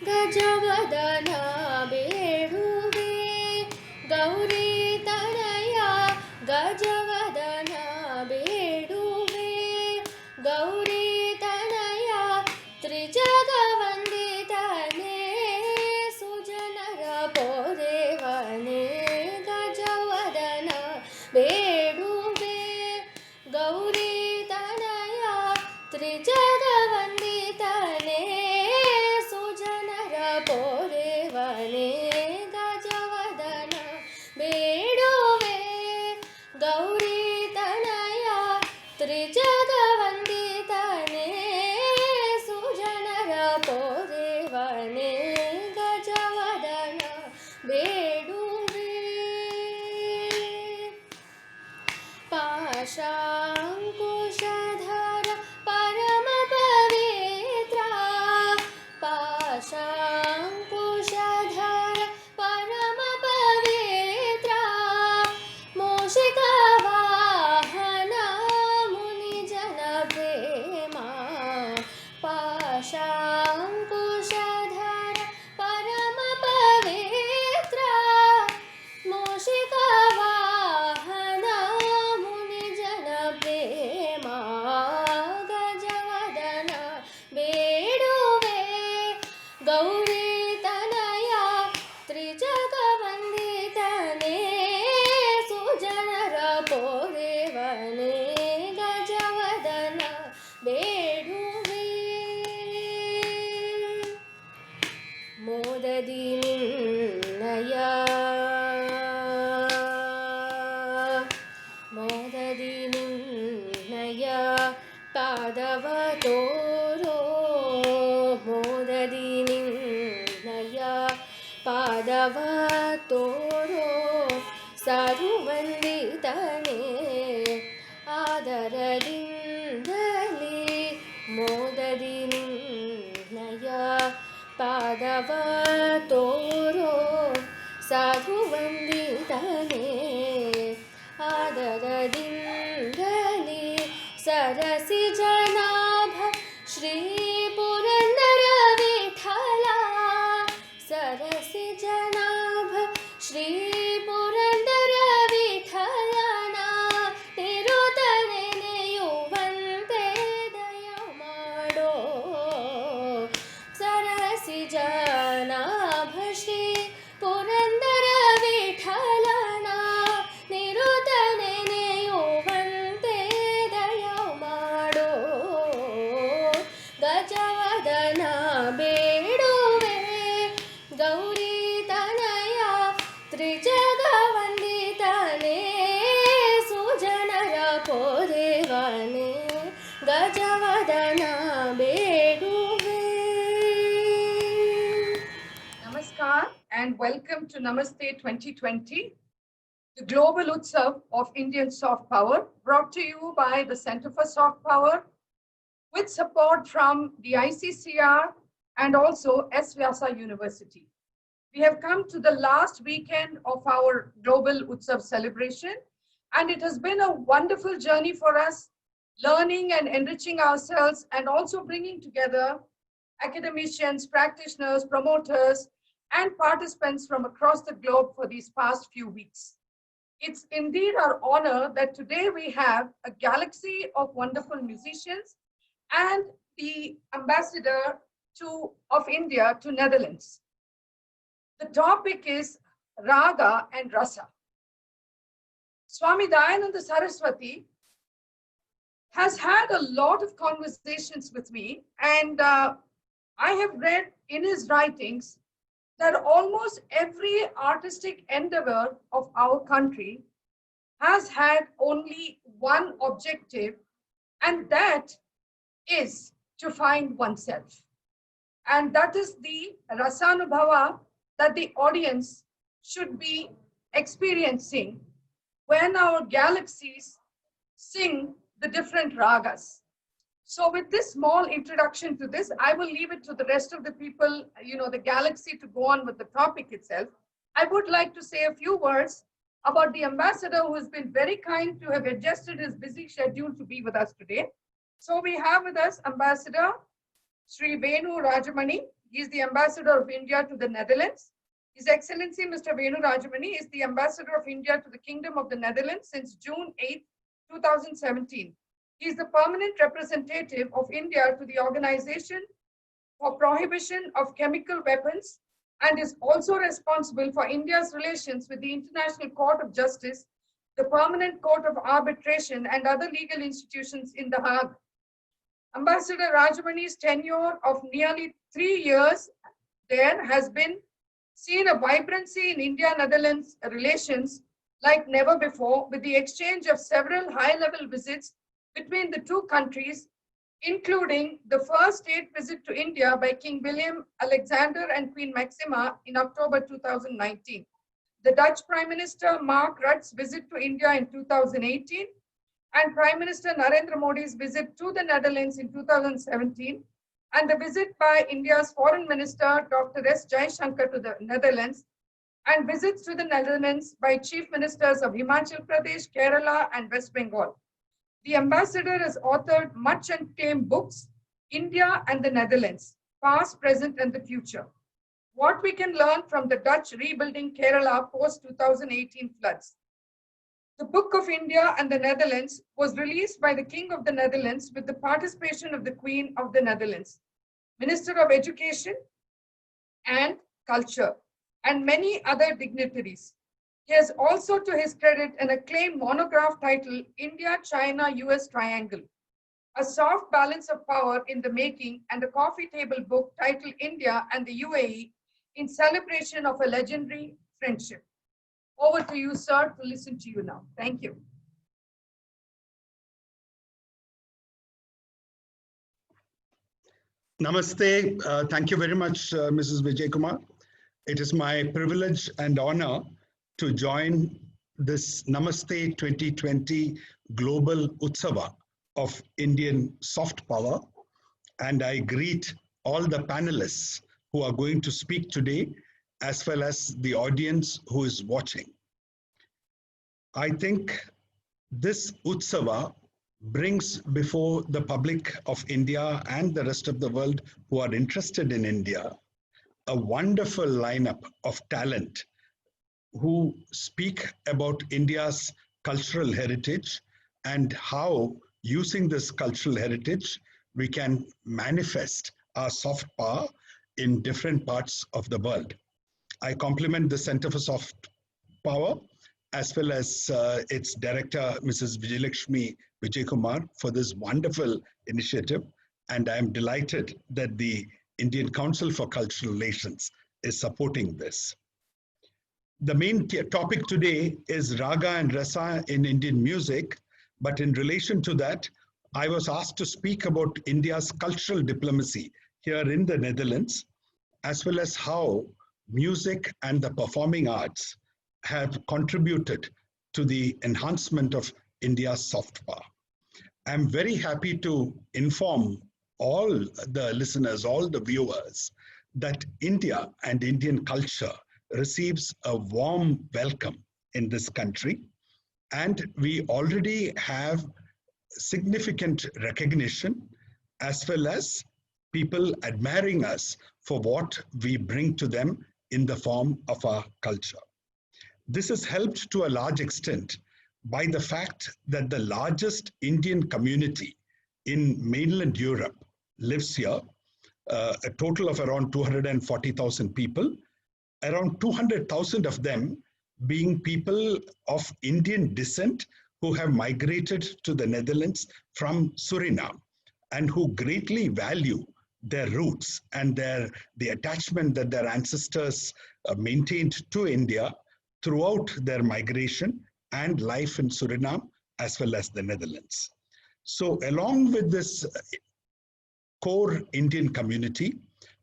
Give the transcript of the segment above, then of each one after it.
ಗಜವದನ ಬೇಡುವೆ ಗೌರಿ ತನಯ ಗಜವದನ ಬೇಡುವೆ ಗೌರಿ ತನಯ ತ್ರಿಜಗ ವಂದಿತನೇ ಸುಜನರ ಪೋದೇವನೇ ಗಜವದನ ಬೇಡುವೆ ಗೌರಿ ತನಯ ತ್ರಿಜಗ ವಂದಿತನೇ ಸುಜನರ ಪೋದೇವನೇ ಗಜವದನ ಬೇಡುವೆ ಗೌರಿ ತನಯ ತ್ರಿಜಗ ವಂದಿತನೇ ಸುಜನರ ಪೋದೇವನೇ ಗಜವದನ ಬೇಡುವೆ ಪಾಶಾಂಕುಶಧರ ಪರಮ ಪವಿತ್ರ ಪಾಶಾಂಕುಶಧರ ಪರಮ ಪವಿತ್ರ ಮೂಷಿಕ ವಾಹನ ಮುನಿಜನ ಪ್ರೇಮ ಪಾಶಾಂಕುಶಧರ ಪರಮ ಪವಿತ್ರ ಮೂಷಿಕ ವಾಹನ ಮುನಿಜನ ಪ್ರೇಮ ಗಜವದನ ಬೇಡುವೆ ಗೌರಿ ತನಯ ತ್ರಿಜಗ ವಂದಿತನೇ ಸುಜನರ ಪೋದೇವನೇ ಗಜವದನ ಬೇಡುವೆ ಮೋದದಿ ನಿನ್ನಯ ಮೋದದಿ ನಿನ್ನಯ ಪಾದವ ತೋರೋ ಮೋದದಿ ನಿನ್ನಯ ಪಾದವ ತೋರೋ ಸಾಧು ವಂದಿತನೇ ಆದರದಿಂದಲೇ ಮೋದದಿ ನಿನ್ನಯ ಪಾದವ ತೋರೋ ಸಾಧು ವಂದಿತನೇ ಆದರದಿಂದಲೇ ಸರಸಿ ಜನಾಭ ಶ್ರೀ ಪುರಂದರ ವಿಠಲ ಸರಸಿ ಜನಾಭ ಶ್ರೀ ಪುರಂದರ ವಿಠಲನ ತಿರುತನೆನೆಯುವಂತೆ ದಯ ಮಾಡೋ ಸರಸಿ ಜನಾಭ ಶ್ರೀ ಪುರಂದರ ವಿಠಲನ ನಿರುತನೆನೆಯುವಂತೆ ದಯ ಮಾಡೋ ಗಜವದನ ಬೇಡುವೆ ಗೌರಿ ತನಯ ತ್ರಿಜಗ ವಂದಿತನೇ ಸುಜನರ ಪೋದೇವನೇ ಗಜವದನ ಬೇಡುವೆ. Namaskar and welcome to Namaste 2020, the global Utsava of Indian soft power, brought to you by the Center for Soft Power with support from the ICCR and also S. Vyasa University. We have come to the last weekend of our global Utsava celebration, and it has been a wonderful journey for us, learning and enriching ourselves and also bringing together academicians, practitioners, promoters, and participants from across the globe for these past few weeks. It's indeed our honor that today we have a galaxy of wonderful musicians and the ambassador of India to Netherlands. The topic is Raga and Rasa. Swami Dayananda Saraswati has had a lot of conversations with me, and I have read in his writings that almost every artistic endeavor of our country has had only one objective, and that is to find oneself. And that is the rasanubhava that the audience should be experiencing when our galaxies sing the different ragas. So with this small introduction to this, I will leave it to the rest of the people, the galaxy, to go on with the topic itself. I would like to say a few words about the ambassador who has been very kind to have adjusted his busy schedule to be with us today. So we have with us Ambassador Shri Venu Rajamony. He is the Ambassador of India to the Netherlands. His Excellency Mr. Venu Rajamony is the Ambassador of India to the Kingdom of the Netherlands since June 8, 2017. He is the permanent representative of India to the Organization for Prohibition of Chemical Weapons and is also responsible for India's relations with the International Court of Justice, the Permanent Court of Arbitration, and other legal institutions in The Hague. Ambassador Rajamony's tenure of nearly 3 years there has been seen a vibrancy in India-Netherlands relations like never before, with the exchange of several high-level visits between the two countries, including the first state visit to India by King William Alexander and Queen Maxima in October 2019, the Dutch Prime Minister Mark Rutte's visit to India in 2018, and Prime Minister Narendra Modi's visit to the Netherlands in 2017, and the visit by India's Foreign Minister Dr. S. Jaishankar to the Netherlands, and visits to the Netherlands by Chief Ministers of Himachal Pradesh, Kerala, and West Bengal. The ambassador has authored much acclaimed books, India and the Netherlands, past, present, and the future. What we can learn from the Dutch rebuilding Kerala post-2018 floods. The Book of India and the Netherlands was released by the King of the Netherlands with the participation of the Queen of the Netherlands, Minister of Education and Culture, and many other dignitaries. He has also, to his credit, an acclaimed monograph titled India-China-US Triangle, a soft balance of power in the making, and a coffee table book titled India and the UAE in celebration of a legendary friendship. Over to you, sir, to listen to you now. Thank you. Namaste. Thank you very much, Mrs. Vijay Kumar. It is my privilege and honor to join this Namaste 2020 Global Utsava of Indian soft power. And I greet all the panelists who are going to speak today, as well as the audience who is watching. I think this Utsava brings before the public of India and the rest of the world who are interested in India a wonderful lineup of talent who speak about India's cultural heritage and how, using this cultural heritage, we can manifest our soft power in different parts of the world. I compliment the Center for Soft Power as well as its director, Mrs. Lakshmi Vijay Kumar, for this wonderful initiative. And I'm delighted that the Indian Council for Cultural Relations is supporting this. The main topic today is Raga and Rasa in Indian music, but in relation to that, I was asked to speak about India's cultural diplomacy here in the Netherlands, as well as how music and the performing arts have contributed to the enhancement of India's soft power. I'm very happy to inform all the listeners, all the viewers, that India and Indian culture receives a warm welcome in this country. And we already have significant recognition, as well as people admiring us for what we bring to them in the form of our culture. This is helped to a large extent by the fact that the largest Indian community in mainland Europe lives here, a total of around 240,000 people, around 200,000 of them being people of Indian descent who have migrated to the Netherlands from Suriname and who greatly value their roots and the attachment that their ancestors maintained to India throughout their migration and life in Suriname as well as the Netherlands. So along with this core Indian community,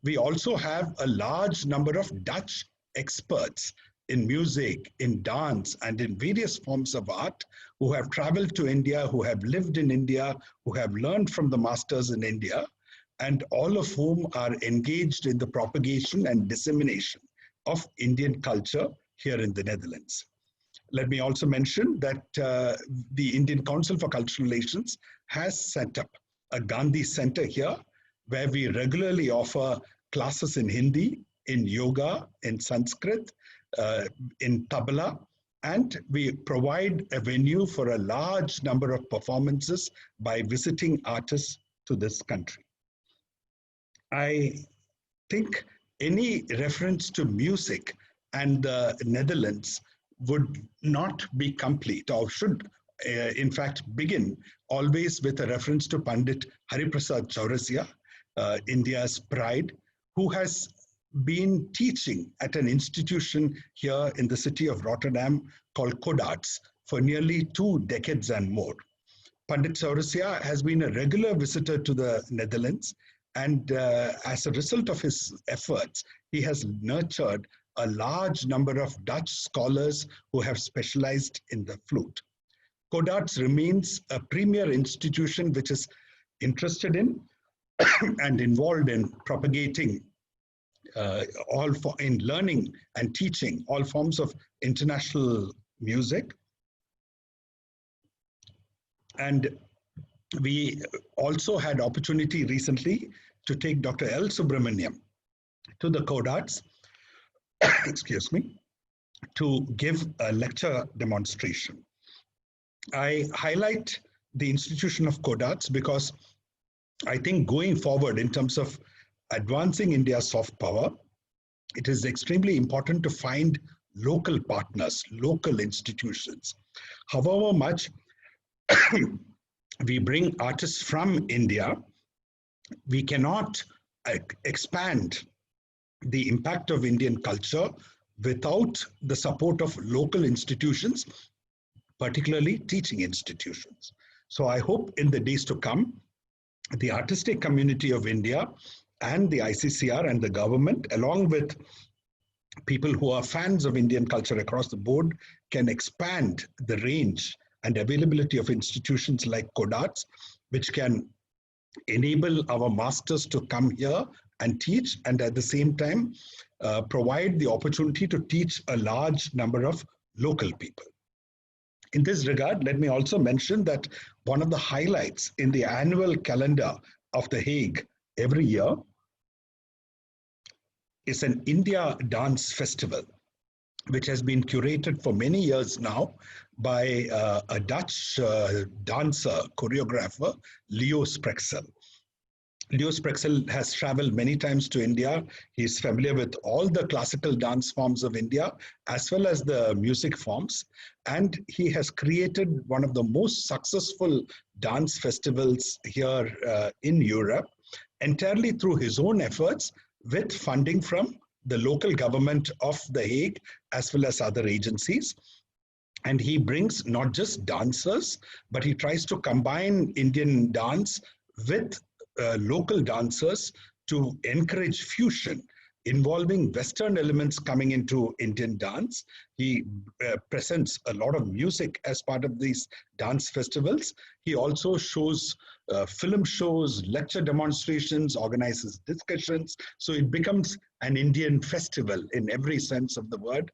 we also have a large number of Dutch experts in music, in dance, and in various forms of art who have traveled to India, who have lived in India, who have learned from the masters in India, and all of whom are engaged in the propagation and dissemination of Indian culture here in the Netherlands. Let me also mention that the Indian Council for Cultural Relations has set up a Gandhi Center here, where we regularly offer classes in Hindi, in yoga, in Sanskrit, in tabla, and we provide a venue for a large number of performances by visiting artists to this country. I think any reference to music and the Netherlands would not be complete, or should in fact begin always with a reference to Pandit Hariprasad Chaurasia, India's pride, who has been teaching at an institution here in the city of Rotterdam called Codarts for nearly 2 decades and more. Pandit Chaurasia has been a regular visitor to the Netherlands, and as a result of his efforts, he has nurtured a large number of Dutch scholars who have specialized in the flute. Codarts remains a premier institution which is interested in and involved in propagating in learning and teaching all forms of international music. And we also had opportunity recently to take Dr. L. Subramaniam to the Codarts, excuse me, to give a lecture demonstration. I highlight the institution of Codarts because I think going forward in terms of advancing India's soft power, it is extremely important to find local partners, local institutions. However much we bring artists from India, we cannot expand the impact of Indian culture without the support of local institutions, particularly teaching institutions. So I hope in the days to come, the artistic community of India and the ICCR and the government, along with people who are fans of Indian culture across the board, can expand the range and availability of institutions like Codarts, which can enable our masters to come here and teach, and at the same time provide the opportunity to teach a large number of local people. In this regard, let me also mention that one of the highlights in the annual calendar of The Hague every year is an India Dance Festival, which has been curated for many years now by a Dutch dancer, choreographer, Leo Sprexel. Leo Sprexel has traveled many times to India. He's familiar with all the classical dance forms of India, as well as the music forms. And he has created one of the most successful dance festivals here in Europe, entirely through his own efforts, with funding from the local government of The Hague, as well as other agencies. And he brings not just dancers, but he tries to combine Indian dance with local dancers to encourage fusion involving Western elements coming into Indian dance. He presents a lot of music as part of these dance festivals. He also shows film shows, lecture demonstrations, organizes discussions. So it becomes an Indian festival in every sense of the word,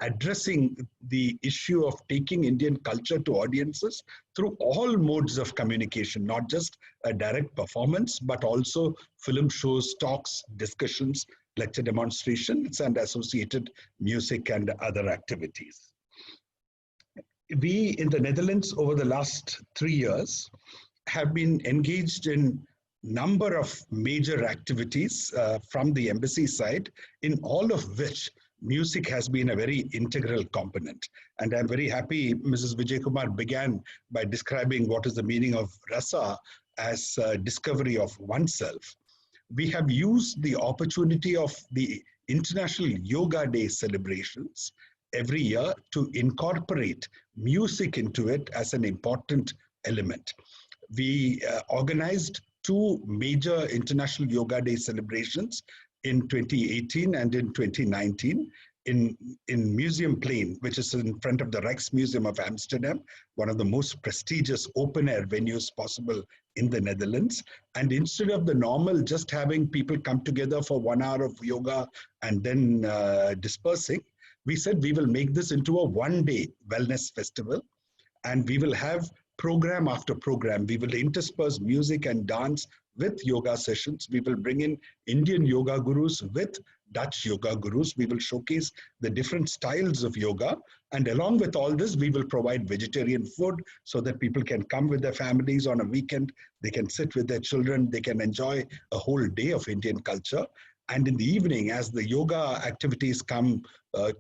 addressing the issue of taking Indian culture to audiences through all modes of communication, not just a direct performance, but also film shows, talks, discussions, lecture demonstrations, and associated music and other activities. We in the Netherlands over the last 3 years have been engaged in number of major activities from the embassy side, in all of which music has been a very integral component. And I'm very happy Mrs. Vijay Kumar began by describing what is the meaning of rasa as discovery of oneself. We have used the opportunity of the International Yoga Day celebrations every year to incorporate music into it as an important element. We organized 2 major International Yoga Day celebrations in 2018 and in 2019 in Museum Plain, which is in front of the Rijksmuseum of Amsterdam, one of the most prestigious open-air venues possible in the Netherlands. And instead of the normal just having people come together for 1 hour of yoga and then dispersing, we said we will make this into a one-day wellness festival, and we will have program after program, we will intersperse music and dance with yoga sessions. We will bring in Indian yoga gurus with Dutch yoga gurus. We will showcase the different styles of yoga. And along with all this, we will provide vegetarian food so that people can come with their families on a weekend. They can sit with their children. They can enjoy a whole day of Indian culture. And in the evening, as the yoga activities come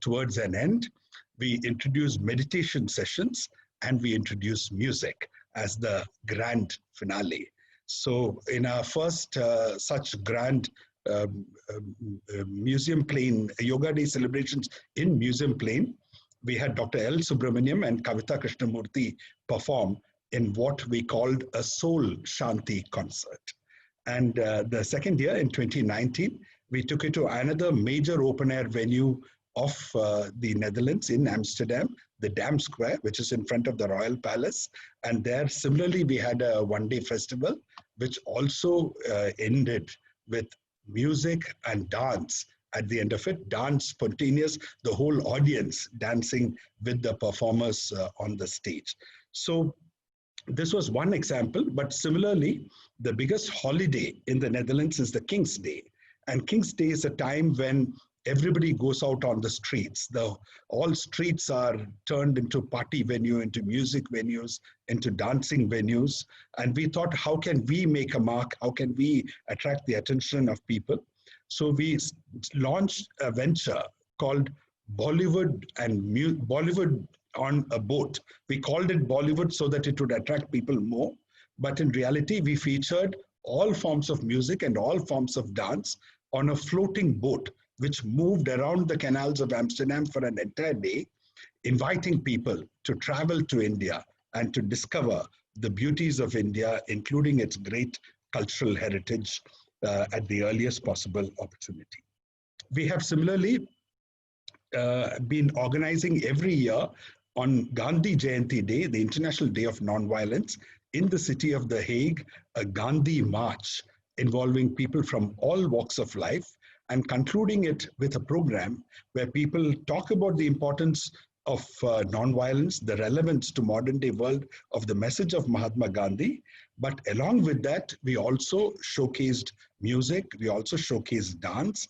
towards an end, we introduce meditation sessions and we introduce music as the grand finale. So in our first such grand Museum Plain Yoga Day celebrations in Museum Plain, we had Dr. L. Subramaniam and Kavita Krishnamurthy perform in what we called a Soul Shanti concert. And the second year, in 2019, we took it to another major open-air venue of the Netherlands in Amsterdam, the Dam Square, which is in front of the Royal Palace. And there, similarly, we had a one-day festival, which also ended with music and dance. At the end of it, dance spontaneous, the whole audience dancing with the performers on the stage. So this was one example, but similarly, the biggest holiday in the Netherlands is the King's Day. And King's Day is a time when everybody goes out on the streets. All streets are turned into party venue, into music venues, into dancing venues. And we thought, how can we make a mark? How can we attract the attention of people? So we launched a venture called Bollywood on a boat. We called it Bollywood so that it would attract people more. But in reality, we featured all forms of music and all forms of dance on a floating boat, which moved around the canals of Amsterdam for an entire day, inviting people to travel to India and to discover the beauties of India, including its great cultural heritage at the earliest possible opportunity. We have similarly been organizing every year on Gandhi Jayanti Day, the International Day of Nonviolence, in the city of The Hague, a Gandhi March involving people from all walks of life, and concluding it with a program where people talk about the importance of nonviolence, the relevance to modern day world of the message of Mahatma Gandhi. But along with that, we also showcased music, we also showcased dance.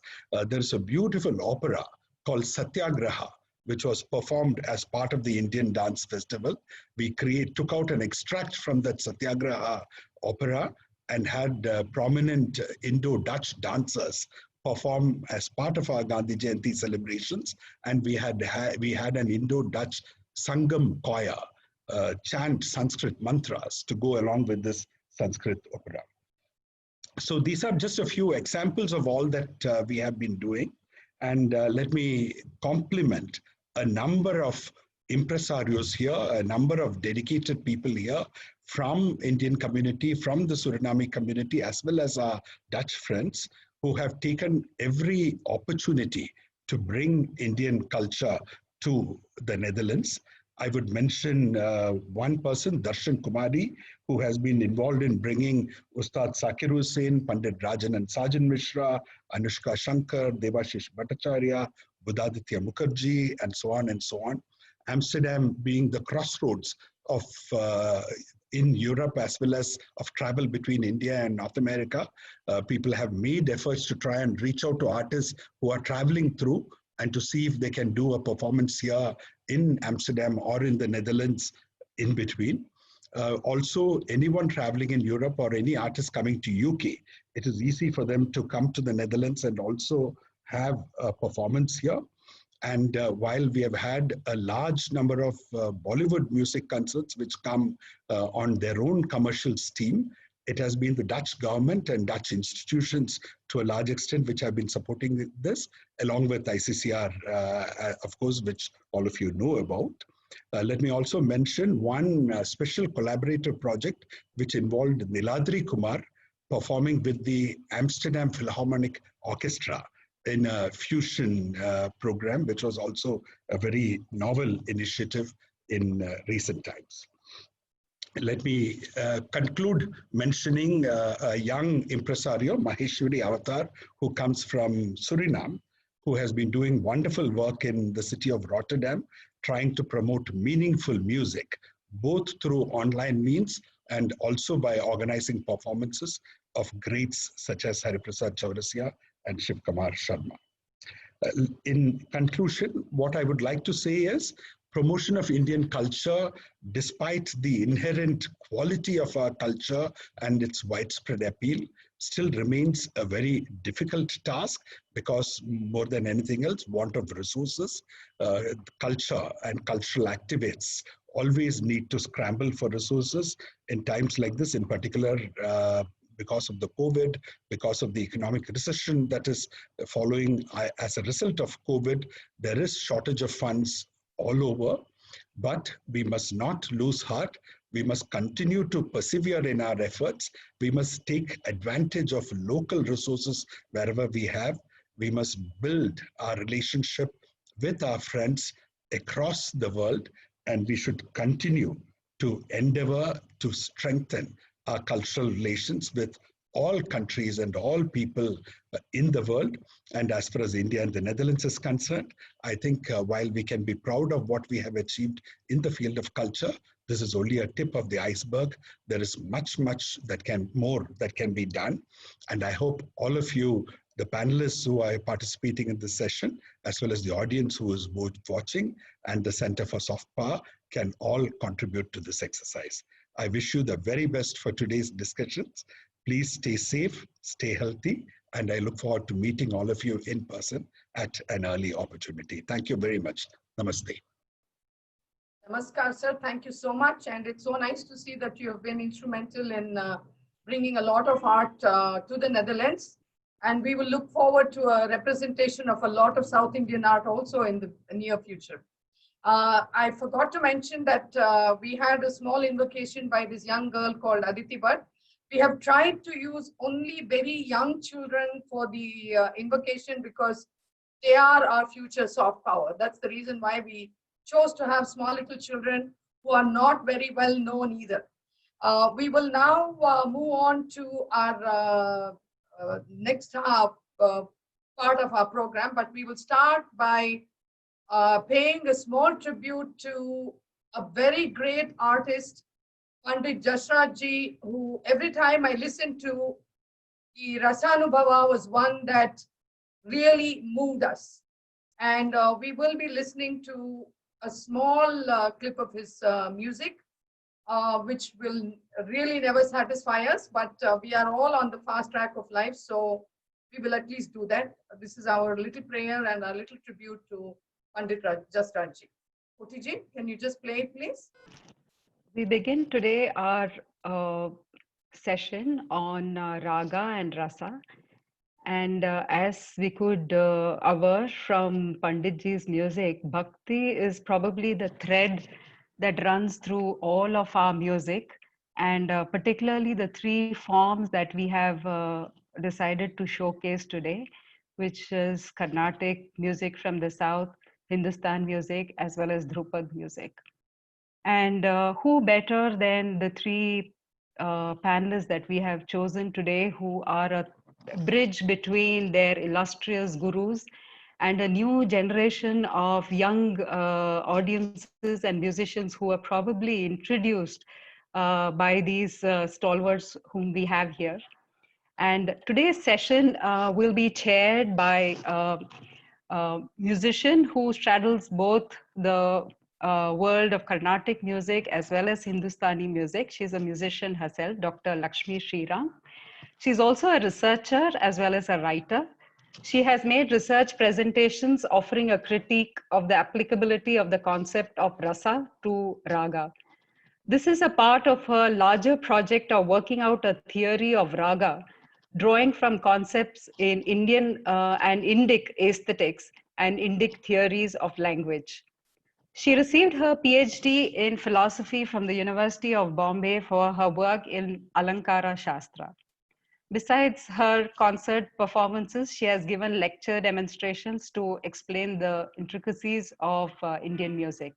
There's a beautiful opera called Satyagraha, which was performed as part of the Indian Dance Festival. We took out an extract from that Satyagraha opera and had prominent Indo-Dutch dancers perform as part of our Gandhi Jayanti celebrations. And we had an Indo-Dutch Sangam choir chant Sanskrit mantras to go along with this Sanskrit opera. So these are just a few examples of all that we have been doing. And let me compliment a number of impresarios here, a number of dedicated people here from Indian community, from the Suriname community, as well as our Dutch friends, who have taken every opportunity to bring Indian culture to the Netherlands. I would mention one person, Darshan Kumari, who has been involved in bringing Ustad Zakir Hussain, Pandit Rajan and Sajan Mishra, Anushka Shankar, Devashish Bhattacharya, Buddhaditya Mukherjee, and so on and so on. Amsterdam being the crossroads of in Europe as well as of travel between India and North America. People have made efforts to try and reach out to artists who are traveling through and to see if they can do a performance here in Amsterdam or in the Netherlands in between. Also, anyone traveling in Europe or any artist coming to UK, it is easy for them to come to the Netherlands and also have a performance here. And while we have had a large number of Bollywood music concerts which come on their own commercial steam, it has been the Dutch government and Dutch institutions to a large extent which have been supporting this, along with ICCR, of course, which all of you know about. Let me also mention one special collaborative project which involved Niladri Kumar performing with the Amsterdam Philharmonic Orchestra in a fusion program, which was also a very novel initiative in recent times. Let me conclude mentioning a young impresario, Maheshwari Avatar, who comes from Suriname, who has been doing wonderful work in the city of Rotterdam, trying to promote meaningful music both through online means and also by organizing performances of greats such as Hariprasad Chaurasia and Shiv Kumar Sharma. In conclusion, what I would like to say is promotion of Indian culture, despite the inherent quality of our culture and its widespread appeal, still remains a very difficult task because more than anything else, want of resources, culture and cultural activists always need to scramble for resources in times like this, in particular, because of the COVID, because of the economic recession that is following as a result of COVID, there is shortage of funds all over, but we must not lose heart. We must continue to persevere in our efforts. We must take advantage of local resources wherever we have. We must build our relationship with our friends across the world, and we should continue to endeavor to strengthen our cultural relations with all countries and all people in the world. And as far as India and the Netherlands is concerned, I think while we can be proud of what we have achieved in the field of culture, this is only a tip of the iceberg. There is much that can be done. And I hope all of you, the panelists who are participating in this session, as well as the audience who is both watching and the Center for Soft Power, can all contribute to this exercise. I wish you the very best for today's discussions. Please stay safe, stay healthy, and I look forward to meeting all of you in person at an early opportunity. Thank you very much. Namaste. Namaskar, sir. Thank you so much. And it's so nice to see that you have been instrumental in bringing a lot of art to the Netherlands. And we will look forward to a representation of a lot of South Indian art also in the near future. I forgot to mention that we had a small invocation by this young girl called Aditi Bhatt. We have tried to use only very young children for the invocation because they are our future soft power. That's the reason why we chose to have small little children who are not very well known either. We will now move on to our next part of our program, but we will start by paying a small tribute to a very great artist, Pandit Jasraj-ji, who every time I listen to, the Rasanubhava was one that really moved us. And we will be listening to a small clip of his music, which will really never satisfy us, but we are all on the fast track of life, so we will at least do that. This is our little prayer and our little tribute to Pandit Jasraj-ji. Kotiji, can you just play it, please? We begin today our session on Raga and Rasa. And as we could aver from Panditji's music, Bhakti is probably the thread that runs through all of our music, and particularly the three forms that we have decided to showcase today, which is Carnatic music from the South, Hindustan music, as well as Dhrupad music. And who better than the three panelists that we have chosen today, who are a bridge between their illustrious gurus and a new generation of young audiences and musicians who are probably introduced by these stalwarts whom we have here. And today's session will be chaired by a musician who straddles both the world of Carnatic music as well as Hindustani music. She's a musician herself, Dr. Lakshmi Sreeram. She's also a researcher as well as a writer. She has made research presentations offering a critique of the applicability of the concept of rasa to raga. This is a part of her larger project of working out a theory of raga, drawing from concepts in Indian and Indic aesthetics and Indic theories of language. She received her PhD in philosophy from the University of Bombay for her work in Alankara Shastra. Besides her concert performances, she has given lecture demonstrations to explain the intricacies of Indian music.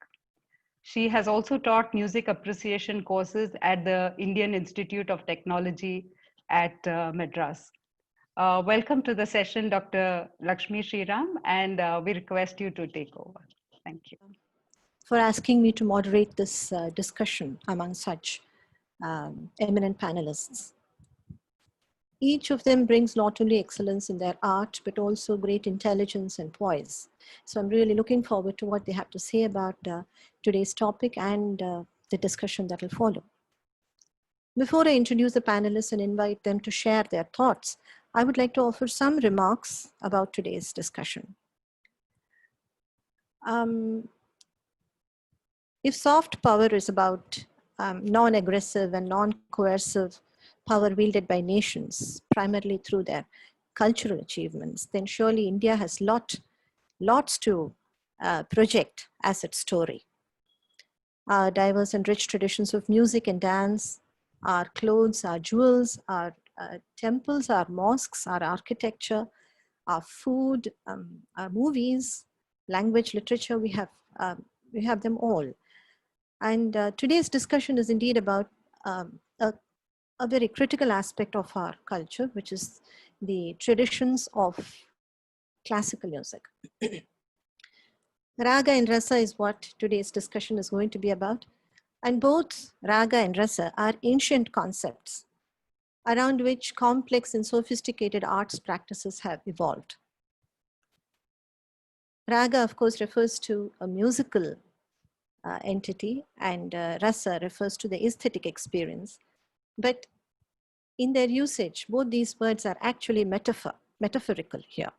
She has also taught music appreciation courses at the Indian Institute of Technology at Madras. Welcome to the session, Dr. Lakshmi Sreeram, and we request you to take over. Thank you. for asking me to moderate this discussion among such eminent panelists. Each of them brings not only excellence in their art, but also great intelligence and poise. So I'm really looking forward to what they have to say about today's topic and the discussion that will follow. Before I introduce the panelists and invite them to share their thoughts, I would like to offer some remarks about today's discussion. If soft power is about non-aggressive and non-coercive power wielded by nations, primarily through their cultural achievements, then surely India has lots to project as its story. Our diverse and rich traditions of music and dance, our clothes, our jewels, our temples, our mosques, our architecture, our food, our movies, language, literature, we have them all. And today's discussion is indeed about a very critical aspect of our culture, which is the traditions of classical music. Raga and Rasa is what today's discussion is going to be about. And both Raga and Rasa are ancient concepts around which complex and sophisticated arts practices have evolved. Raga, of course, refers to a musical entity, and Rasa refers to the aesthetic experience. But in their usage, both these words are actually metaphorical here.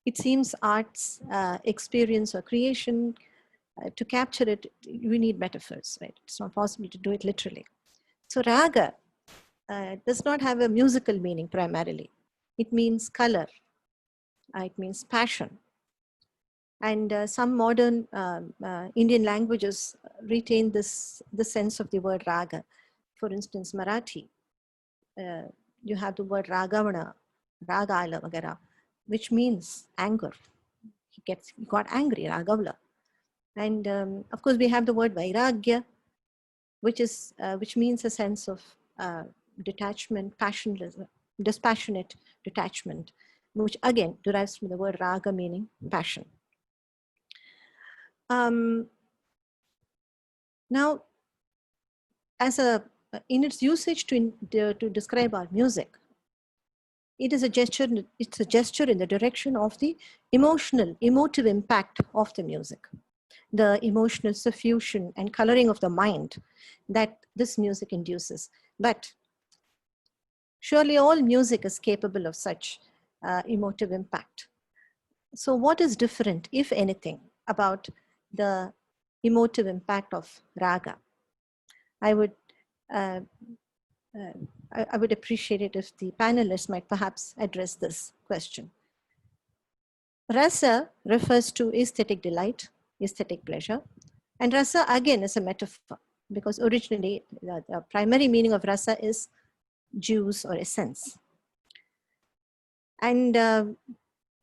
It seems art's experience or creation, to capture it, we need metaphors, right? It's not possible to do it literally. So Raga does not have a musical meaning primarily. It means color, it means passion. And some modern Indian languages retain the sense of the word raga. For instance, Marathi, you have the word ragavana, ragala, vagara, which means anger. He got angry, ragavla. And of course, we have the word vairagya, which means a sense of detachment, dispassionate detachment, which again derives from the word raga, meaning passion. Now, in its usage to describe our music, it is a gesture. It's a gesture in the direction of the emotive impact of the music, the emotional suffusion and coloring of the mind that this music induces. But surely all music is capable of such emotive impact. So what is different, if anything, about the emotive impact of raga? I would appreciate it if the panelists might perhaps address this question. Rasa refers to aesthetic delight, aesthetic pleasure, and rasa again is a metaphor, because originally the primary meaning of rasa is juice or essence. And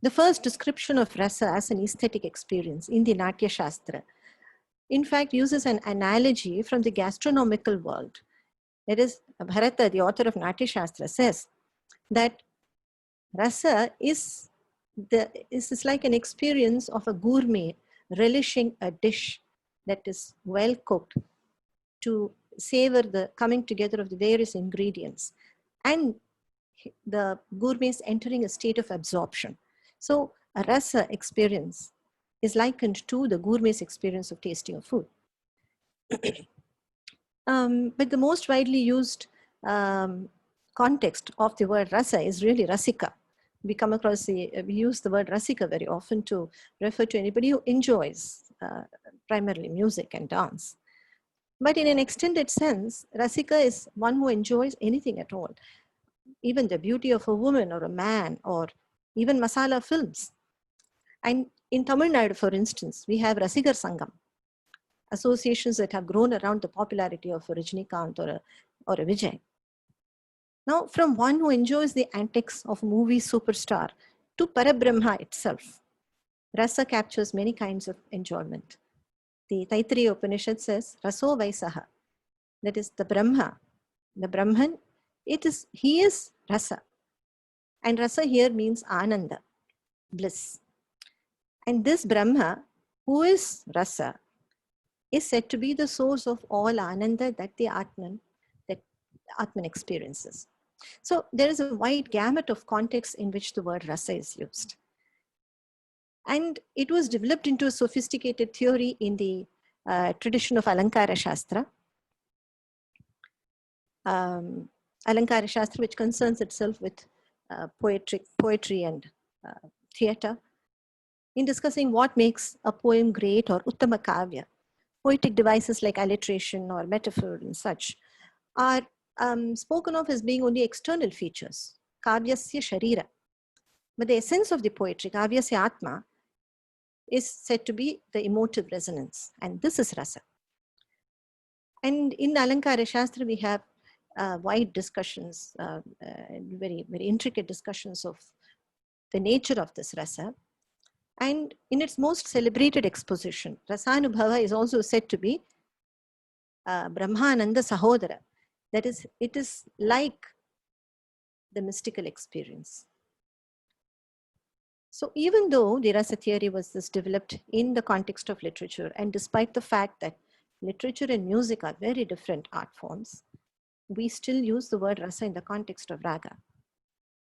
the first description of rasa as an aesthetic experience in the Natya Shastra, in fact, uses an analogy from the gastronomical world. That is, Bharata, the author of Natya Shastra, says that rasa is like an experience of a gourmet relishing a dish that is well cooked to savor the coming together of the various ingredients, and the gourmets entering a state of absorption. So a rasa experience is likened to the gourmet's experience of tasting of food. But the most widely used context of the word rasa is really rasika. We use the word rasika very often to refer to anybody who enjoys primarily music and dance. But in an extended sense, rasika is one who enjoys anything at all, even the beauty of a woman or a man, or even masala films. And in Tamil Nadu, for instance, we have Rasigar Sangam, associations that have grown around the popularity of a Rajnikant or a Vijay. Now, from one who enjoys the antics of a movie superstar to Parabrahma itself, rasa captures many kinds of enjoyment. The Taittiriya Upanishad says, Raso Vaisaha, that is the Brahma, the Brahman, he is rasa. And rasa here means ananda, bliss. And this Brahma, who is Rasa, is said to be the source of all Ananda that Atman experiences. So there is a wide gamut of contexts in which the word Rasa is used. And it was developed into a sophisticated theory in the tradition of Alankara Shastra. Alankara Shastra, which concerns itself with poetry and theatre, in discussing what makes a poem great or Uttama Kavya. Poetic devices like alliteration or metaphor and such are spoken of as being only external features, kavyasya sharira. But the essence of the poetry, kavyasya atma, is said to be the emotive resonance, and this is rasa. And in Alankara Shastra, we have wide discussions, very, very intricate discussions of the nature of this rasa. And in its most celebrated exposition, Rasanubhava is also said to be Brahmananda Sahodara. That is, it is like the mystical experience. So even though the rasa theory was developed in the context of literature, and despite the fact that literature and music are very different art forms, we still use the word rasa in the context of raga.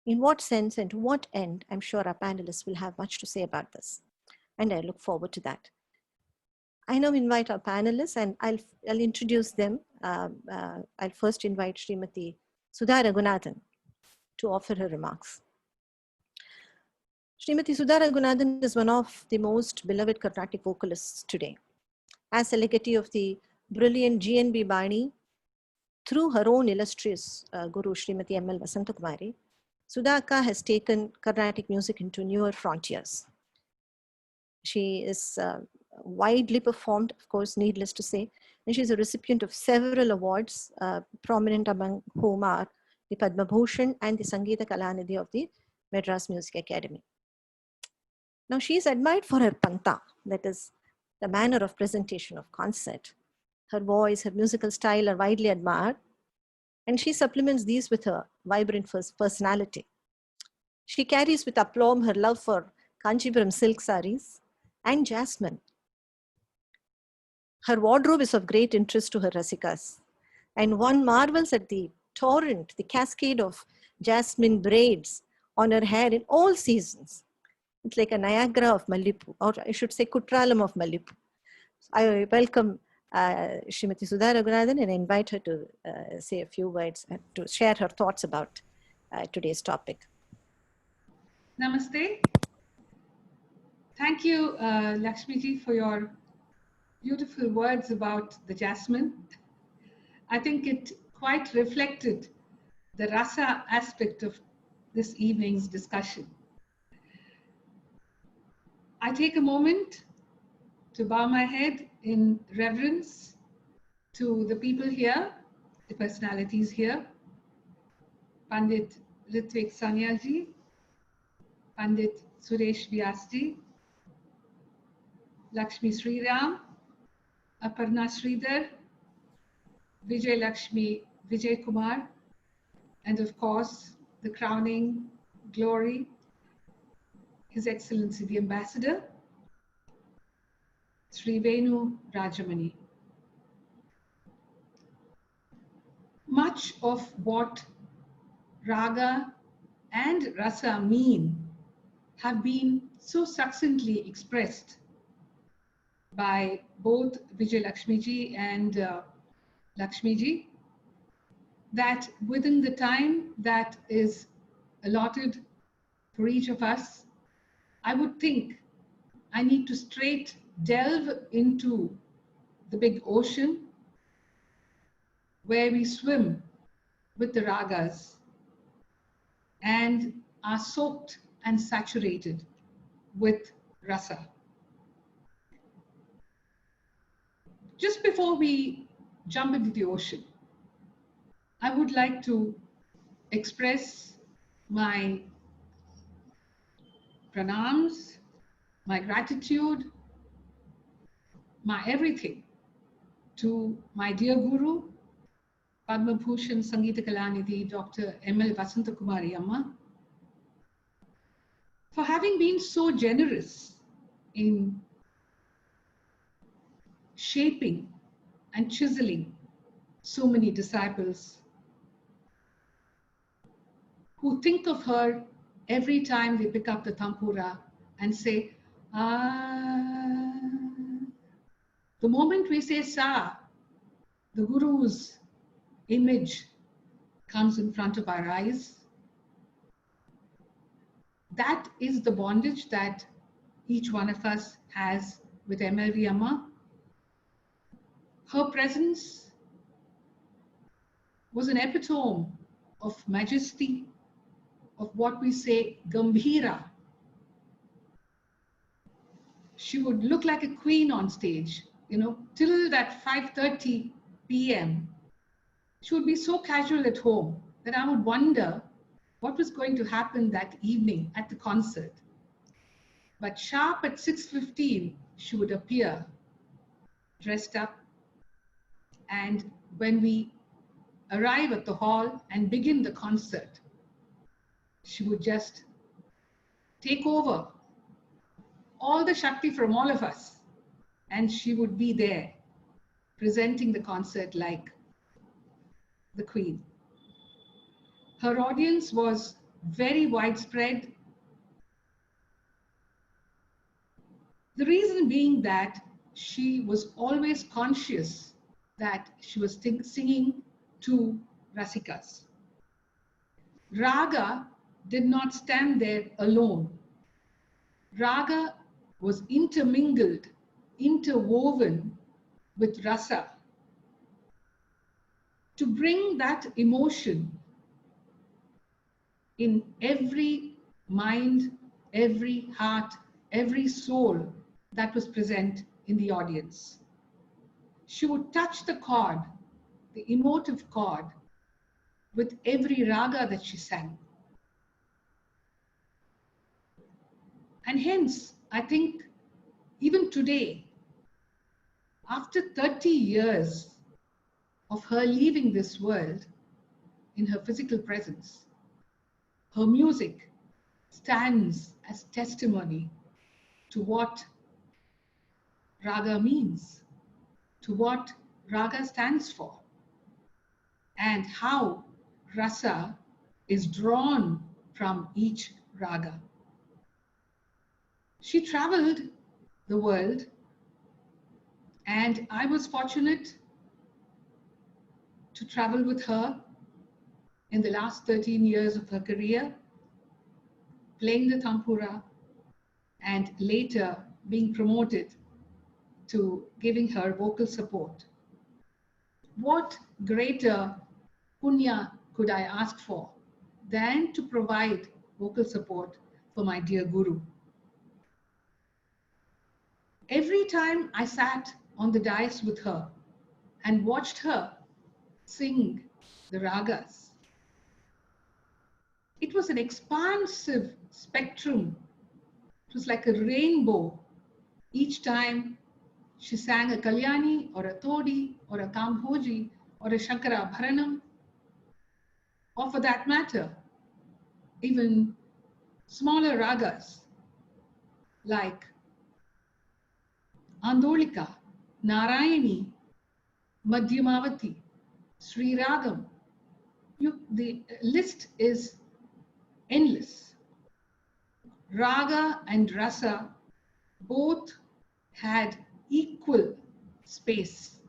In what sense and to what end, I'm sure our panelists will have much to say about this. And I look forward to that. I now invite our panelists, and I'll introduce them. I'll first invite Srimati Sudha Ragunathan to offer her remarks. Srimati Sudha Ragunathan is one of the most beloved Carnatic vocalists today. As a legatee of the brilliant GNB Bani, through her own illustrious guru, Srimati M.L. Vasantakumari, Sudhaka has taken Carnatic music into newer frontiers. She is widely performed, of course, needless to say, and she's a recipient of several awards, prominent among whom are the Padma Bhushan and the Sangeeta Kalanidhi of the Madras Music Academy. Now, she is admired for her panta, that is, the manner of presentation of concert. Her voice, her musical style are widely admired, and she supplements these with her vibrant personality. She carries with aplomb her love for Kanchipuram silk saris and jasmine. Her wardrobe is of great interest to her rasikas, and one marvels at the torrent, the cascade of jasmine braids on her hair in all seasons. It's like a Niagara of Mallipu, or I should say Kutralam of Mallipu. I welcome Srimati Sudha Ragunathan and I invite her to say a few words and to share her thoughts about today's topic. Namaste. Thank you, Lakshmi ji, for your beautiful words about the jasmine. I think it quite reflected the rasa aspect of this evening's discussion. I take a moment to bow my head in reverence to the people here, the personalities here, Pandit Ritwik Sanyal ji, Pandit Suresh Vyas ji, Lakshmi Sreeram, Aparna Sridhar, Vijay Lakshmi Vijay Kumar, and of course, the crowning glory, His Excellency the Ambassador, Shri Venu Rajamony. Much of what raga and rasa mean have been so succinctly expressed by both Vijay Lakshmi ji and Lakshmi ji, that within the time that is allotted for each of us, I would think I need to straight delve into the big ocean where we swim with the ragas and are soaked and saturated with rasa. Just before we jump into the ocean, I would like to express my pranams, my gratitude, my everything to my dear Guru, Padma Bhushan Sangeeta Kalanidhi, Dr. M.L. Vasantakumari Amma, for having been so generous in shaping and chiseling so many disciples who think of her every time they pick up the tampura and say, ah. The moment we say sa, the Guru's image comes in front of our eyes. That is the bondage that each one of us has with MLV Amma. Her presence was an epitome of majesty, of what we say Gambhira. She would look like a queen on stage, you know, till that 5:30 p.m. She would be so casual at home that I would wonder what was going to happen that evening at the concert. But sharp at 6:15, she would appear dressed up. And when we arrive at the hall and begin the concert, she would just take over all the Shakti from all of us. And she would be there presenting the concert like the queen. Her audience was very widespread. The reason being that she was always conscious that she was singing to Rasikas. Raga did not stand there alone. Raga was intermingled, interwoven with rasa to bring that emotion in every mind, every heart, every soul that was present in the audience. She would touch the chord, the emotive chord, with every raga that she sang. And hence, I think even today, after 30 years of her leaving this world in her physical presence, her music stands as testimony to what raga means, to what raga stands for, and how rasa is drawn from each raga. She traveled the world, and I was fortunate to travel with her in the last 13 years of her career, playing the tampura and later being promoted to giving her vocal support. What greater punya could I ask for than to provide vocal support for my dear Guru? Every time I sat on the dais with her and watched her sing the ragas, it was an expansive spectrum. It was like a rainbow each time she sang a Kalyani or a Todi or a Kambhoji or a Shankara Bharanam, or for that matter, even smaller ragas like Andolika, Narayani, Madhyamavati, Sreeram. The list is endless. Raga and Rasa both had equal space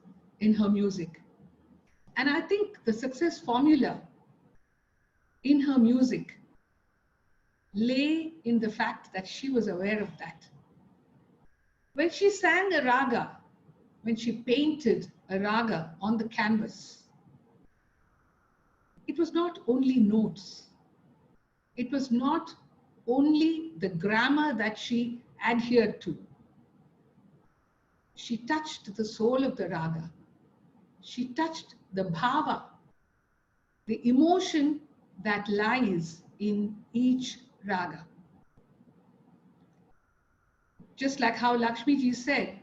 in her music. And I think the success formula in her music lay in the fact that she was aware of that. When she sang a raga, when she painted a raga on the canvas, it was not only notes. It was not only the grammar that she adhered to. She touched the soul of the raga. She touched the bhava, the emotion that lies in each raga. Just like how Lakshmi ji said,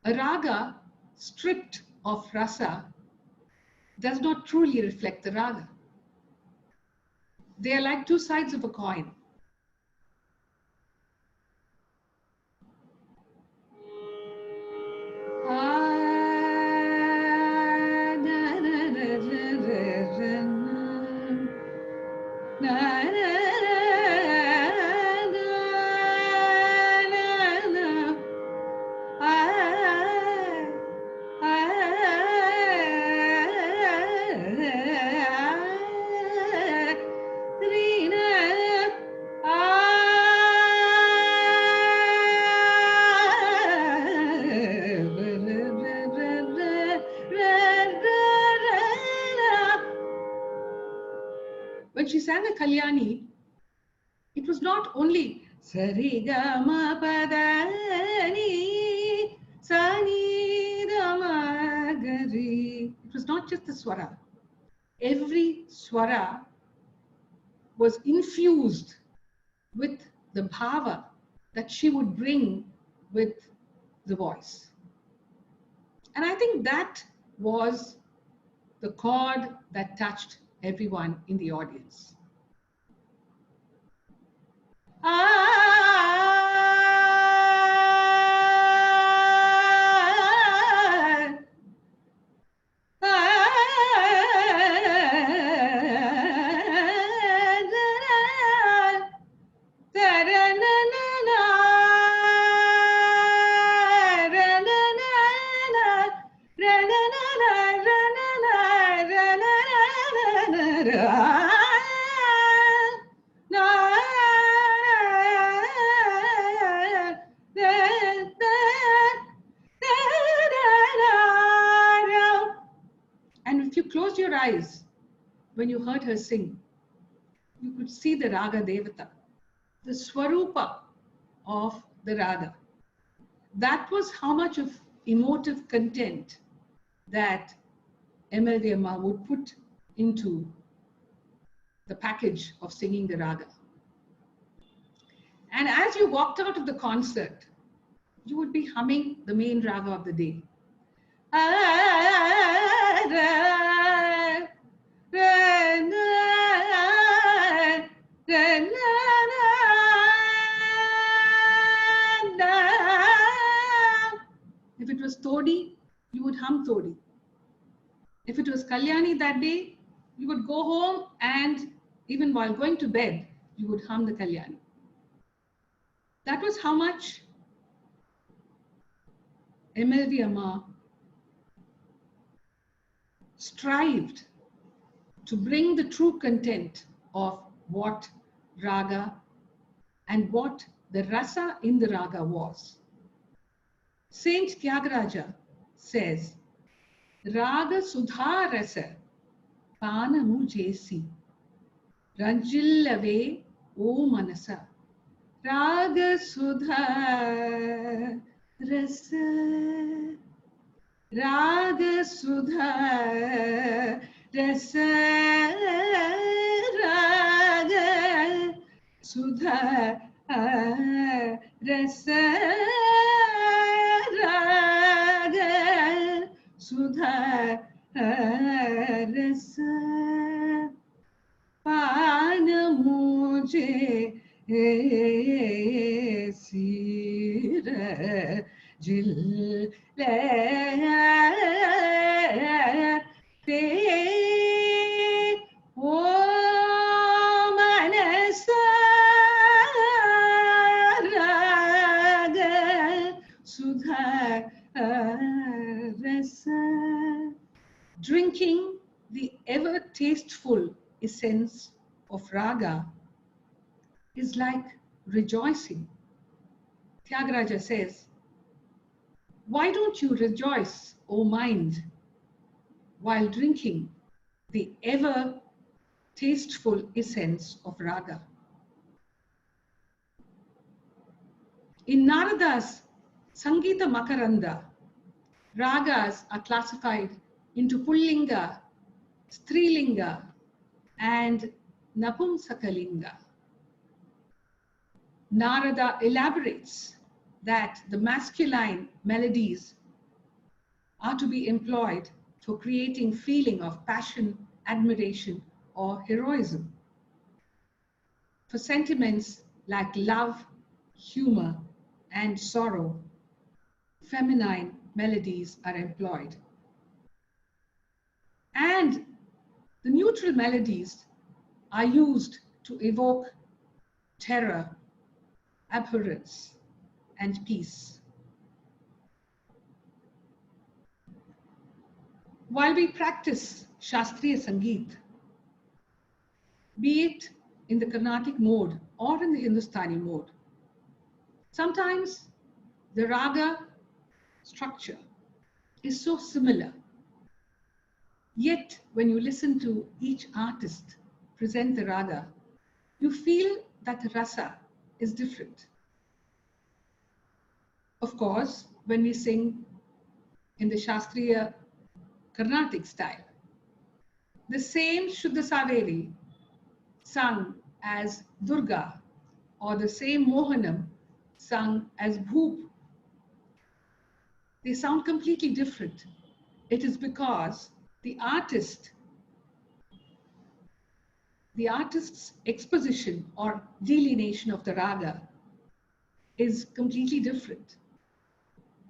a raga stripped of rasa does not truly reflect the raga. They are like two sides of a coin. sang a Kalyani, it was not only Sarigama Padani Sani Ramagari. It was not just the swara. Every swara was infused with the bhava that she would bring with the voice. And I think that was the chord that touched everyone in the audience. And if you closed your eyes when you heard her sing, you could see the Raga Devata, the Swarupa of the Raga. That was how much of emotive content that MLV Amma would put into the package of singing the Raga. And as you walked out of the concert, you would be humming the main Raga of the day. If it was Todi, you would hum Todi. If it was Kalyani that day, you would go home and even while going to bed, you would hum the Kalyani. That was how much MLV Amma strived to bring the true content of what Raga and what the rasa in the Raga was. Saint Tyagaraja says, Raga Sudha Rasa Panamu Jesi Ranjillave O Manasa Raga Sudha Rasa Raga Sudha Rasa Raga Sudha Rasa Raga Sudha Rasa Panamuje Sira Jil Drinking the ever tasteful essence of Raga is like rejoicing. Tyagaraja says, why don't you rejoice, O mind, while drinking the ever tasteful essence of Raga? In Narada's Sangita Makaranda, Ragas are classified into Pullinga, Strilinga, and Napumsakalinga. Narada elaborates that the masculine melodies are to be employed for creating feeling of passion, admiration, or heroism. For sentiments like love, humor, and sorrow, feminine melodies are employed. And the neutral melodies are used to evoke terror, abhorrence, and peace. While we practice Shastriya Sangeet, be it in the Carnatic mode or in the Hindustani mode, sometimes the raga structure is so similar. Yet, when you listen to each artist present the raga, you feel that the rasa is different. Of course, when we sing in the Shastriya Carnatic style, the same Shuddha Saveri sung as Durga, or the same Mohanam sung as Bhoop, they sound completely different. It is because the artist's exposition or delineation of the raga is completely different.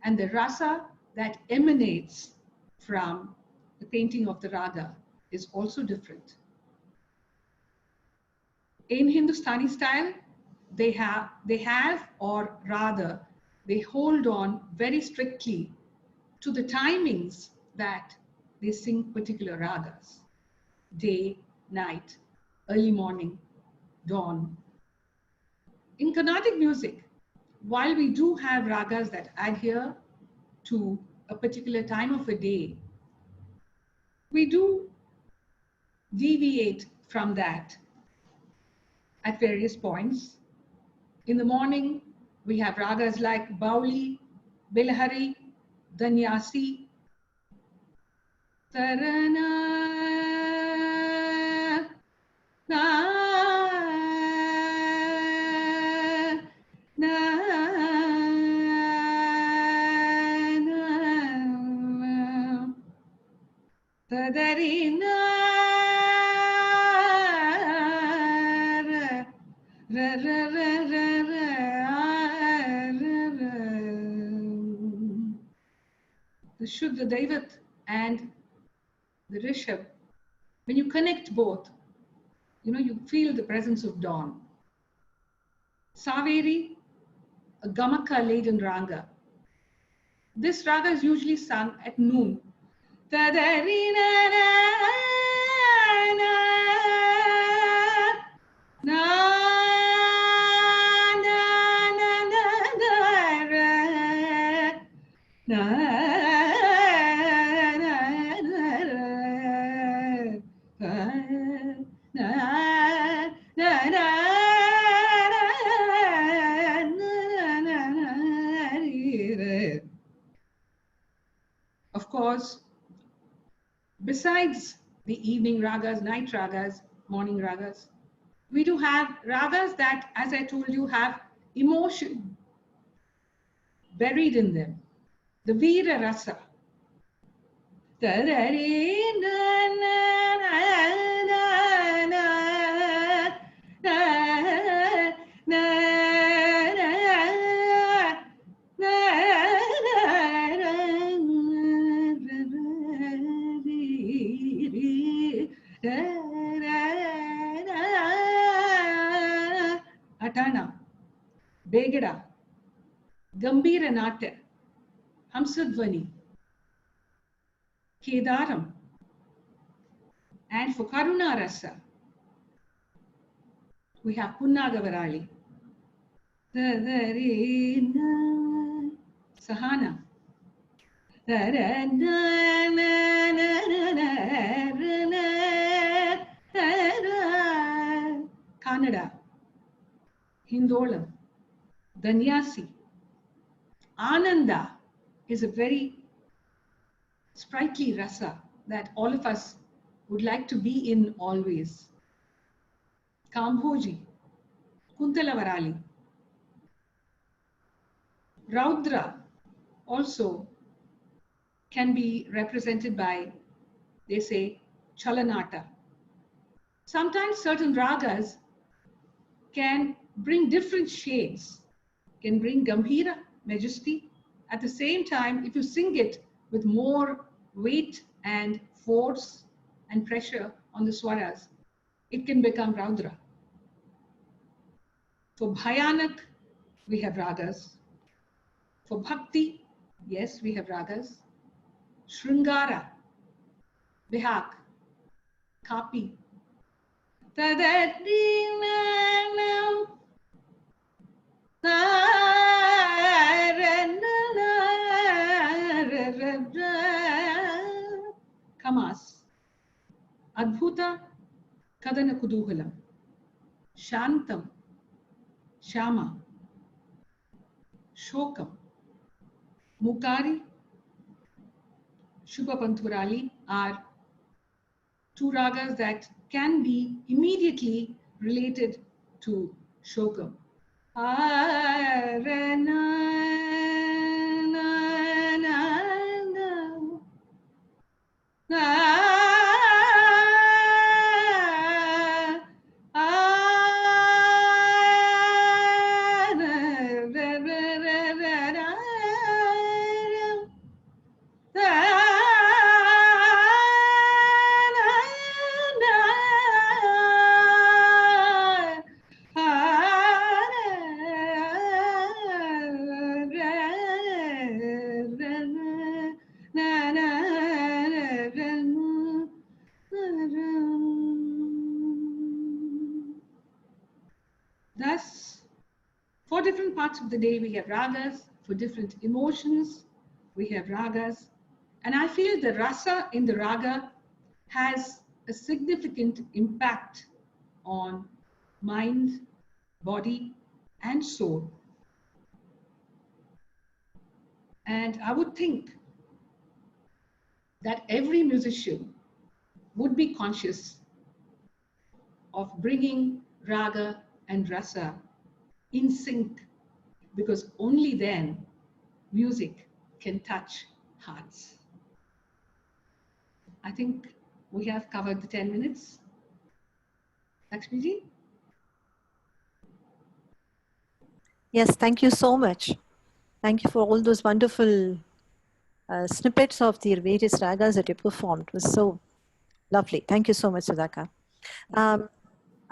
And the rasa that emanates from the painting of the raga is also different. In Hindustani style, they have, or rather, they hold on very strictly to the timings that they sing particular ragas: day, night, early morning, dawn. In Carnatic music, while we do have ragas that adhere to a particular time of a day, we do deviate from that at various points. In the morning, we have ragas like Bauli, Bilhari, Danyasi, Tarana, na, na, na, Tadarina, ra, ra, ra, ra, the Shuddha Daivat and the Rishabh, when you connect both, you feel the presence of dawn. Saveri, a Gamaka laden raga. This raga is usually sung at noon. Of course, besides the evening ragas, night ragas, morning ragas, we do have ragas that, as I told you, have emotion buried in them. The Veera Rasa. Atana, Begada, Gambira Nata, Hamsadvani, Kedaram, and for Karuna Rasa, we have Punnagavarali, Sahana, Kannada, Hindolam, Danyasi. Ananda is a very sprightly rasa that all of us would like to be in always. Kambhoji, Kuntalavarali. Raudra also can be represented by, they say, Chalanata. Sometimes certain ragas can bring different shades, can bring Gambhira, majesty. At the same time, if you sing it with more weight and force and pressure on the swaras, it can become Raudra. For Bhayanak, we have ragas. For Bhakti, yes, we have ragas. Shrungara, Bihak, Kapi. Kamas, Adbhuta, Kadana Kuduhalam, Shantam, Shama, Shokam, Mukari, Shubhapanturali are two ragas that can be immediately related to Shokam. Thus, for different parts of the day, we have ragas. For different emotions, we have ragas. And I feel the rasa in the raga has a significant impact on mind, body, and soul. And I would think that every musician would be conscious of bringing raga and rasa in sync, because only then music can touch hearts. I think we have covered the 10 minutes. Lakshmi ji? Yes, thank you so much. Thank you for all those wonderful snippets of the various ragas that you performed. It was so lovely. Thank you so much, Sudhaka.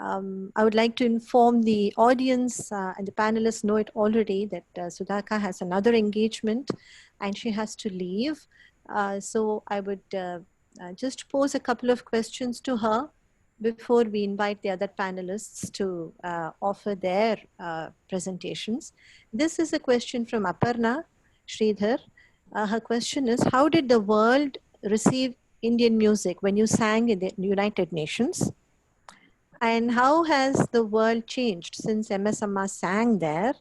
I would like to inform the audience and the panelists know it already that Sudhaka has another engagement and she has to leave. So I would just pose a couple of questions to her before we invite the other panelists to offer their presentations. This is a question from Aparna Sridhar. Her question is, how did the world receive Indian music when you sang in the United Nations? And how has the world changed since MS Amma sang there?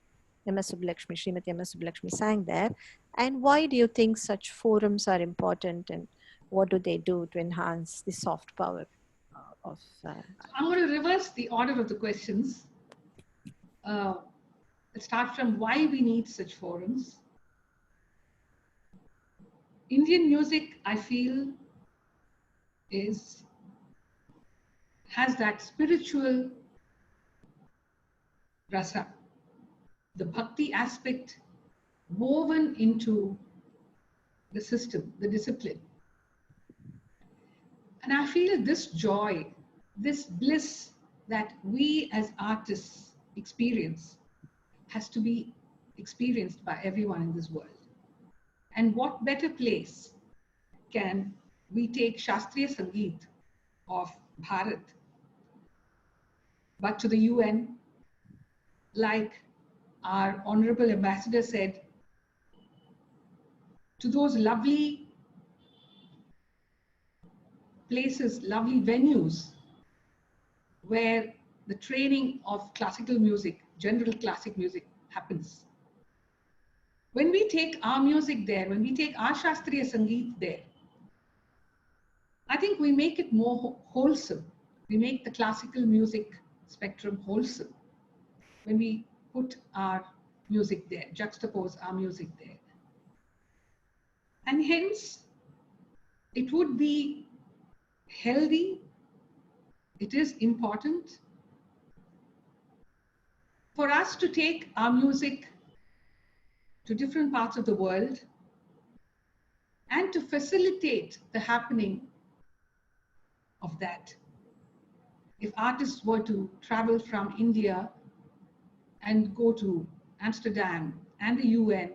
MS Subbulakshmi, Srimati MS Subbulakshmi sang there. And why do you think such forums are important, and what do they do to enhance the soft power of... I'm going to reverse the order of the questions. Let's start from why we need such forums. Indian music, I feel, has that spiritual rasa, the bhakti aspect woven into the system, the discipline. And I feel this joy, this bliss that we as artists experience has to be experienced by everyone in this world. And what better place can we take Shastriya Sangeet of Bharat but to the UN, like our Honorable Ambassador said, to those lovely places, lovely venues where the training of classical music, general classic music happens. When we take our music there, when we take our Shastriya Sangeet there, I think we make it more wholesome. We make the classical music spectrum wholesome when we put our music there, juxtapose our music there. And hence, it would be healthy, it is important for us to take our music to different parts of the world and to facilitate the happening of that. If artists were to travel from India and go to Amsterdam and the UN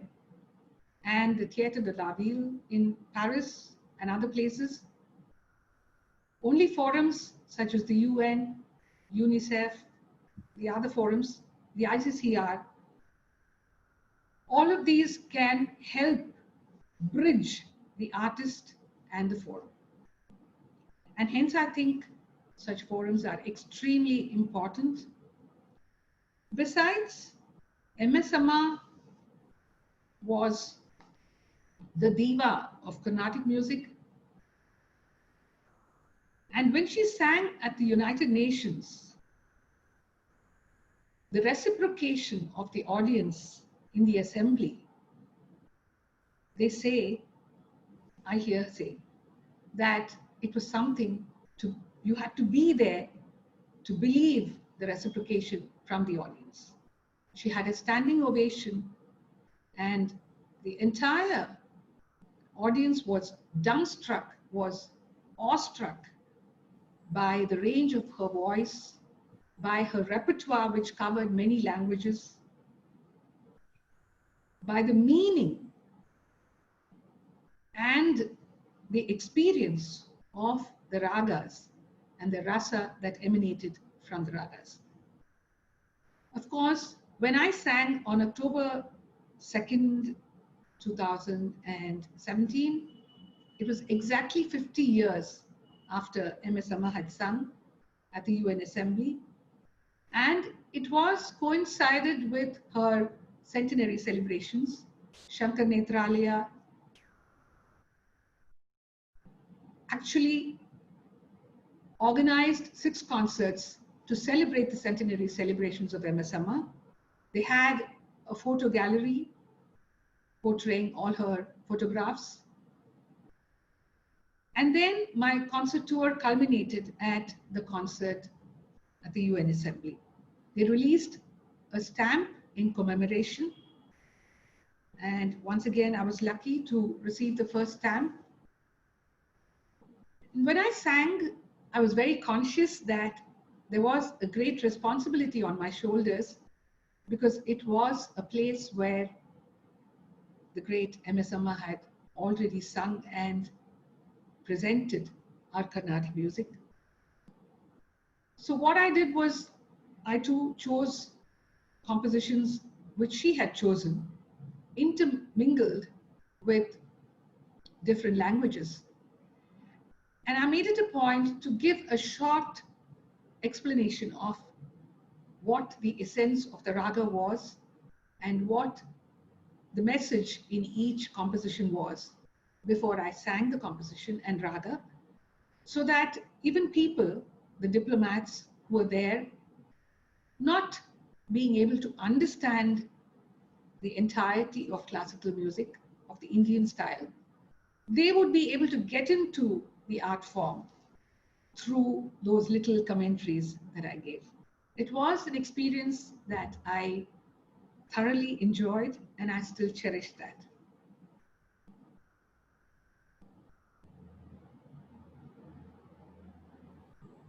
and the Théâtre de la Ville in Paris and other places, only forums such as the UN, UNICEF, the other forums, the ICCR, all of these can help bridge the artist and the forum. And hence I think Such forums are extremely important. Besides, MS Amma was the diva of Carnatic music. And when she sang at the United Nations, the reciprocation of the audience in the assembly, they say, I hear say, that it was something you had to be there to believe the reciprocation from the audience. She had a standing ovation, and the entire audience was dumbstruck, was awestruck by the range of her voice, by her repertoire, which covered many languages, by the meaning and the experience of the ragas and the rasa that emanated from the ragas. Of course, when I sang on October 2nd, 2017, it was exactly 50 years after MS Amma had sung at the UN Assembly, and it was coincided with her centenary celebrations. Shankar Netralaya actually organized 6 concerts to celebrate the centenary celebrations of MS Amma. They had a photo gallery portraying all her photographs. And then my concert tour culminated at the concert at the UN Assembly. They released a stamp in commemoration. And once again, I was lucky to receive the first stamp. When I sang, I was very conscious that there was a great responsibility on my shoulders, because it was a place where the great MS Amma had already sung and presented our Carnatic music. So what I did was, I too chose compositions which she had chosen, intermingled with different languages. And I made it a point to give a short explanation of what the essence of the raga was and what the message in each composition was before I sang the composition and raga, so that even people, the diplomats who were there, not being able to understand the entirety of classical music, of the Indian style, they would be able to get into the art form through those little commentaries that I gave. It was an experience that I thoroughly enjoyed, and I still cherish that.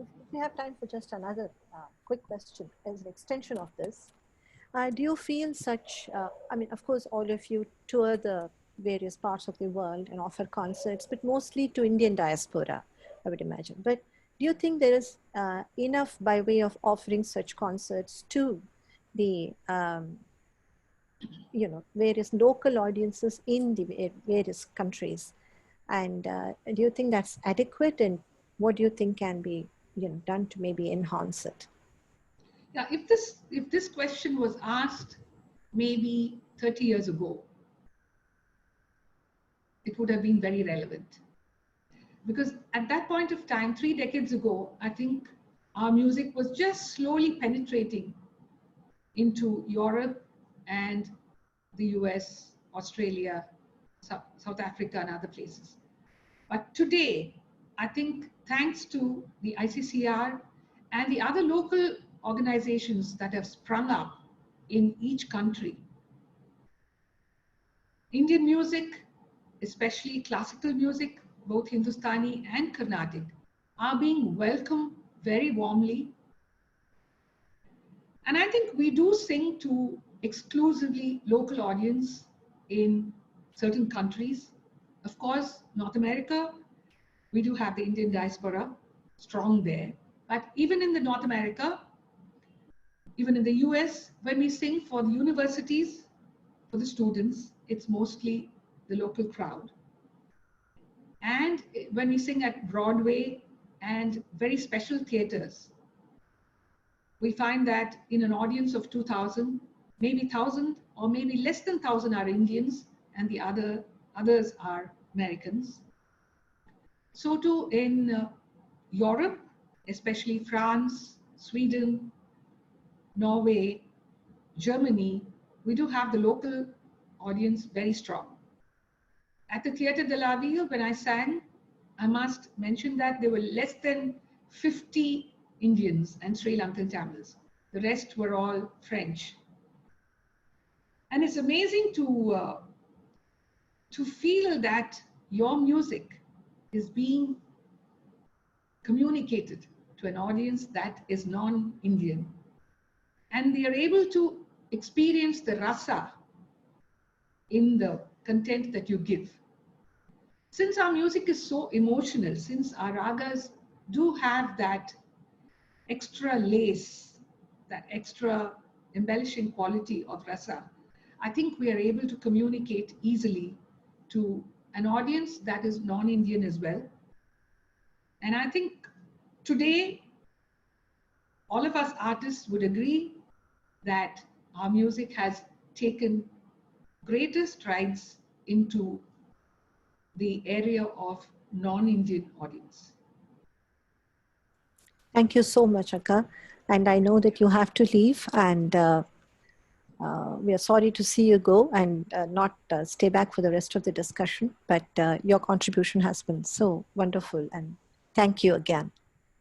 If we have time for just another quick question as an extension of this, do you feel such, I mean, of course, all of you tour the various parts of the world and offer concerts, but mostly to Indian diaspora, I would imagine. But do you think there is enough by way of offering such concerts to the various local audiences in the various countries? And do you think that's adequate? And what do you think can be done to maybe enhance it? Yeah, if this question was asked maybe 30 years ago, it would have been very relevant. Because at that point of time, 3 decades ago, I think our music was just slowly penetrating into Europe and the US, Australia, South Africa, and other places. But today, I think thanks to the ICCR and the other local organizations that have sprung up in each country, Indian music, especially classical music, both Hindustani and Carnatic, are being welcomed very warmly. And I think we do sing to exclusively local audience in certain countries. Of course, North America, we do have the Indian diaspora strong there. But even in the North America, even in the US, when we sing for the universities, for the students, it's mostly the local crowd. And when we sing at Broadway and very special theaters, we find that in an audience of 2,000, maybe 1,000 or maybe less than 1,000 are Indians and the others are Americans. So too in Europe, especially France, Sweden, Norway, Germany, we do have the local audience very strong. At the Theatre de la Ville, when I sang, I must mention that there were less than 50 Indians and Sri Lankan Tamils. The rest were all French. And it's amazing to feel that your music is being communicated to an audience that is non-Indian. And they are able to experience the rasa in the content that you give. Since our music is so emotional, since our ragas do have that extra lace, that extra embellishing quality of rasa, I think we are able to communicate easily to an audience that is non-Indian as well. And I think today, all of us artists would agree that our music has taken greater strides into the area of non-Indian audience. Thank you so much, Akka. And I know that you have to leave, and we are sorry to see you go and not stay back for the rest of the discussion, but your contribution has been so wonderful, and thank you again.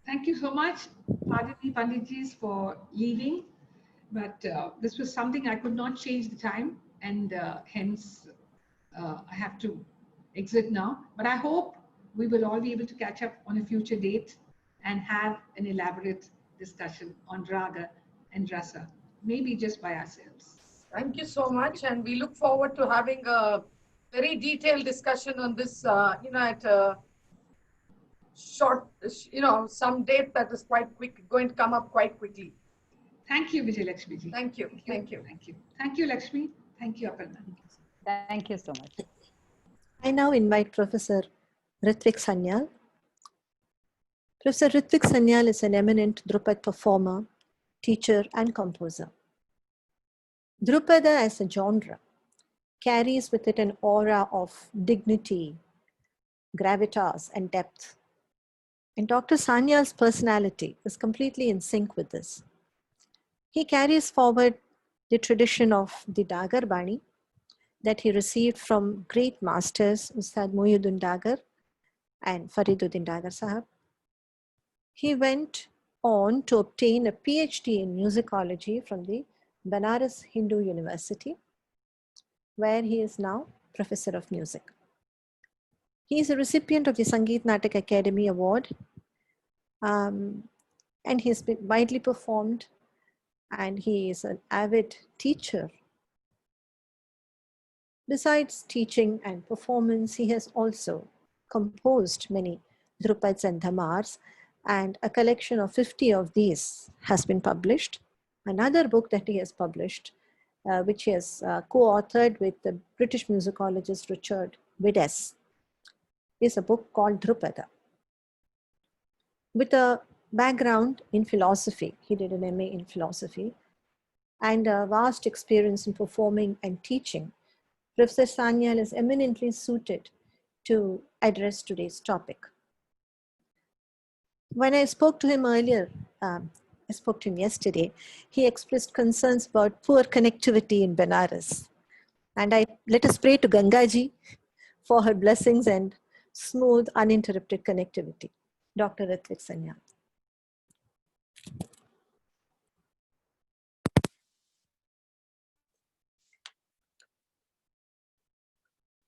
Thank you so much, pardon me, Panditjis, for leaving, but this was something I could not change the time, and hence I have to exit now. But I hope we will all be able to catch up on a future date and have an elaborate discussion on Raga and Rasa, maybe just by ourselves. Thank you so much. And we look forward to having a very detailed discussion on this, at a short, some date that is quite quick, going to come up quite quickly. Thank you, Vijay Lakshmi ji. Thank you. Thank you. Thank you. Thank you, Lakshmi. Thank you, Aparna. Thank you so much. I now invite Professor Ritwik Sanyal. Professor Ritwik Sanyal is an eminent Dhrupad performer, teacher, and composer. Dhrupada as a genre carries with it an aura of dignity, gravitas, and depth. And Dr. Sanyal's personality is completely in sync with this. He carries forward the tradition of the Dagar Bani that he received from great masters, Ustad Muhyiddin Dagar and Fariduddin Dagar Sahab. He went on to obtain a PhD in musicology from the Banaras Hindu University, where he is now Professor of Music. He is a recipient of the Sangeet Natak Academy Award, and he's been widely performed, and he is an avid teacher. Besides teaching and performance, he has also composed many Dhrupads and Dhamars, and a collection of 50 of these has been published. Another book that he has published, which he has co-authored with the British musicologist Richard Vyas, is a book called Dhrupada. With a background in philosophy, he did an MA in philosophy, and a vast experience in performing and teaching, Professor Sanyal is eminently suited to address today's topic. When I spoke to him earlier, I spoke to him yesterday, he expressed concerns about poor connectivity in Benares. And let us pray to Gangaji for her blessings and smooth, uninterrupted connectivity. Dr. Ritwik Sanyal.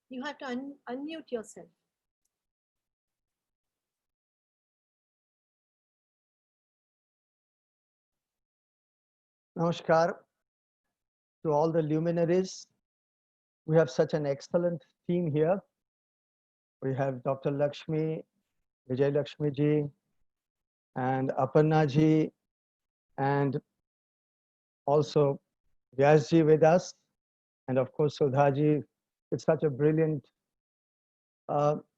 You have to unmute yourself. Namaskar to all the luminaries. We have such an excellent team here. We have Dr. Lakshmi, Vijay Lakshmi ji, and Aparna ji, and also Vyas ji with us, and of course Sudha ji. It's such a brilliant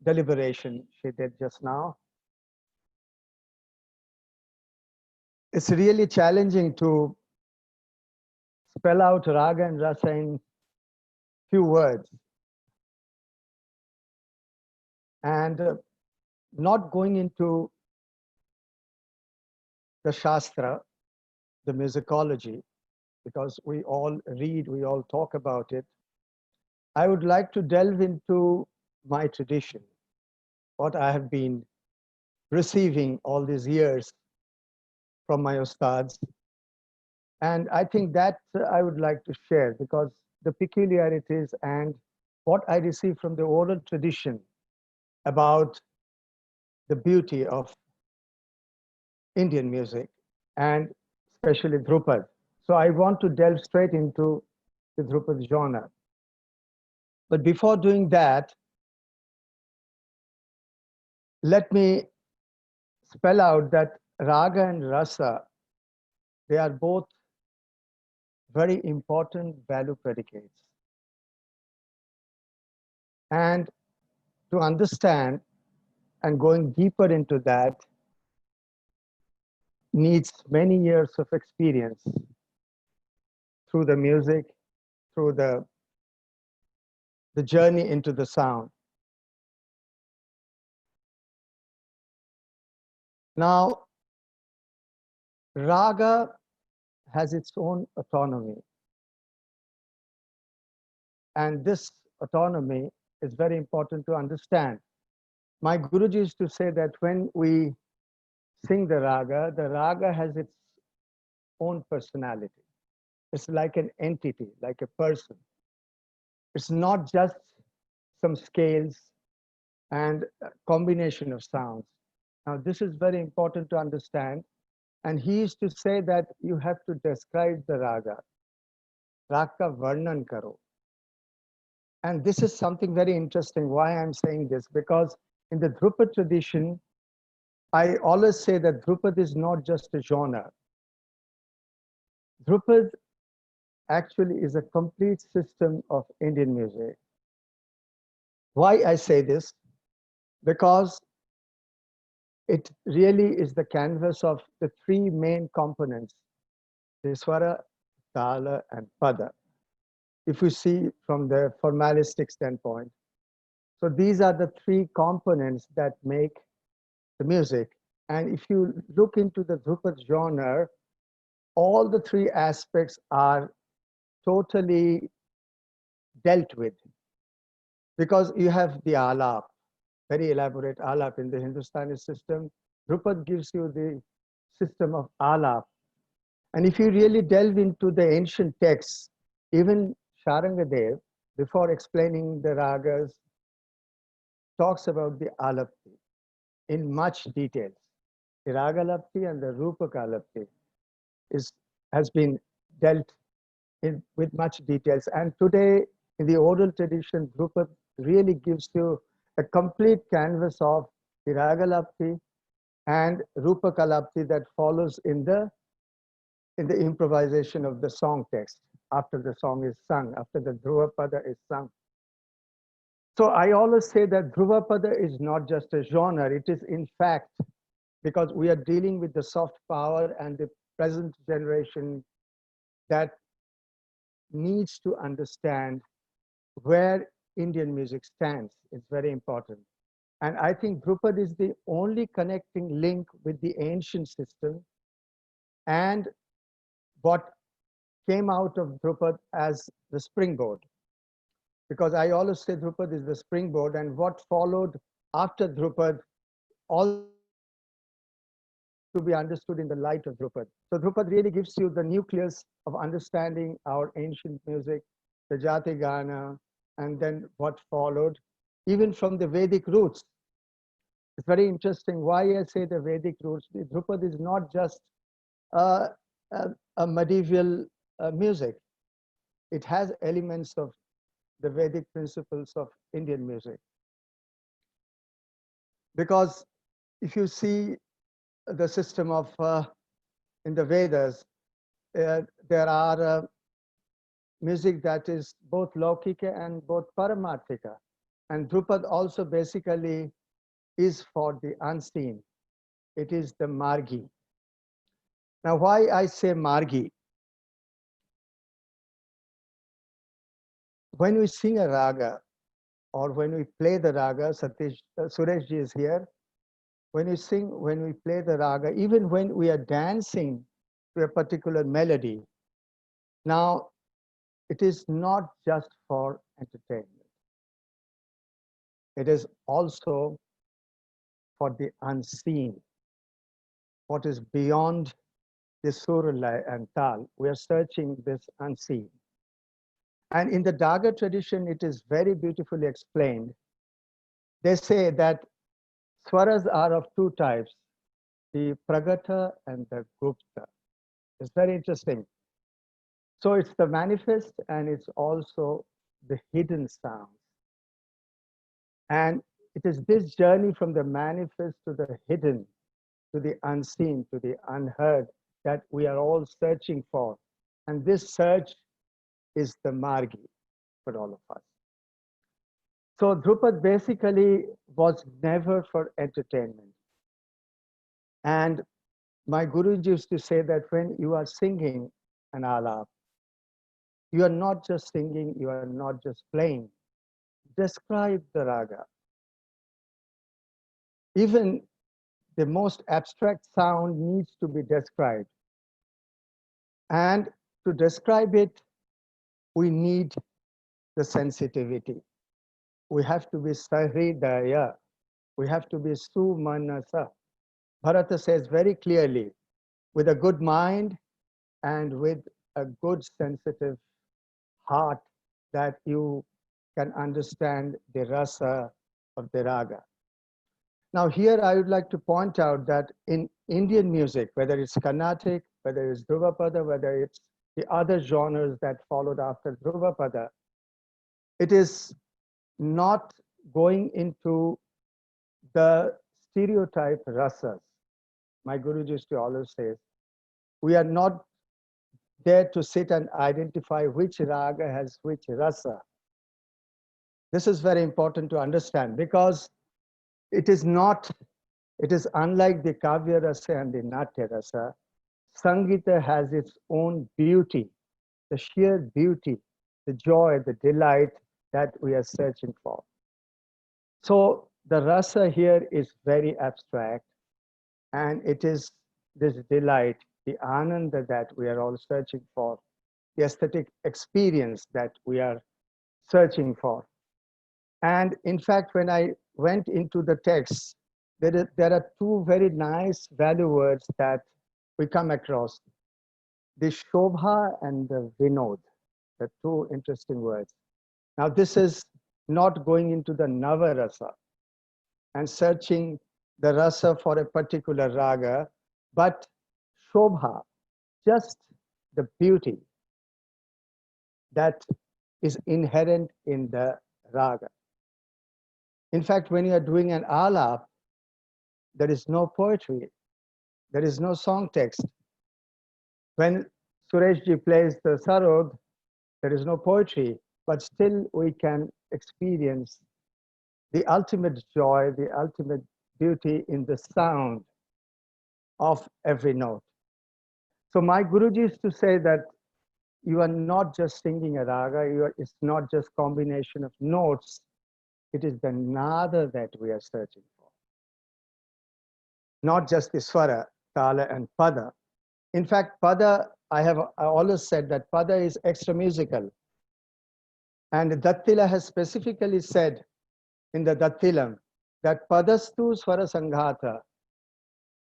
deliberation she did just now. It's really challenging to spell out Raga and Rasa in few words. And not going into the Shastra, the musicology, because we all read, we all talk about it. I would like to delve into my tradition, what I have been receiving all these years from my ustads. And I think that I would like to share because the peculiarities and what I receive from the oral tradition about the beauty of Indian music and especially Dhrupad. So I want to delve straight into the Dhrupad genre. But before doing that, let me spell out that Raga and Rasa, they are both very important value predicates. And to understand and going deeper into that needs many years of experience through the music, through the journey into the sound. Now, Raga has its own autonomy. And this autonomy is very important to understand. My Guruji used to say that when we sing the Raga has its own personality. It's like an entity, like a person. It's not just some scales and a combination of sounds. Now, this is very important to understand. And he used to say that you have to describe the Raga. Raga varnan karo. And this is something very interesting why I'm saying this, because in the Dhrupad tradition, I always say that Dhrupad is not just a genre. Dhrupad actually is a complete system of Indian music. Why I say this? Because it really is the canvas of the three main components, the Swara, Tala, and Pada. If you see from the formalistic standpoint. So these are the three components that make the music. And if you look into the Dhrupad genre, all the three aspects are totally dealt with. Because you have the alap, very elaborate alap in the Hindustani system. Dhrupad gives you the system of alap. And if you really delve into the ancient texts, even Sharangadev, before explaining the ragas, talks about the alapti in much details. The ragalapti and the rupakalapti has been dealt in with much details. And today, in the oral tradition, Dhrupad really gives you a complete canvas of the ragalapti and rupakalapti that follows in the improvisation of the song text after the song is sung, after the Dhruvapada is sung. So I always say that Dhruvapada is not just a genre, it is in fact, because we are dealing with the soft power and the present generation that needs to understand where Indian music stands. It's very important. And I think Dhrupad is the only connecting link with the ancient system and what came out of Dhrupad as the springboard. Because I always say Dhrupad is the springboard, and what followed after Dhrupad all to be understood in the light of Dhrupad. So Dhrupad really gives you the nucleus of understanding our ancient music, the Jati Gana, and then what followed, even from the Vedic roots. It's very interesting why I say the Vedic roots. Dhrupad is not just a medieval music. It has elements of the Vedic principles of Indian music. Because if you see the system of in the Vedas, there are music that is both Laukika and both Paramarthika. And Dhrupad also basically is for the unseen. It is the Margi. Now, why I say Margi? When we sing a raga or when we play the raga, Suresh ji is here. When we play the raga, even when we are dancing to a particular melody, now it is not just for entertainment. It is also for the unseen, what is beyond the sur and tal. We are searching this unseen. And in the Daga tradition, it is very beautifully explained. They say that swaras are of two types, the pragata and the gupta. It's very interesting. So it's the manifest and it's also the hidden sounds. And it is this journey from the manifest to the hidden, to the unseen, to the unheard that we are all searching for. And this search is the margi for all of us. So Dhrupad basically was never for entertainment. And my Guruji used to say that when you are singing an alap, you are not just singing, you are not just playing. Describe the raga. Even the most abstract sound needs to be described. And to describe it, we need the sensitivity. We have to be sahridaya. We have to be sumanasa. Bharata says very clearly, with a good mind and with a good sensitive heart, that you can understand the rasa of the raga. Now here I would like to point out that in Indian music, whether it's Carnatic, whether it's Dhruvapada, whether it's the other genres that followed after Dhruvapada, it is not going into the stereotype rasas. My Guruji used to always say, we are not there to sit and identify which raga has which rasa. This is very important to understand because it is unlike the Kavya Rasa and the Natya Rasa. Sangita has its own beauty, the sheer beauty, the joy, the delight that we are searching for. So the rasa here is very abstract, and it is this delight, the ananda that we are all searching for, the aesthetic experience that we are searching for. And in fact, when I went into the text, there are two very nice value words that we come across. The Shobha and the Vinod, the two interesting words. Now this is not going into the Nava Rasa and searching the rasa for a particular raga, but Shobha, just the beauty that is inherent in the raga. In fact, when you are doing an alap, there is no poetry, there is no song text. When Suresh ji plays the Sarod, there is no poetry, but still we can experience the ultimate joy, the ultimate beauty in the sound of every note. So my Guruji used to say that you are not just singing a raga, it's not just combination of notes, it is the nada that we are searching for. Not just the swara, tala and pada. In fact, pada, I always said that pada is extra musical. And Dattila has specifically said in the Dattilam that padastu swara sanghata,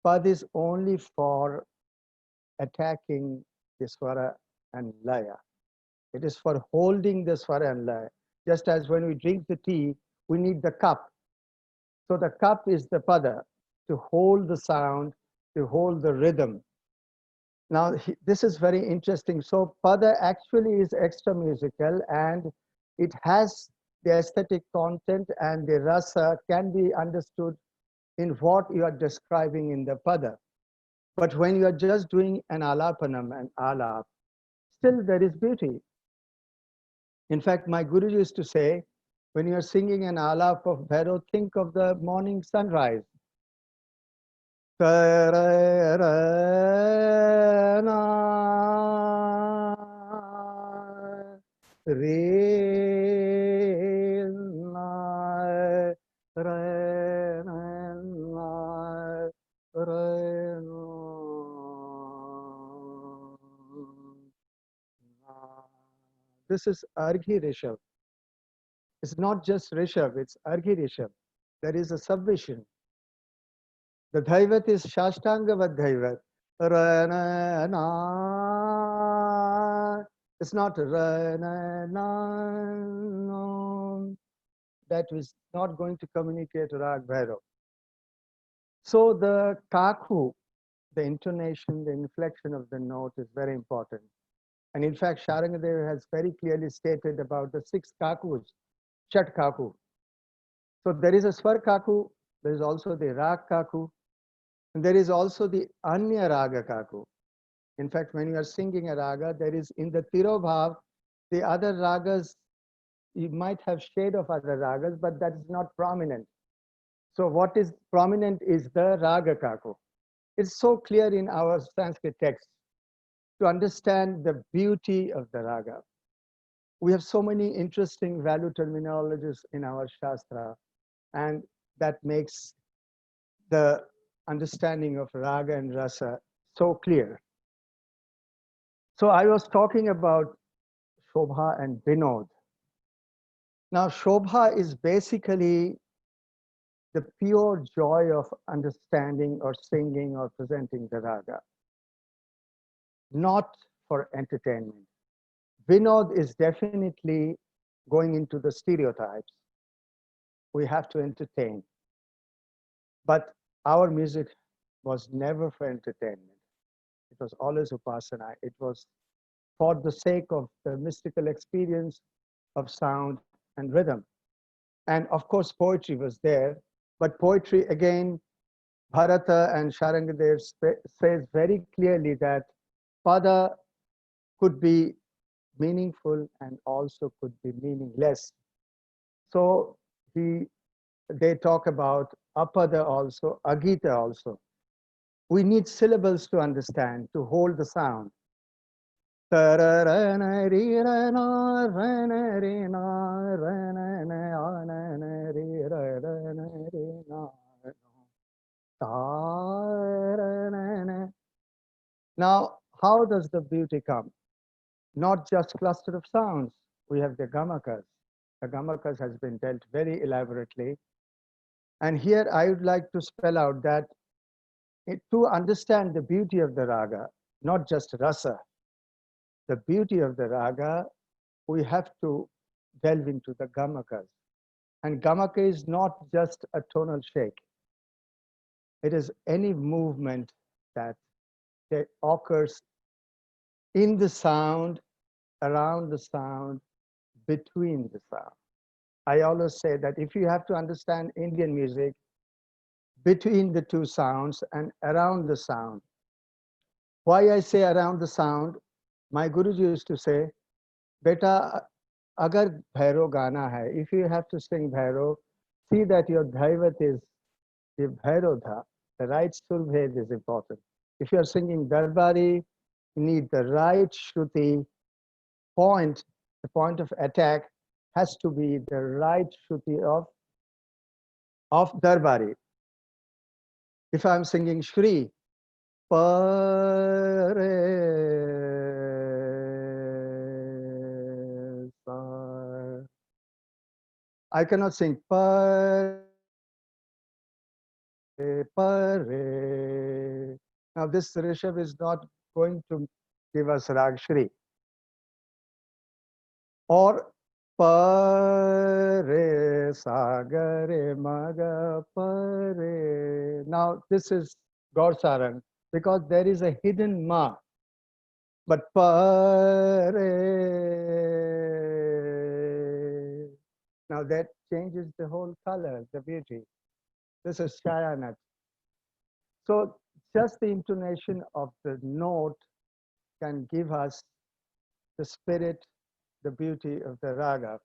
pad is only for attacking the swara and laya. It is for holding the swara and laya. Just as when we drink the tea, we need the cup. So the cup is the pada, to hold the sound, to hold the rhythm. Now, this is very interesting. So pada actually is extra musical and it has the aesthetic content, and the rasa can be understood in what you are describing in the pada. But when you are just doing an alapanam and alap, still there is beauty. In fact, my Guru used to say, when you are singing an alap of Bhairav, think of the morning sunrise. Tararana, re, na, re, na, re, na. This is Arghi Rishabh. It's not just Rishabh, it's Arghi Rishabh. There is a submission. The Dhaivat is Shashtangavad Dhaivat. Ra-na-na. It's not ra-na-na. That is not going to communicate Rag Bhairav. So the kaku, the intonation, the inflection of the note is very important. And in fact, Sharangadeva has very clearly stated about the 6 kakus, Shat kaku. So there is a Swar kaku, there is also the Rag kaku, and there is also the Anya Raga kaku. In fact, when you are singing a raga, there is in the Tirobhav, the other ragas, you might have shade of other ragas, but that is not prominent. So what is prominent is the Raga kaku. It's so clear in our Sanskrit text to understand the beauty of the raga. We have so many interesting value terminologies in our Shastra, and that makes the understanding of Raga and Rasa so clear. So I was talking about Shobha and Vinod. Now, Shobha is basically the pure joy of understanding or singing or presenting the raga, not for entertainment. Vinod is definitely going into the stereotypes. We have to entertain. But our music was never for entertainment. It was always upasana. It was for the sake of the mystical experience of sound and rhythm. And of course, poetry was there. But poetry, again, Bharata and Sharangadev says very clearly that pada could be meaningful and also could be meaningless. So they talk about apada also, agita also. We need syllables to understand, to hold the sound. Now, how does the beauty come? Not just cluster of sounds. We have the gamakas. The gamakas has been dealt very elaborately. And here I would like to spell out that to understand the beauty of the raga, not just rasa, the beauty of the raga, we have to delve into the gamakas. And gamaka is not just a tonal shake. It is any movement that occurs in the sound, around the sound, between the sound. I always say that if you have to understand Indian music, between the two sounds and around the sound. Why I say around the sound? My Guruji used to say, Beta, agar bhairo gana hai, if you have to sing bhairo, see that your dhaivat is the bhairo dha, the right surbhed is important. If you are singing darbari, you need the right shruti point, the point of attack has to be the right shruti of darbari. If I'm singing Shri, pare, sa, I cannot sing pare, pare. Now this Rishabh is not going to give us Rag Shri. Or pare, sagare, maga, pare. Now this is Gaur Sarang because there is a hidden ma. But pare. Now that changes the whole color, the beauty. This is Shayanat. So just the intonation of the note can give us the spirit, the beauty of the raga.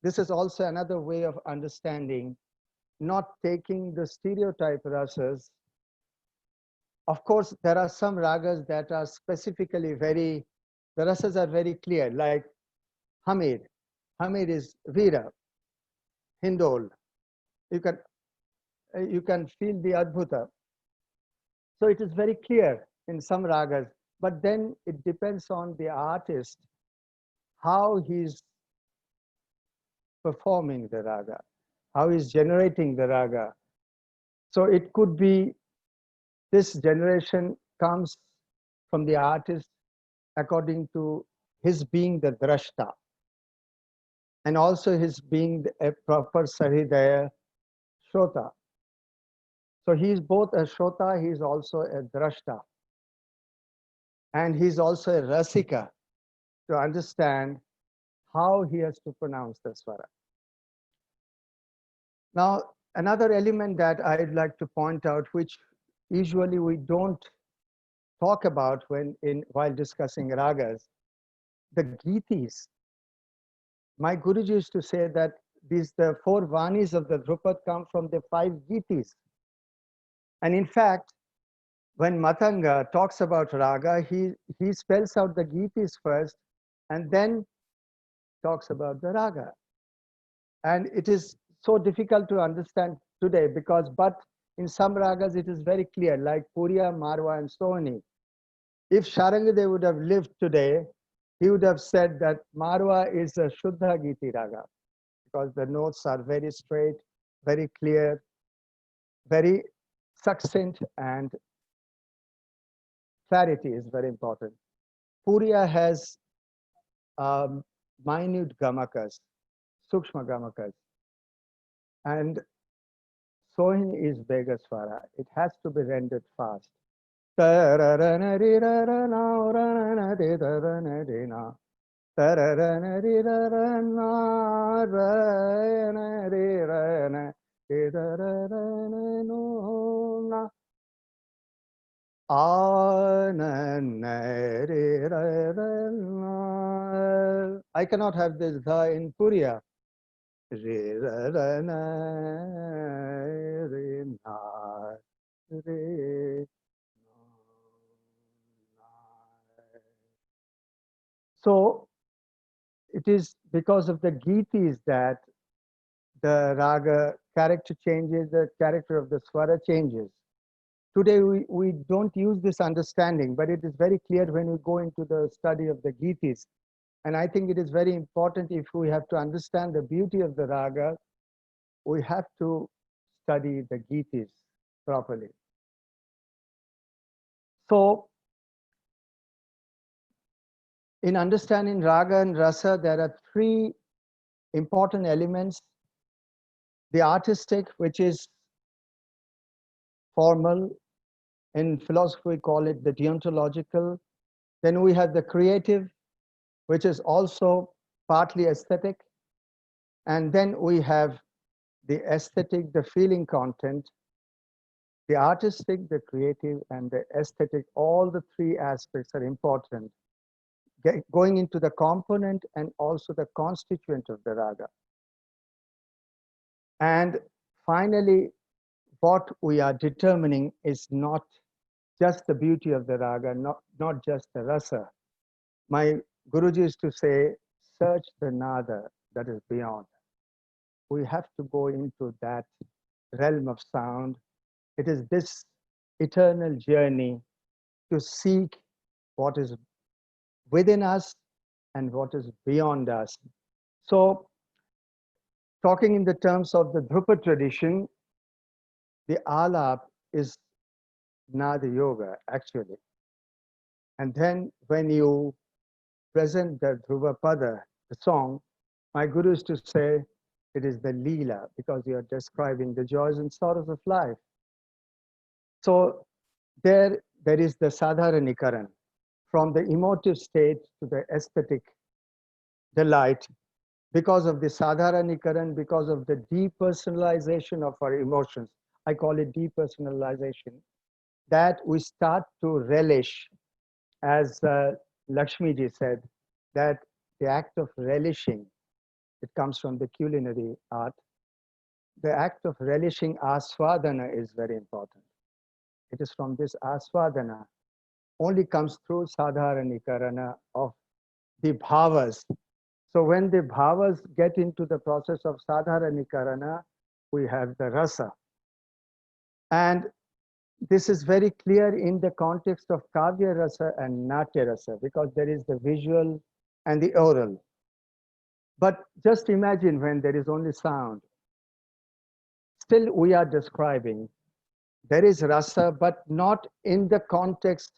This is also another way of understanding, not taking the stereotype rasas Of course, there are some ragas that are specifically the rasas are very clear, like Hamid. Hamid is Veera, Hindol. You can feel the Adbhuta. So it is very clear in some ragas, but then it depends on the artist, how he's performing the raga, how he's generating the raga. So it could be this generation comes from the artist according to his being the drashta, and also his being a proper Sahridaya Shrota. So he's both a Shrota, he's also a drashta. And he's also a Rasika to understand how he has to pronounce the Swara. Now, another element that I'd like to point out, which usually we don't talk about while discussing ragas, the Gitis. My Guruji used to say that the 4 Vanis of the Dhrupad come from the 5 Gitis. And in fact, when Matanga talks about raga, he spells out the Gitis first and then talks about the raga. And it is so difficult to understand today but in some ragas it is very clear, like Puriya, Marwa, and Sohini. If Sharangadev would have lived today, he would have said that Marwa is a Shuddha Giti raga because the notes are very straight, very clear, very succinct, and clarity is very important. Puriya has minute gamakas, sukshma gamakas, and Sohini is Vegaswara. It has to be rendered fast. I cannot have this dha in Puriya. So it is because of the Gitis that the raga character changes, the character of the swara changes. Today we don't use this understanding, but it is very clear when we go into the study of the Gitis. And I think it is very important, if we have to understand the beauty of the raga, we have to study the Gitis properly. So in understanding raga and rasa, there are 3 important elements. The artistic, which is formal. In philosophy, we call it the deontological. Then we have the creative, which is also partly aesthetic. And then we have the aesthetic, the feeling content, the artistic, the creative, and the aesthetic. All the 3 aspects are important, going into the component and also the constituent of the raga. And finally, what we are determining is not just the beauty of the raga, not just the rasa. My Guruji used to say, search the nada that is beyond. We have to go into that realm of sound. It is this eternal journey to seek what is within us and what is beyond us. So, talking in the terms of the Dhrupad tradition, the alap is Nada Yoga, actually. And then when you present the Dhruvapada, the song, my Guru used to say, it is the Leela, because you are describing the joys and sorrows of life. So there is the Sadharanikaran, from the emotive state to the aesthetic delight, because of the Sadharanikaran, because of the depersonalization of our emotions. I call it depersonalization, that we start to relish, as Lakshmi ji said, that the act of relishing, it comes from the culinary art, the act of relishing aswadana is very important. it is from this aswadana, only comes through sadharanikarana of the bhavas. So when the bhavas get into the process of sadharanikarana, we have the rasa. And this is very clear in the context of kavya rasa and natya rasa, because there is the visual and the oral. But just imagine when there is only sound. Still we are describing. There is rasa, but not in the context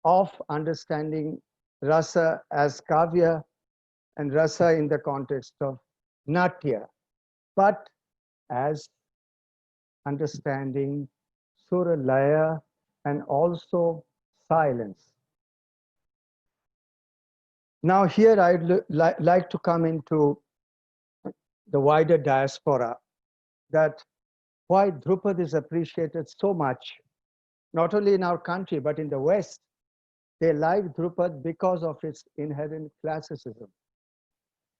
of understanding rasa as kavya and rasa in the context of natya, but as understanding sura laya and also silence. Now here I'd like to come into the wider diaspora, that why Dhrupad is appreciated so much, not only in our country, but in the West. They like Dhrupad because of its inherent classicism.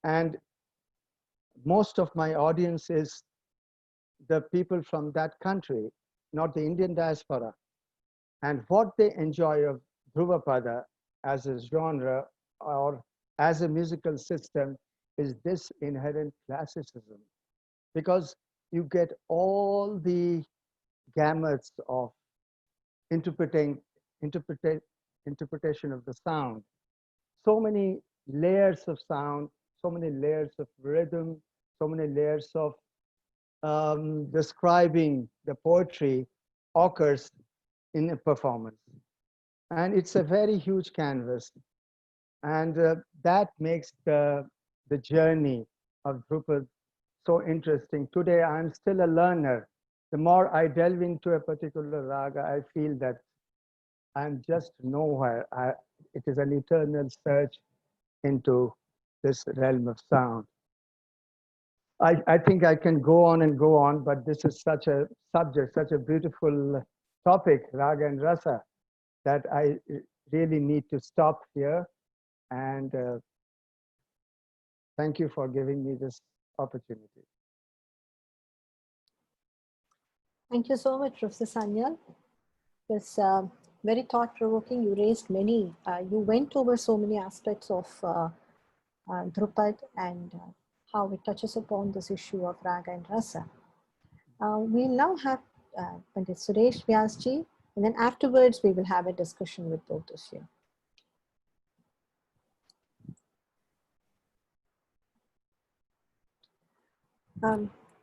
And most of my audience is the people from that country, not the Indian diaspora. And what they enjoy of Dhruvapada as a genre or as a musical system is this inherent classicism, because you get all the gamuts of interpretation of the sound, so many layers of sound, so many layers of rhythm, so many layers of describing the poetry occurs in a performance. And it's a very huge canvas. And that makes the journey of Dhrupad so interesting. Today, I'm still a learner. The more I delve into a particular raga, I feel that I'm just nowhere. It is an eternal search into this realm of sound. I think I can go on and go on, but this is such a subject, such a beautiful topic, Raga and Rasa, that I really need to stop here. And thank you for giving me this opportunity. Thank you so much, Professor Sanyal. It was very thought-provoking. You raised many, you went over so many aspects of Dhrupad and how it touches upon this issue of Raga and Rasa. We'll now have Pandit Suresh Vyas ji, and then afterwards we will have a discussion with both of you.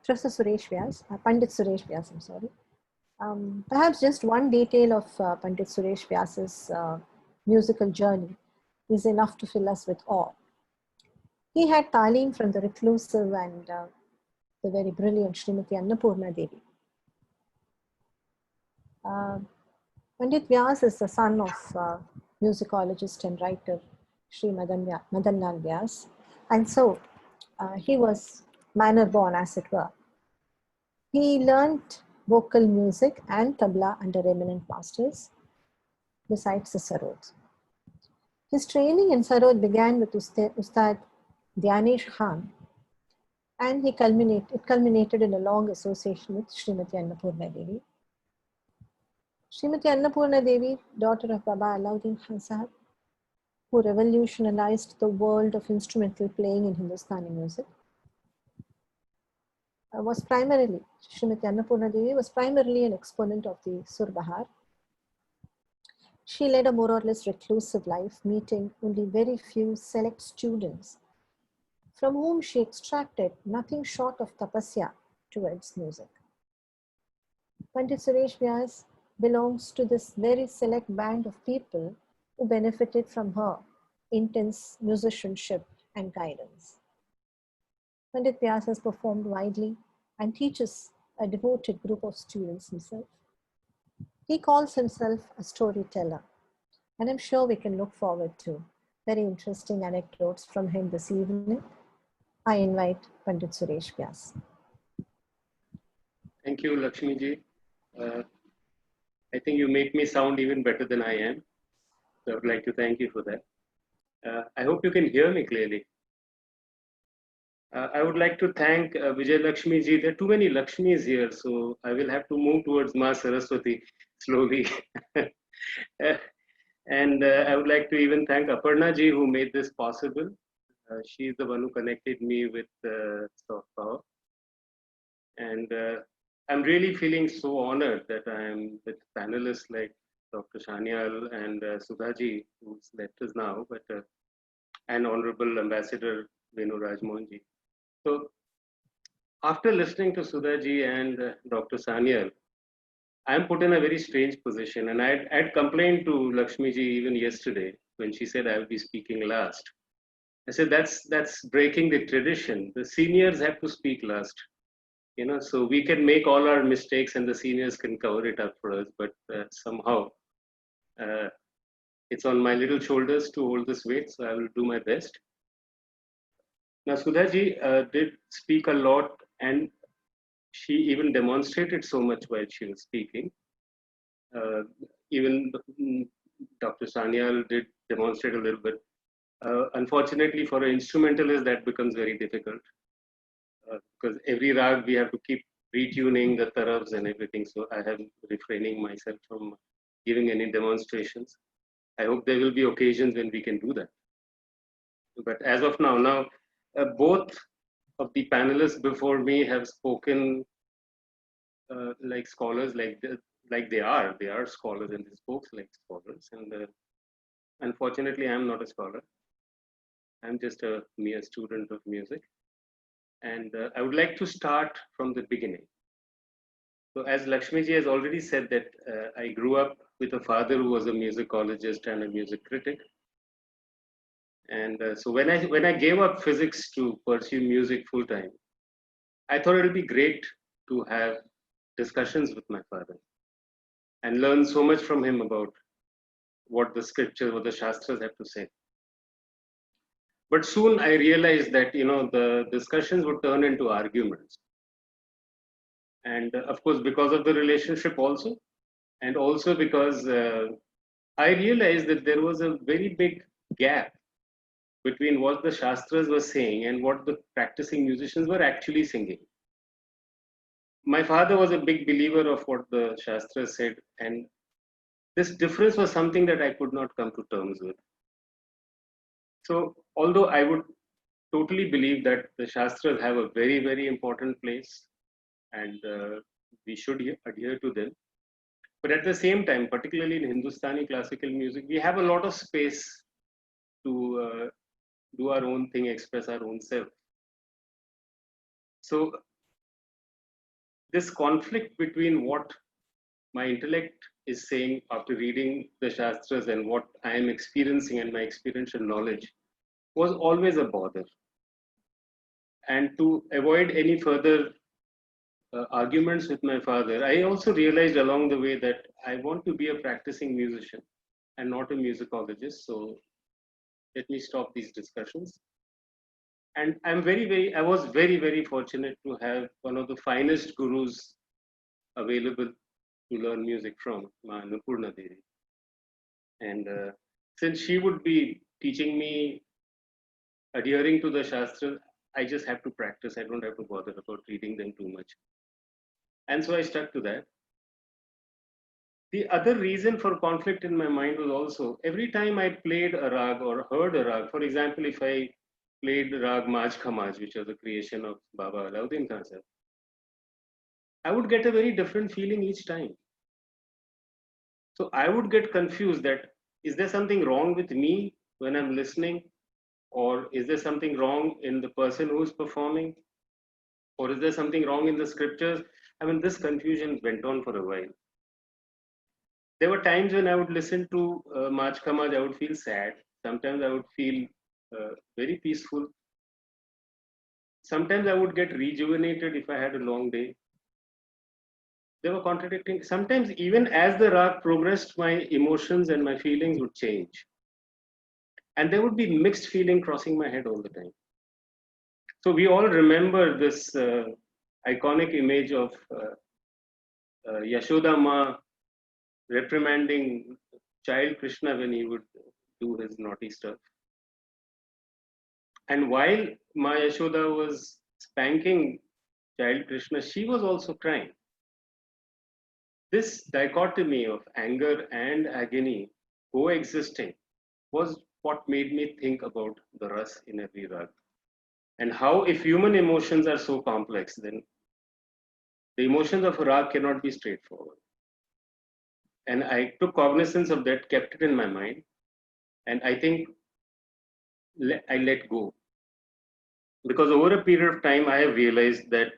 Professor Suresh Vyas, Pandit Suresh Vyas, I'm sorry. Perhaps just one detail of Pandit Suresh Vyas's musical journey is enough to fill us with awe. He had talim from the reclusive and the very brilliant Srimati Annapurna Devi. Pandit Vyas is the son of musicologist and writer Shri Madanlal Vyas, and so he was manner born, as it were. He learnt vocal music and tabla under eminent masters, besides the Sarod. His training in Sarod began with Ustad Dhyanesh Khan, and it culminated in a long association with Srimati Annapurna Devi. Srimati Annapurna Devi, daughter of Baba Alauddin Khan Sahab, who revolutionized the world of instrumental playing in Hindustani music, Srimati Annapurna Devi was primarily an exponent of the Sur Bahar. She led a more or less reclusive life, meeting only very few select students, from whom she extracted nothing short of tapasya towards music. Pandit Suresh Vyas belongs to this very select band of people who benefited from her intense musicianship and guidance. Pandit Vyas has performed widely and teaches a devoted group of students himself. He calls himself a storyteller, and I'm sure we can look forward to very interesting anecdotes from him this evening. I invite Pandit Suresh Vyas. Thank you, Lakshmi ji. I think you make me sound even better than I am. So I would like to thank you for that. I hope you can hear me clearly. I would like to thank Vijay Lakshmi ji. There are too many Lakshmis here, so I will have to move towards Ma Saraswati slowly. And I would like to even thank Aparna ji who made this possible. She is the one who connected me with Soft Power. And I'm really feeling so honored that I'm with panelists like Dr. Sanyal and Sudha ji, who's left us now, but and Honorable Ambassador Venu Rajamony ji. So after listening to Sudha ji and Dr. Sanyal, I'm put in a very strange position. And I'd complained to Lakshmi ji even yesterday when she said I'll be speaking last. I said, that's breaking the tradition. The seniors have to speak last. You know, so we can make all our mistakes and the seniors can cover it up for us. But somehow it's on my little shoulders to hold this weight. So I will do my best. Now, Sudha ji did speak a lot, and she even demonstrated so much while she was speaking. Even Dr. Sanyal did demonstrate a little bit. Unfortunately, for an instrumentalist, that becomes very difficult because every rag we have to keep retuning the tarabs and everything. So I am refraining myself from giving any demonstrations. I hope there will be occasions when we can do that. But as of now, both of the panelists before me have spoken like scholars, like they are scholars, and they spoke like scholars. And unfortunately, I'm not a scholar. I'm just a mere student of music. And I would like to start from the beginning. So as Lakshmi ji has already said that I grew up with a father who was a musicologist and a music critic. And so when I gave up physics to pursue music full time, I thought it would be great to have discussions with my father and learn so much from him about what the scriptures, what the shastras have to say. But soon I realized that, you know, the discussions would turn into arguments. And of course, because of the relationship also, and also because I realized that there was a very big gap between what the shastras were saying and what the practicing musicians were actually singing. My father was a big believer of what the shastras said, and this difference was something that I could not come to terms with. So, although I would totally believe that the shastras have a very, very important place and we should adhere to them, but at the same time, particularly in Hindustani classical music, we have a lot of space to do our own thing, express our own self. So this conflict between what my intellect is saying after reading the shastras and what I am experiencing and my experiential knowledge was always a bother. And to avoid any further arguments with my father, I also realized along the way that I want to be a practicing musician and not a musicologist. So let me stop these discussions. And I was very, very fortunate to have one of the finest gurus available to learn music from, Ma Annapurna Devi. And since she would be teaching me adhering to the Shastra, I just have to practice. I don't have to bother about reading them too much. And so I stuck to that. The other reason for conflict in my mind was also every time I played a rag or heard a rag, for example, if I played Rag Maj Khamaj, which was a creation of Baba Alauddin Khan sahib, I would get a very different feeling each time. So I would get confused that is there something wrong with me when I'm listening, or is there something wrong in the person who's performing, or is there something wrong in the scriptures? I mean, this confusion went on for a while. There were times when I would listen to Maj Khamaj, I would feel sad. Sometimes I would feel very peaceful. Sometimes I would get rejuvenated if I had a long day. They were contradicting. Sometimes even as the rag progressed, my emotions and my feelings would change. And there would be mixed feeling crossing my head all the time. So we all remember this iconic image of Yashoda Ma reprimanding child Krishna when he would do his naughty stuff. And while Ma Yashoda was spanking child Krishna, she was also crying. This dichotomy of anger and agony coexisting was what made me think about the ras in every rag. And how, if human emotions are so complex, then the emotions of a rag cannot be straightforward. And I took cognizance of that, kept it in my mind, and I think I let go. Because over a period of time, I have realized that,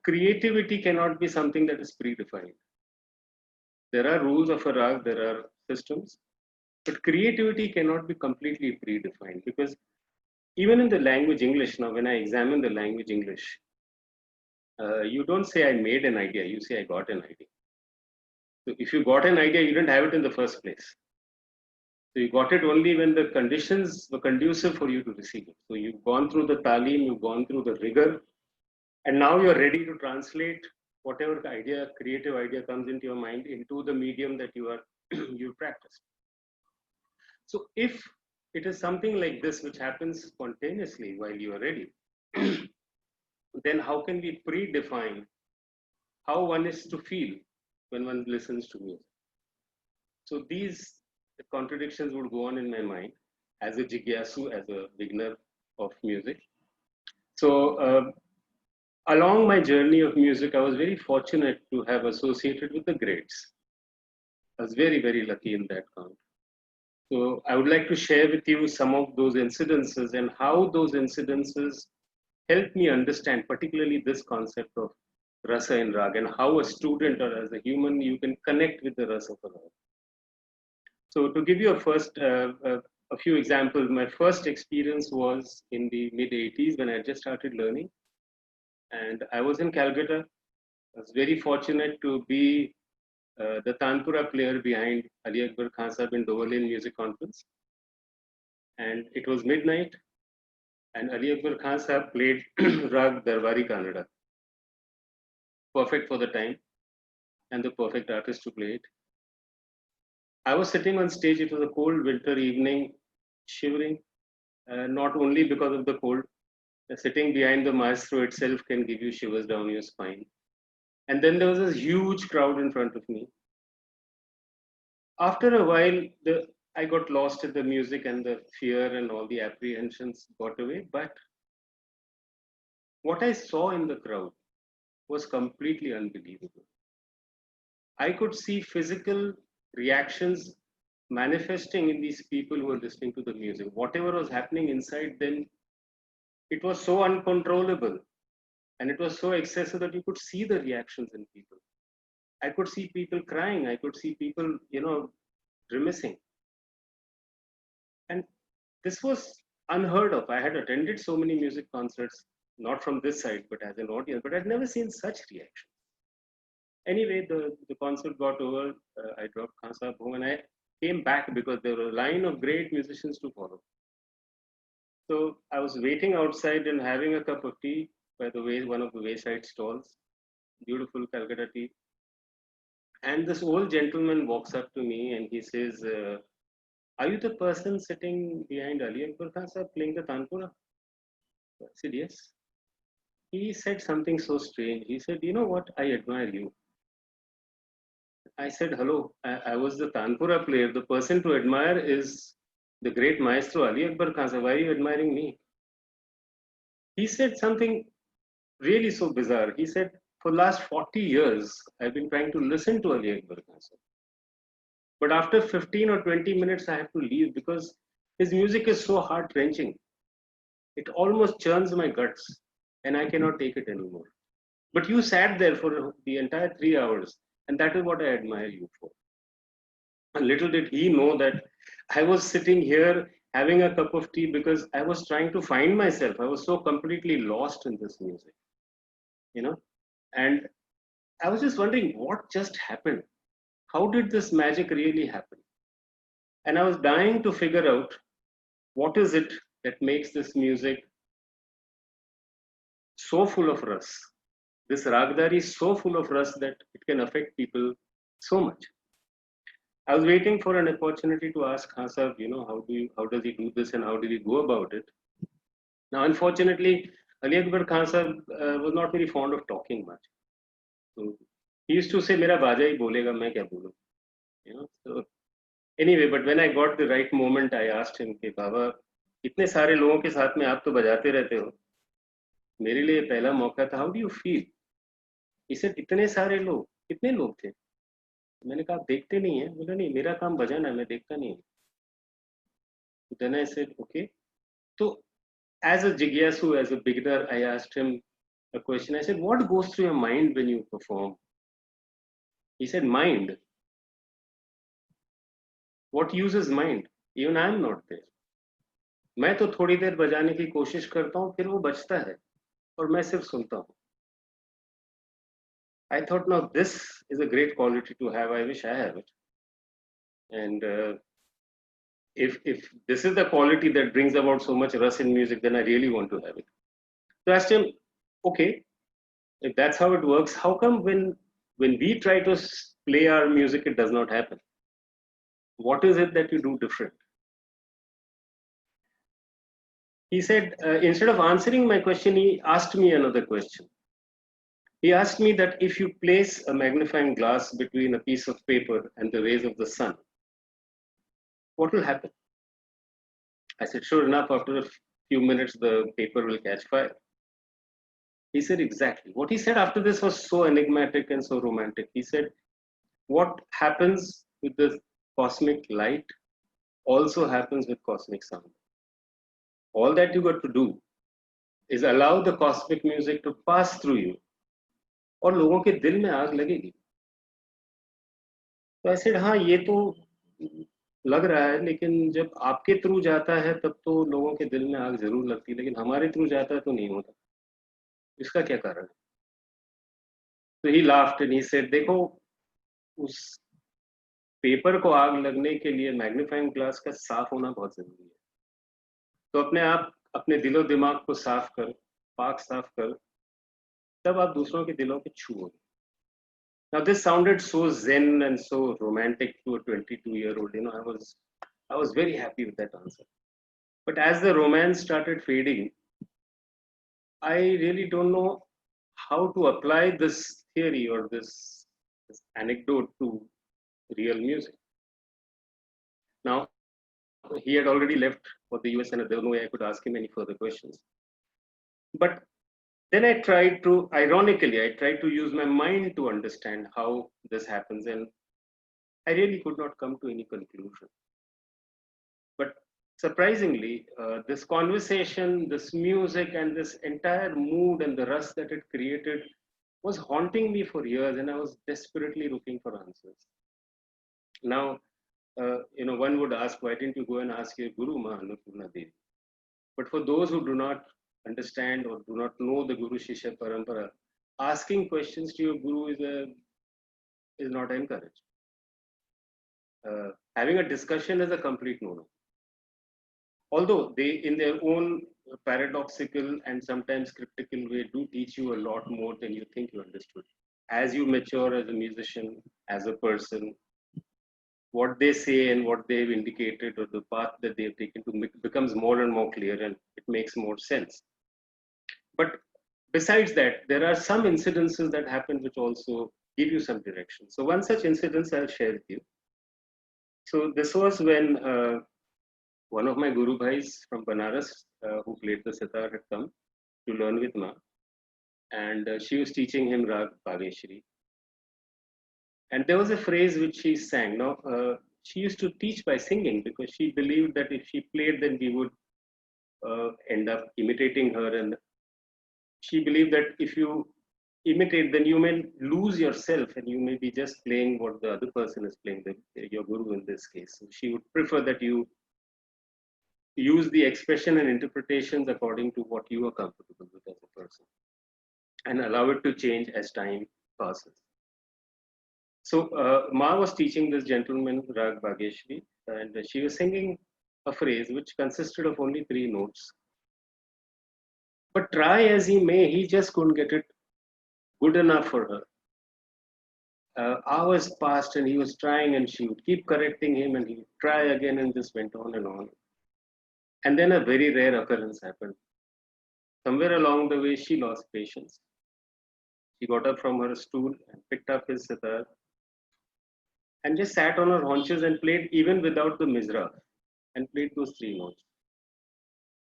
creativity cannot be something that is predefined. There are rules of a rag, there are systems, but creativity cannot be completely predefined, because even in the language English, now when I examine the language English, you don't say I made an idea, you say I got an idea. So if you got an idea, you didn't have it in the first place. So you got it only when the conditions were conducive for you to receive it. So you've gone through the talim, you've gone through the rigor, and now you're ready to translate whatever idea, creative idea comes into your mind into the medium that you practiced. So if it is something like this which happens spontaneously while you are ready, then how can we predefine how one is to feel when one listens to music? So these contradictions would go on in my mind as a jigyasu, as a beginner of music. So along my journey of music, I was very fortunate to have associated with the greats. I was very, very lucky in that count. So I would like to share with you some of those incidences and how those incidences helped me understand particularly this concept of rasa in rag, and how a student or as a human you can connect with the rasa of a rag. So to give you a few examples, my first experience was in the mid-80s when I just started learning, and I was in Calcutta. I was very fortunate to be the Tanpura player behind Ali Akbar Khan Sahib in Doverlane Music Conference. And it was midnight, and Ali Akbar Khan Sahib played Rag Darbari Kannada. Perfect for the time, and the perfect artist to play it. I was sitting on stage, it was a cold winter evening, shivering, not only because of the cold, sitting behind the maestro itself can give you shivers down your spine. And then there was this huge crowd in front of me. After a while, I got lost in the music, and the fear and all the apprehensions got away. But what I saw in the crowd was completely unbelievable. I could see physical reactions manifesting in these people who were listening to the music. Whatever was happening inside them, it was so uncontrollable and it was so excessive that you could see the reactions in people. I could see people crying. I could see people, grimacing. And this was unheard of. I had attended so many music concerts, not from this side, but as an audience, but I'd never seen such reaction. Anyway, the concert got over. I dropped Khan Sahib home and I came back because there were a line of great musicians to follow. So I was waiting outside and having a cup of tea by the way, one of the wayside stalls, beautiful Calcutta tea. And this old gentleman walks up to me and he says, are you the person sitting behind Ali Akbar Khan Sahib playing the Tanpura? I said, yes. He said something so strange. He said, you know what? I admire you. I said, hello, I was the Tanpura player. The person to admire is the great maestro Ali Akbar Khan Sahib. Why are you admiring me? He said something really so bizarre. He said, for the last 40 years, I've been trying to listen to Ali Akbar Khan Sahib. But after 15 or 20 minutes, I have to leave because his music is so heart-wrenching. It almost churns my guts and I cannot take it anymore. But you sat there for the entire 3 hours, and that is what I admire you for. And little did he know that I was sitting here having a cup of tea because I was trying to find myself. I was so completely lost in this music, and I was just wondering what just happened. How did this magic really happen? And I was dying to figure out what is it that makes this music so full of ras. This ragdari is so full of ras that it can affect people so much. I was waiting for an opportunity to ask Khan Sahab, how does he do this and how did he go about it? Now, unfortunately, Ali Akbar Khan Sahab was not very fond of talking much. So he used to say, "Mera baja hi bolega, main kya bolu?" So anyway, but when I got the right moment, I asked him, "Ke Baba, इतने सारे लोगों के साथ में आप तो बजाते रहते हो, मेरे लिए पहला मौका था, how do you feel?" He said, "इतने सारे लोग, कितने लोग थे?" मैंने कहा, "आप देखते नहीं हैं?" बोला, "नहीं, मेरा काम बजाना है, मैं देखता नहीं हूँ." Then I said, "Okay." So as a jigyasu, as a beginner, I asked him a question. I said, "What goes through your mind when you perform?" He said, "Mind. What uses mind? Even I am not there. मैं तो थोड़ी देर बजाने की कोशिश करता हूँ, फिर वो बजता है और मैं सिर्फ सुनता हूँ." I thought, now this is a great quality to have. I wish I have it. And if this is the quality that brings about so much rust in music, then I really want to have it. So I asked him, "Okay, if that's how it works, how come when we try to play our music, it does not happen? What is it that you do different?" He said, instead of answering my question, he asked me another question. He asked me that if you place a magnifying glass between a piece of paper and the rays of the sun, what will happen? I said, "Sure enough, after a few minutes, the paper will catch fire." He said, "Exactly." What he said after this was so enigmatic and so romantic. He said, "What happens with the cosmic light also happens with cosmic sound. All that you got to do is allow the cosmic music to pass through you, और लोगों के दिल में आग लगेगी." तो I said, हाँ, ये तो लग रहा है, लेकिन जब आपके थ्रू जाता है तब तो लोगों के दिल में आग जरूर लगती है, लेकिन हमारे थ्रू जाता है तो नहीं होता. इसका क्या कारण है? तो he laughed and he said, देखो, उस पेपर को आग लगने के लिए मैग्नीफाइंग ग्लास का साफ होना बहुत जरूरी है. तो अपने आप अपने दिलो दिमाग को साफ कर, पाक साफ कर, तब आप दूसरों के दिलों के छूओगे. Now this sounded so zen and so romantic to a 22-year-old. I was very happy with that answer. But as the romance started fading, I really don't know how to apply this theory or this anecdote to real music. Now, he had already left for the US and there was no way I could ask him any further questions. But then I tried to use my mind to understand how this happens, and I really could not come to any conclusion. But surprisingly, this conversation, this music, and this entire mood and the rust that it created was haunting me for years, and I was desperately looking for answers. Now, one would ask, why didn't you go and ask your Guru, Ma Annapurna Devi? But for those who do not understand or do not know the Guru Shishya Parampara, asking questions to your Guru is not encouraged. Having a discussion is a complete no-no. Although they, in their own paradoxical and sometimes cryptical way, do teach you a lot more than you think you understood. As you mature as a musician, as a person, what they say and what they've indicated or the path that they've taken to becomes more and more clear, and it makes more sense. But besides that, there are some incidences that happen which also give you some direction. So one such incident I'll share with you. So this was when one of my Guru Bhais from Banaras, who played the sitar, had come to learn with Ma, and she was teaching him Rag Shri. And there was a phrase which she sang. Now, she used to teach by singing because she believed that if she played, then we would end up imitating her. And she believed that if you imitate, then you may lose yourself and you may be just playing what the other person is playing, your Guru in this case. So she would prefer that you use the expression and interpretations according to what you are comfortable with as a person and allow it to change as time passes. So Ma was teaching this gentleman Rag Bhageshri, and she was singing a phrase which consisted of only 3 notes. But try as he may, he just couldn't get it good enough for her. Hours passed and he was trying, and she would keep correcting him and he would try again, and this went on and on. And then a very rare occurrence happened. Somewhere along the way, she lost patience. She got up from her stool and picked up his sitar and just sat on her haunches and played even without the mizra, and played those 3 notes.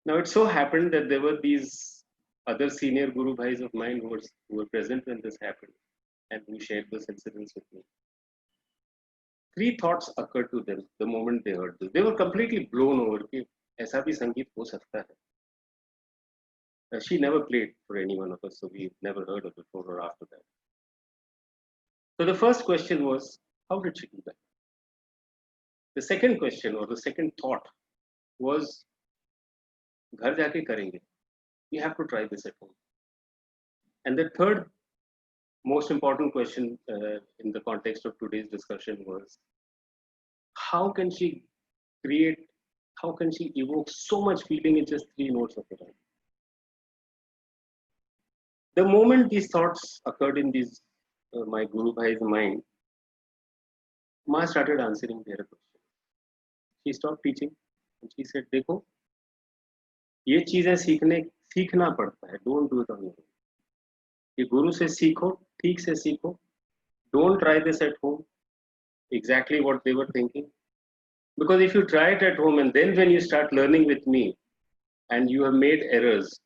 Now it so happened that there were these other senior Guru Bhais of mine who were present when this happened and who shared this incidents with me. 3 thoughts occurred to them the moment they heard this. They were completely blown over कि ऐसा भी संगीत हो सकता है. She never played for any one of us, so we never heard of it before or after that. So the first question was, how did she do that? The second question or the second thought was, घर जाके करेंगे. We have to try this at home. And the third most important question in the context of today's discussion was, how can she evoke so much feeling in just 3 notes of the rag? The moment these thoughts occurred in my Guru Bhai's mind, Ma started answering their questions. She stopped teaching and she said, देखो, ये चीजें सीखना पड़ता है. Don't do it on your own. ये गुरु से सीखो, ठीक से सीखो. Don't try this at home. Exactly what they were thinking. Because if you try it at home and then when you start learning with me and you have made errors,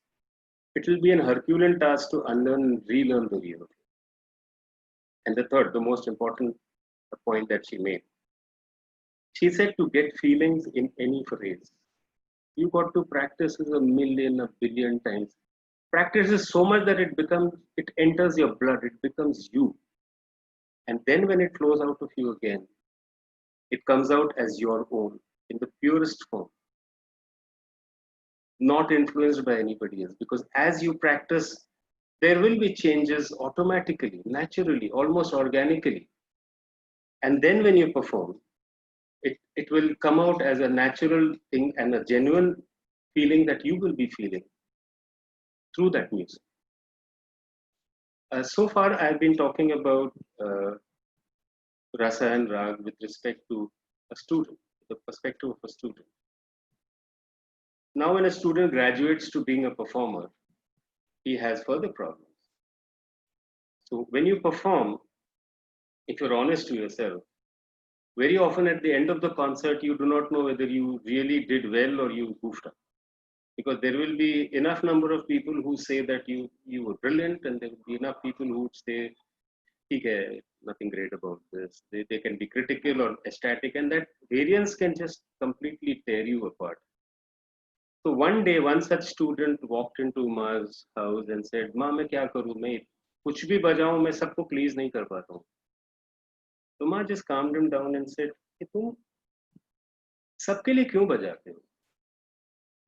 it will be an Herculean task to unlearn and relearn the real. And the third, the most important point that she made, she said to get feelings in any phrase, you got to practice it 1,000,000, 1,000,000,000 times. Practice is so much that it enters your blood, it becomes you. And then when it flows out of you again, it comes out as your own in the purest form, not influenced by anybody else. Because as you practice, there will be changes automatically, naturally, almost organically. And then when you perform, it will come out as a natural thing and a genuine feeling that you will be feeling through that music. So far, I've been talking about Rasa and Rag with respect to a student, the perspective of a student. Now, when a student graduates to being a performer, he has further problems. So when you perform, if you're honest to yourself, very often at the end of the concert, you do not know whether you really did well or you goofed up. Because there will be enough number of people who say that you were brilliant, and there will be enough people who would say, okay, nothing great about this. They can be critical or ecstatic, and that variance can just completely tear you apart. So one day, one such student walked into Ma's house and said, "Ma, मैं क्या करूँ? मैं कुछ भी बजाऊँ, मैं सबको please नहीं कर पाता हूँ." So Ma just calmed him down and said, कि तुम सबके लिए क्यों बजाते हो?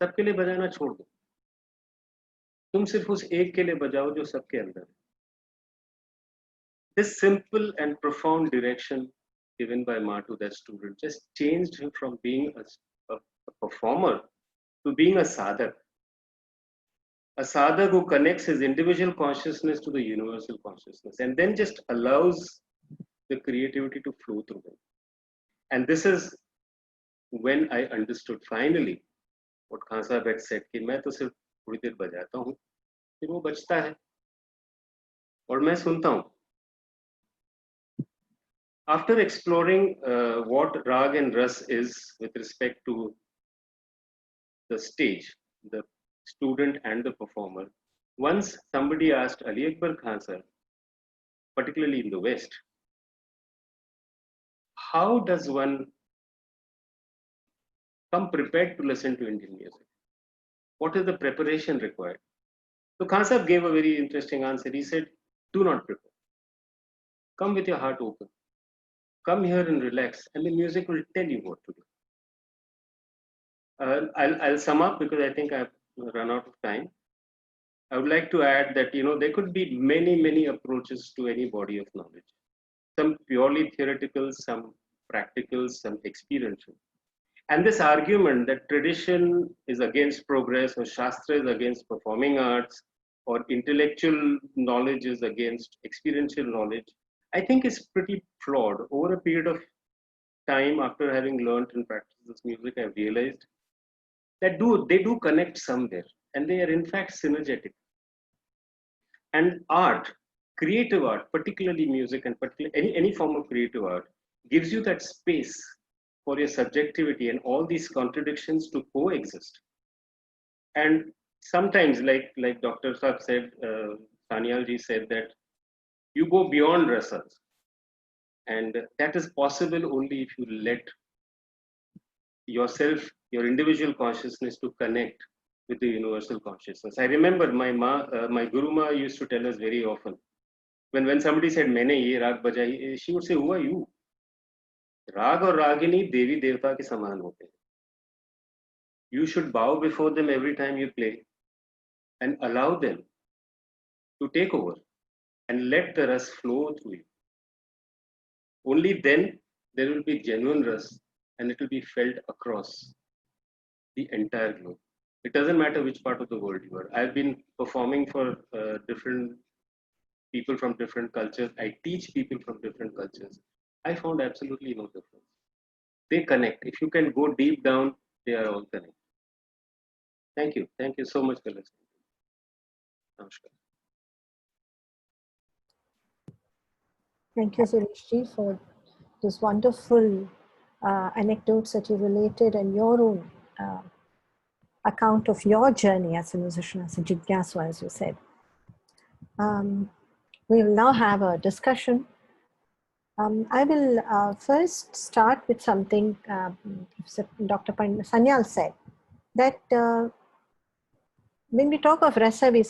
सबके लिए बजाना छोड़ दो. तुम सिर्फ उस एक के लिए बजाओ जो सबके अंदर है. This simple and profound direction given by Ma to that student just changed him from being a performer to being a sadhak. A sadhak who connects his individual consciousness to the universal consciousness and then just allows the creativity to flow through him. And this is when I understood finally what Khan Sahab had said, कि मैं तो सिर्फ थोड़ी देर बजाता हूँ, फिर वो बजता है और मैं सुनता हूँ. After exploring what Rag and Ras is with respect to the stage, the student and the performer, once somebody asked Ali Akbar Khan sir, particularly in the West, how does one come prepared to listen to Indian music? What is the preparation required? So Khan sahab gave a very interesting answer. He said, do not prepare. Come with your heart open. Come here and relax, and the music will tell you what to do. I'll sum up because I think I've run out of time. I would like to add that there could be many approaches to any body of knowledge. Some purely theoretical, some practical, some experiential. And this argument that tradition is against progress, or Shastra is against performing arts, or intellectual knowledge is against experiential knowledge, I think is pretty flawed. Over a period of time, after having learned and practiced this music, I've realized that they do connect somewhere, and they are in fact synergetic. And art, creative art, particularly music and particularly any form of creative art, gives you that space for your subjectivity and all these contradictions to coexist. And sometimes, like Dr. Saab said, Sanyal ji said that you go beyond rasas, and that is possible only if you let yourself, your individual consciousness, to connect with the universal consciousness. I remember my Guru Ma used to tell us very often, when somebody said, "Maine ye rag bajai," she would say, "Who are you?" Rag or Ragini Devi Devta ke saman hote hain. You should bow before them every time you play and allow them to take over and let the ras flow through you. Only then there will be genuine ras, and it will be felt across the entire globe. It doesn't matter which part of the world you are. I've been performing for different people from different cultures. I teach people from different cultures. I found absolutely no difference. They connect. If you can go deep down, they are all connected. Thank you. Thank you so much for listening. Namaskar. Thank you, Suresh, for those wonderful anecdotes that you related and your own account of your journey as a musician, as a jigyasu, as you said. We will now have a discussion. I will first start with something Dr. Sanyal said, that when we talk of rasa, we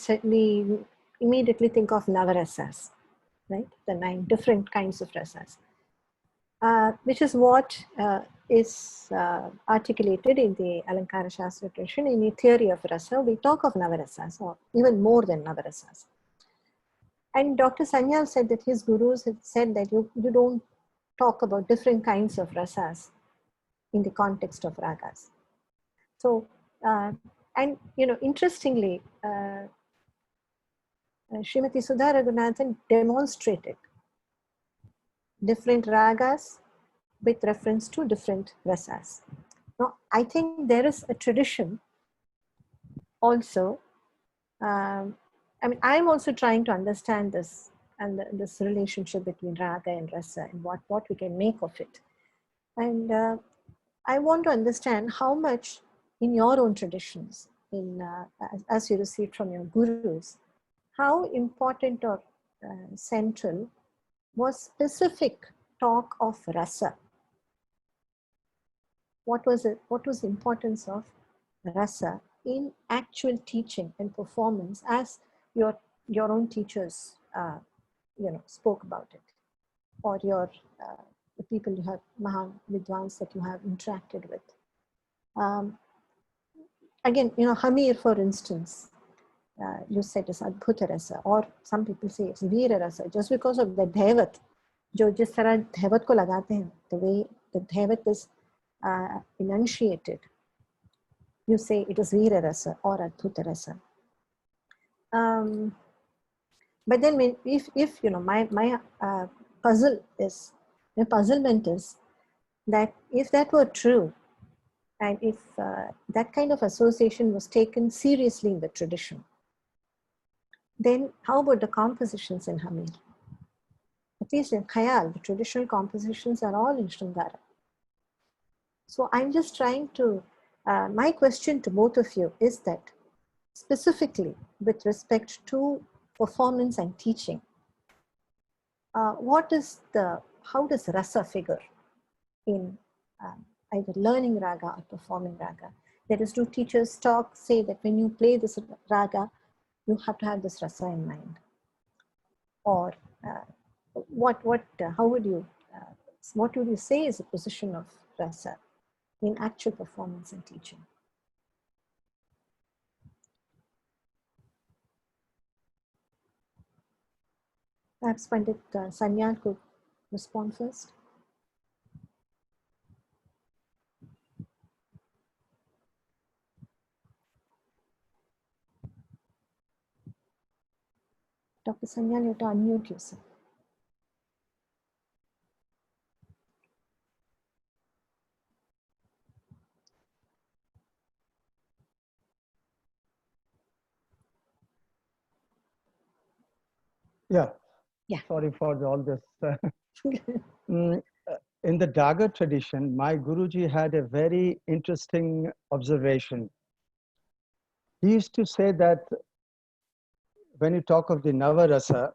immediately think of navarasas, right? The 9 different kinds of rasas, which is what is articulated in the Alankara Shastra tradition. In the theory of rasa, we talk of navarasas, or even more than navarasas. And Dr. Sanyal said that his gurus had said that you don't talk about different kinds of rasas in the context of ragas. So, and interestingly, Srimati Sudha Ragunathan demonstrated different ragas with reference to different rasas. Now, I think there is a tradition also. I'm also trying to understand this and this relationship between raga and rasa and what we can make of it. And I want to understand how much in your own traditions, as you received from your gurus, how important or central was specific talk of rasa. What was it? What was the importance of rasa in actual teaching and performance, as your own teachers spoke about it, or the people you have, Mahan Vidwans, that you have interacted with. Again, Hamir, for instance, you said is Adbhuta Rasa, or some people say it's Veera Rasa, just because of the Dhevat. जो जिस तरह धैवत को लगाते हैं, the way the Dhevat is enunciated, you say it is Veera Rasa or Adbhuta Rasa. But then if my puzzlement is that if that were true, and if that kind of association was taken seriously in the tradition, then how about the compositions in Hamir? At least in Khayal, the traditional compositions are all in Shrindara. So I'm just trying to, my question to both of you is that, specifically with respect to performance and teaching, how does rasa figure in either learning raga or performing raga? That is, do teachers say that when you play this raga, you have to have this rasa in mind? Or what would you say is the position of rasa in actual performance and teaching? Perhaps Pandit Sanyal could respond first. Dr. Sanyal, you have to unmute yourself. Yeah. Yeah. Sorry for all this. Mm, in the Daga tradition, my Guruji had a very interesting observation. He used to say that when you talk of the Navarasa,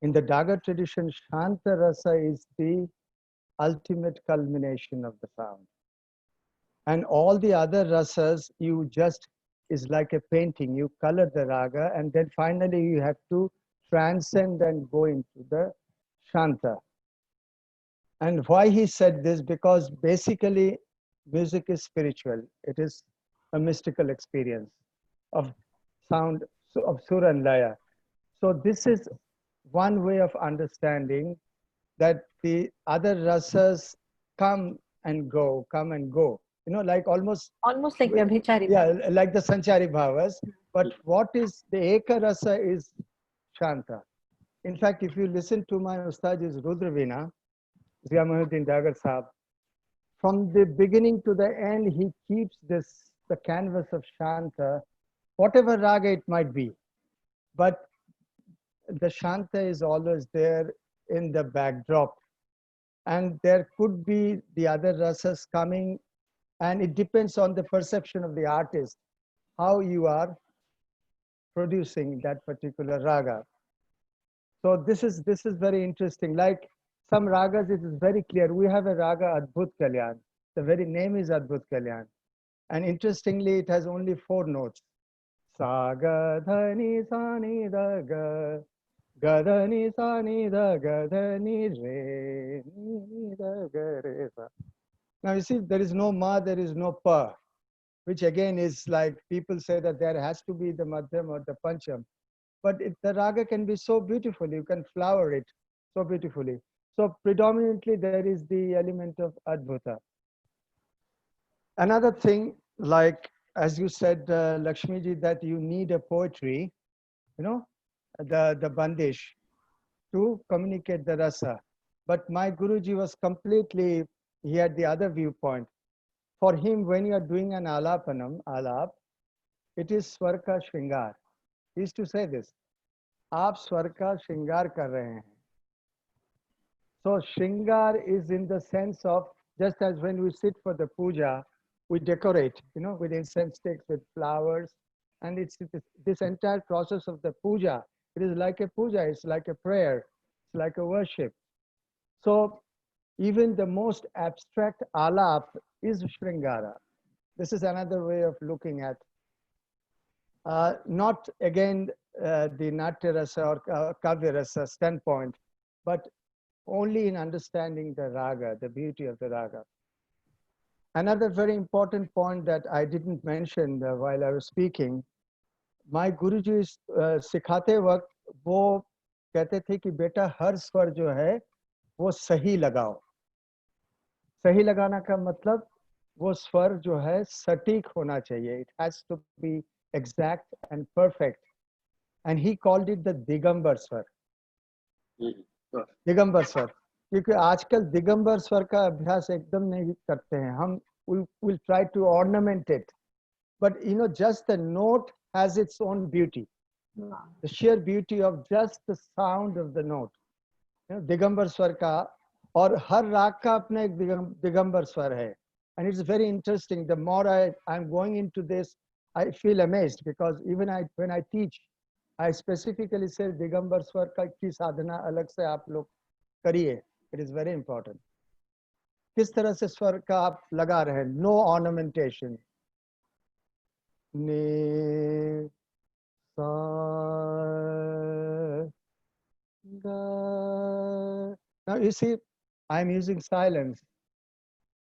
in the Daga tradition, Shanta Rasa is the ultimate culmination of the sound. And all the other rasas, you just is like a painting. You color the raga, and then finally you have to transcend and go into the Shanta. And why he said this? Because basically, music is spiritual. It is a mystical experience of sound, of Sura and Laya. So this is one way of understanding that the other rasas come and go, come and go. You know, like almost like Vyabhichari. yeah, like the Sanchari Bhavas. But what is the Eka Rasa is Shanta. In fact, if you listen to my Ustad's Rudravina, Zia Mahuddin Dagar Sahab, from the beginning to the end, he keeps this, the canvas of Shanta, whatever raga it might be. But the Shanta is always there in the backdrop. And there could be the other rasas coming, and it depends on the perception of the artist, how you are producing that particular raga. So this is very interesting. Like some ragas, it is very clear. We have a raga Adbhut Kalyan. The very name is Adbhut Kalyan. And interestingly, it has only 4 notes. Sa ga dha ni sa ni da ga, ga dha ni sa ni da ga dha ni re ni da ga re sa. Now you see, there is no ma, there is no pa, which again is like people say that there has to be the madhyam or the pancham. But the raga can be so beautiful, you can flower it so beautifully. So predominantly there is the element of Adbhuta. Another thing, like as you said, Lakshmi ji, that you need a poetry, you know, the bandish to communicate the rasa. But my Guruji was completely, he had the other viewpoint. For him, when you are doing an alap, it is swarka shringar. He used to say this. आप स्वर का श्रृंगार कर रहे हैं. So shringar is in the sense of, just as when we sit for the puja, we decorate, you know, with incense sticks, with flowers, and it's this entire process of the puja. It is like a puja, it's like a prayer, it's like a worship. So even the most abstract alap is shringara. This is another way of looking at, not again the Natya Rasa or Kavya Rasa standpoint, but only in understanding the raga, the beauty of the raga. Another very important point that I didn't mention while I was speaking, my Guruji सिखाते वक्त वो कहते थे कि बेटा हर स्वर जो है वो सही लगाओ. सही लगाना का मतलब वो स्वर जो है सटीक होना चाहिए. It has to be exact and perfect. And he called it the Digambar Swar. Digambar Swar. क्योंकि आजकल दिगंबर स्वर का अभ्यास एकदम नहीं करते हैं. हम will try to ornament it. But you know, just the note has its own beauty. The sheer beauty of just the sound of the note. You know, Digambar स्वर का और हर राग का अपना एक दिगंबर स्वर है. And it's very interesting. The more I'm going into this, I feel amazed, because even when I teach, I specifically say Digambar स्वर का की साधना अलग से आप लोग करिए. It is very important. किस तरह से स्वर का आप लगा रहे हैं? No ornamentation. Ne sa ga. Now you see, I'm using silence.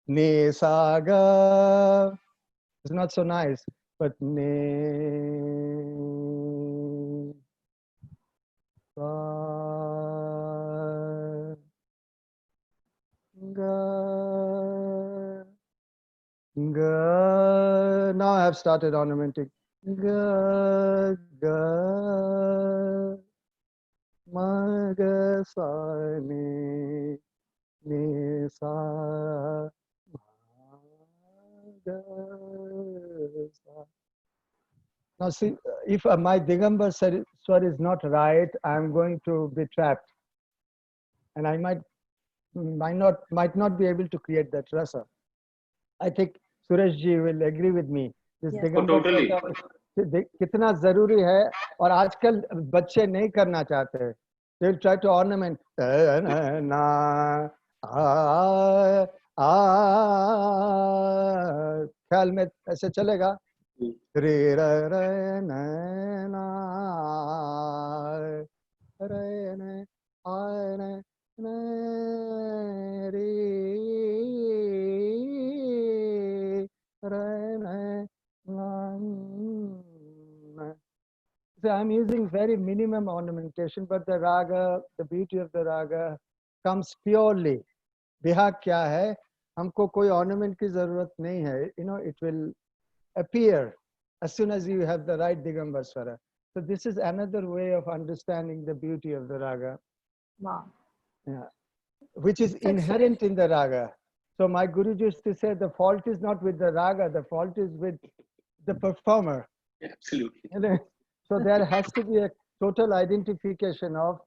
Ne sa ga. It's not so nice, but ne sa ga ga. Now I have started ornamenting. Ga ga ma ga sa ni ni sa ma ga sa. Now see, if my Digambar swar is not right, I'm going to be trapped. And I might not be able to create that rasa. I think Suresh ji will agree with me. This Yes. Digambar totally. कितना जरूरी है और आजकल बच्चे नहीं करना चाहते हैं. They will try to ornament. ना ख्याल में ऐसे चलेगा. रे रे रे ना रे ने आय ने रे रे ने. So I'm using very minimum ornamentation, but the raga, the beauty of the raga comes purely. Bihag kya hai? हमको कोई ornament की जरूरत नहीं है. You know, it will appear as soon as you have the right Digambar swara. So this is another way of understanding the beauty of the raga. Wow. Yeah. Which is inherent in the raga. So my Guruji used to say the fault is not with the raga, the fault is with the performer. Absolutely. So there has to be a total identification of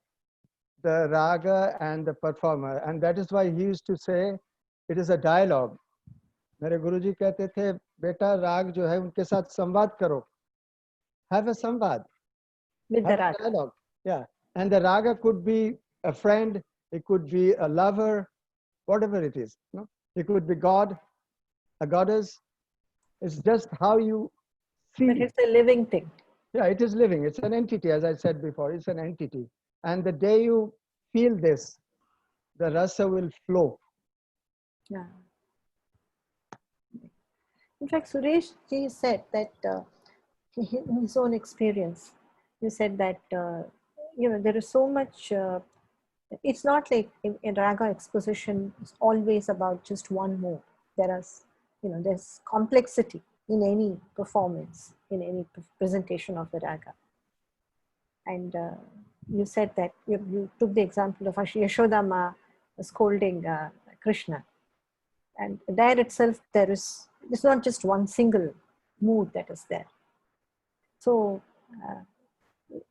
the raga and the performer. And that is why he used to say it is a dialogue. मेरे गुरुजी कहते थे बेटा राग जो है उनके साथ संवाद करो. Have a samvad. With the Have a raga. dialogue. Yeah. And the raga could be a friend, it could be a lover, whatever it is. No? It could be God, a goddess. It's just how you see. But it's a living thing. Yeah, it is living. It's an entity, as I said before. It's an entity. And the day you feel this, the rasa will flow. Yeah. In fact, Suresh ji said that in his own experience, you said that there is so much. It's not like in raga exposition. It's always about just one move. There's complexity in any performance, in any presentation of the raga. And you said that you took the example of Yashodama scolding Krishna. And there itself, it's not just one single mood that is there. So,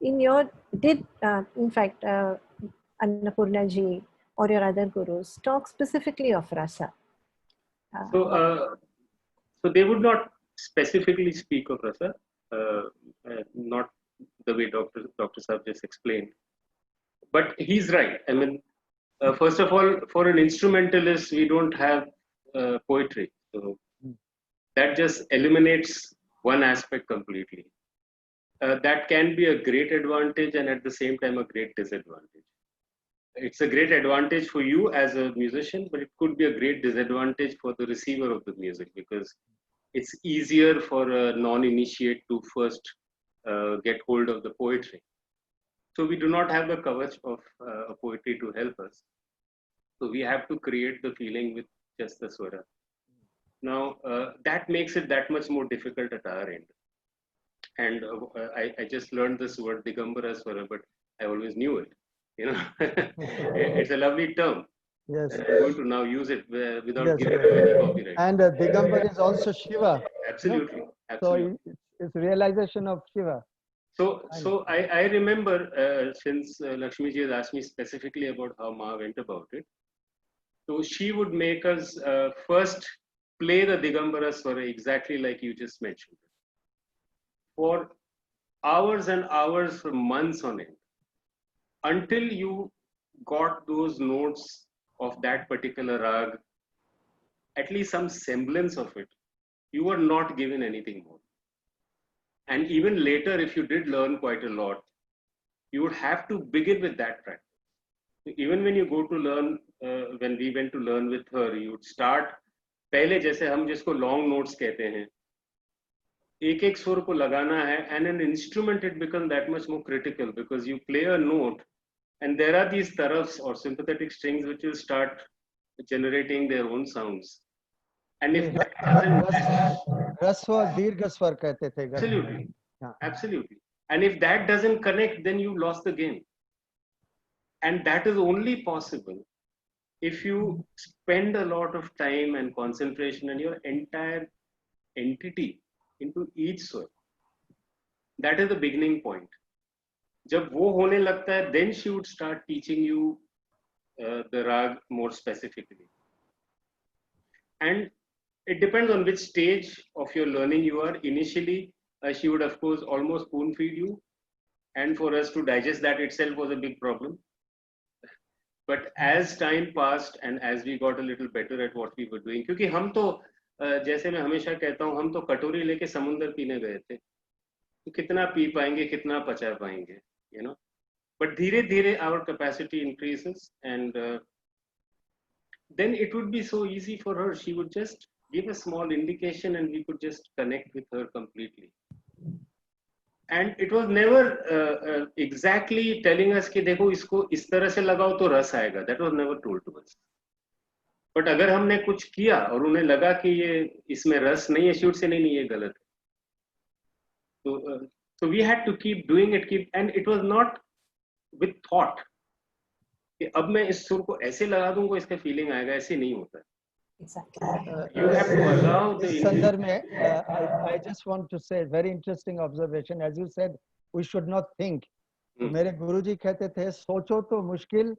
in fact, Annapurna ji or your other gurus talk specifically of rasa? So they would not specifically speak of rasa, not the way Dr. Saab just explained. But he's right. I mean, first of all, for an instrumentalist, we don't have poetry. So that just eliminates one aspect completely. That can be a great advantage and at the same time a great disadvantage. It's a great advantage for you as a musician, but it could be a great disadvantage for the receiver of the music because it's easier for a non-initiate to first get hold of the poetry. So we do not have the coverage of a poetry to help us. So we have to create the feeling with just the swara. Now that makes it that much more difficult at our end. And I just learned this word Digambara swara, but I always knew it. It's a lovely term. Yes. I'm going to now use it without giving Yes. you any copyright. And Digambar is also Shiva. Absolutely. Absolutely. So it's realization of Shiva. So I remember since Lakshmi ji has asked me specifically about how Ma went about it. So she would make us first play the Digambara swara exactly like you just mentioned. For hours and hours, for months on end, until you got those notes of that particular rag, at least some semblance of it, you were not given anything more. And even later, if you did learn quite a lot, you would have to begin with that practice. Even when you go to learn, when we went to learn with her, you would start, पहले जैसे हम जिसको long notes कहते हैं, एक एक सुर को लगाना है, and an instrument it becomes that much more critical because you play a note and there are these tarafs or sympathetic strings which will start generating their own sounds. And if that doesn't, Raswa Dirgha Swar कहते थे. Absolutely. Yeah. Absolutely. And if that doesn't connect, then you lost the game. And that is only possible if you spend a lot of time and concentration and your entire entity into each swar. That is the beginning point. जब वो होने लगता है, then she would start teaching you the rag more specifically. And it depends on which stage of your learning you are. Initially, she would of course almost spoon feed you, and for us to digest that itself was a big problem. But as time passed and as we got a little better at what we were doing, क्योंकि हम तो जैसे मैं हमेशा कहता हूँ, हम तो कटोरी लेके समुंदर पीने गए थे, तो कितना पी पाएंगे, कितना पचा पाएंगे, you know. But धीरे धीरे our capacity increases, and then it would be so easy for her. She would just give a small indication and we could just connect with her completely. And it was never exactly telling us कि देखो इसको इस तरह से लगाओ तो रस आएगा. That was never told to us. But अगर हमने कुछ किया और उन्हें लगा कि ये इसमें रस नहीं है, she would say नहीं ये गलत है. So we had to keep doing it, and it was not with thought. कि अब मैं इस सुर को ऐसे लगा दूंगा इसका फीलिंग आएगा, ऐसे नहीं होता. Exactly. You have to allow the इस संदर्भ में I just want to say very interesting observation. As you said, we should not think. मेरे गुरुजी कहते थे, सोचो तो मुश्किल,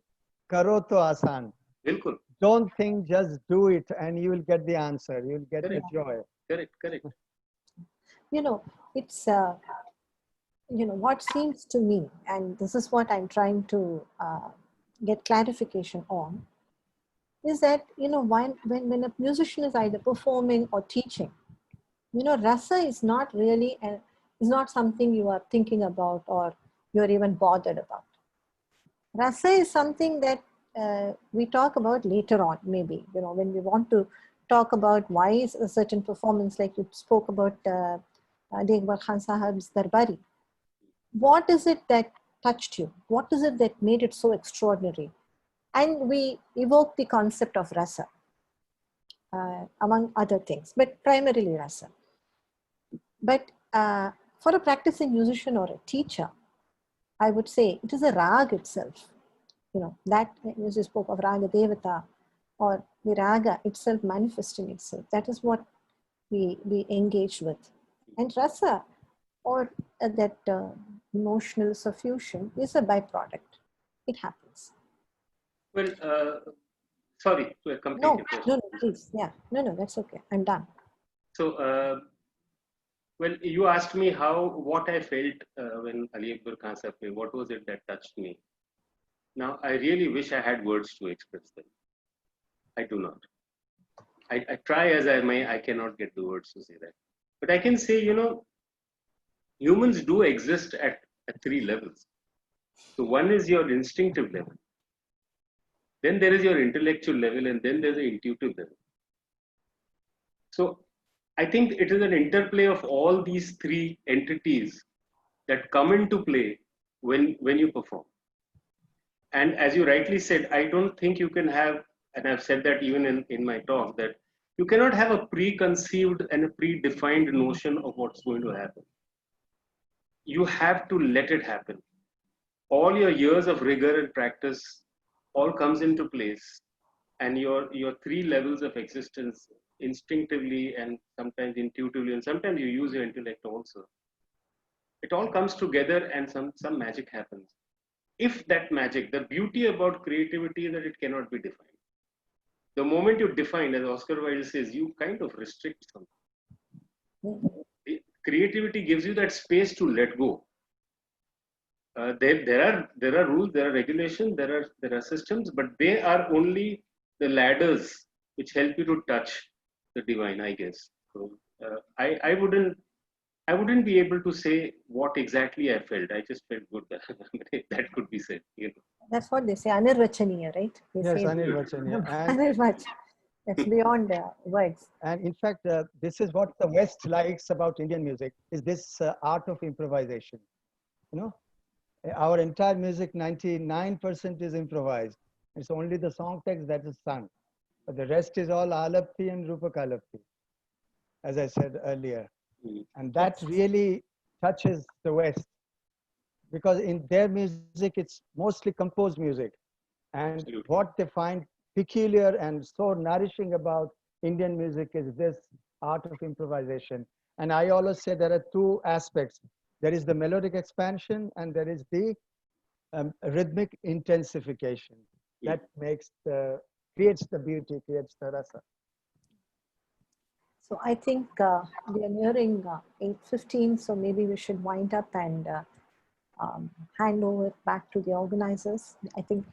करो तो आसान. बिल्कुल. Don't think, just do it, and you will get the answer. You will get the joy. Correct. You know, it's you know what seems to me, and this is what I'm trying to get clarification on, is that, you know, when a musician is either performing or teaching, you know, rasa is not really is not something you are thinking about or you're even bothered about. Rasa is something that we talk about later on, maybe, you know, when we want to talk about why is a certain performance, like you spoke about Dekbar Khan Sahib's Darbari. What is it that touched you? What is it that made it so extraordinary? And we evoke the concept of rasa, among other things, but primarily rasa. But for a practicing musician or a teacher, I would say it is a rag itself. You know, that, as you spoke of raga devata, or the raga itself manifesting itself. That is what we engage with. And rasa, or that emotional suffusion, is a byproduct. It happens. Well, sorry to complete your question. No, please. Yeah, no, that's okay. I'm done. So, well, you asked me what I felt when Ali Akbar Khan Sahib played. What was it that touched me? Now, I really wish I had words to express them. I do not. I try as I may, I cannot get the words to say that. But I can say, you know, humans do exist at 3 levels. So one is your instinctive level. Then there is your intellectual level, and then there's the intuitive level. So I think it is an interplay of all these 3 entities that come into play when you perform. And as you rightly said, I don't think you can have, and I've said that even in my talk, that you cannot have a preconceived and a predefined notion of what's going to happen. You have to let it happen. All your years of rigor and practice all comes into place, and your 3 levels of existence, instinctively and sometimes intuitively, and sometimes you use your intellect also. It all comes together and some magic happens. If that magic, the beauty about creativity is that it cannot be defined. The moment you define, as Oscar Wilde says, you kind of restrict something. Creativity gives you that space to let go. There are rules, there are regulations, there are systems, but they are only the ladders which help you to touch the divine, I guess. So I wouldn't be able to say what exactly I felt. I just felt good that could be said. You know. That's what they say, anirvachaniya, right? They Yes, say anirvachaniya. anirvach. That's beyond words. And in fact, this is what the West likes about Indian music, is this art of improvisation. You know, our entire music, 99% is improvised. It's only the song text that is sung. But the rest is all alapti and rupakalapti, as I said earlier. And that really touches the West, because in their music, it's mostly composed music. And what they find peculiar and so nourishing about Indian music is this art of improvisation. And I always say there are 2 aspects. There is the melodic expansion and there is the rhythmic intensification that makes creates the beauty, creates the rasa. So I think we are nearing 8:15, so maybe we should wind up and hand over back to the organizers. I think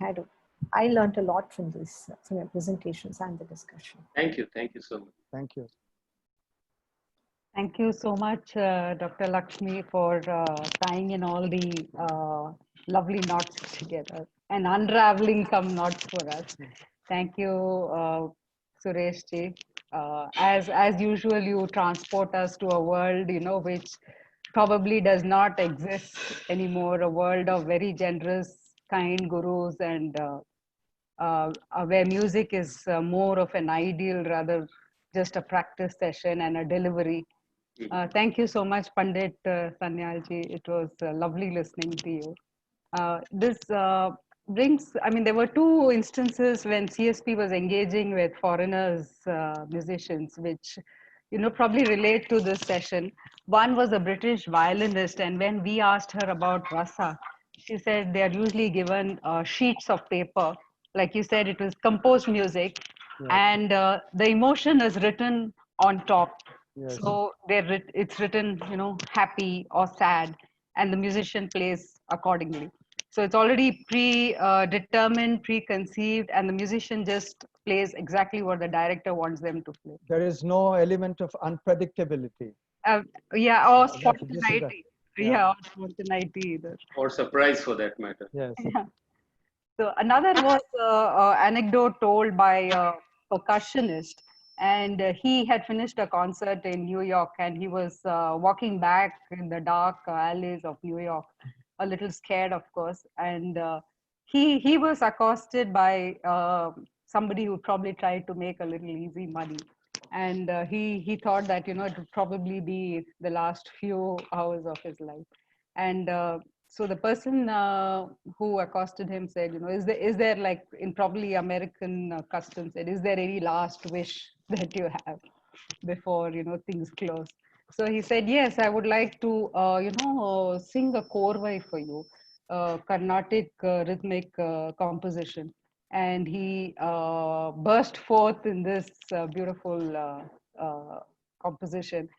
I learned a lot from this, from your presentations and the discussion. Thank you so much. Thank you. Thank you so much, Dr. Lakshmi, for tying in all the lovely knots together and unraveling some knots for us. Thank you, Suresh ji. As usual, you transport us to a world, which probably does not exist anymore, a world of very generous, kind gurus, and where music is more of an ideal rather just a practice session and a delivery. Thank you so much, Pandit Sanyal ji. It was lovely listening to you. This brings, there were two instances when CSP was engaging with foreigners, musicians, which, probably relate to this session. One was a British violinist, and when we asked her about rasa, she said they are usually given sheets of paper. Like you said, it was composed music, and the emotion is written on top. Yes. So it's written, happy or sad, and the musician plays accordingly. So it's already predetermined, preconceived, and the musician just plays exactly what the director wants them to play. There is no element of unpredictability. Or spontaneity. Or spontaneity either. Or surprise for that matter. Yes. Yeah. So another was anecdote told by a percussionist, and he had finished a concert in New York, and he was walking back in the dark alleys of New York, a little scared, of course, and he was accosted by somebody who probably tried to make a little easy money, and he thought that it would probably be the last few hours of his life, and so the person who accosted him said, is there like in probably American custom said, is there any last wish that you have before things close? So he said, yes, I would like to sing a korvai for you, Carnatic rhythmic composition. And he burst forth in this beautiful composition.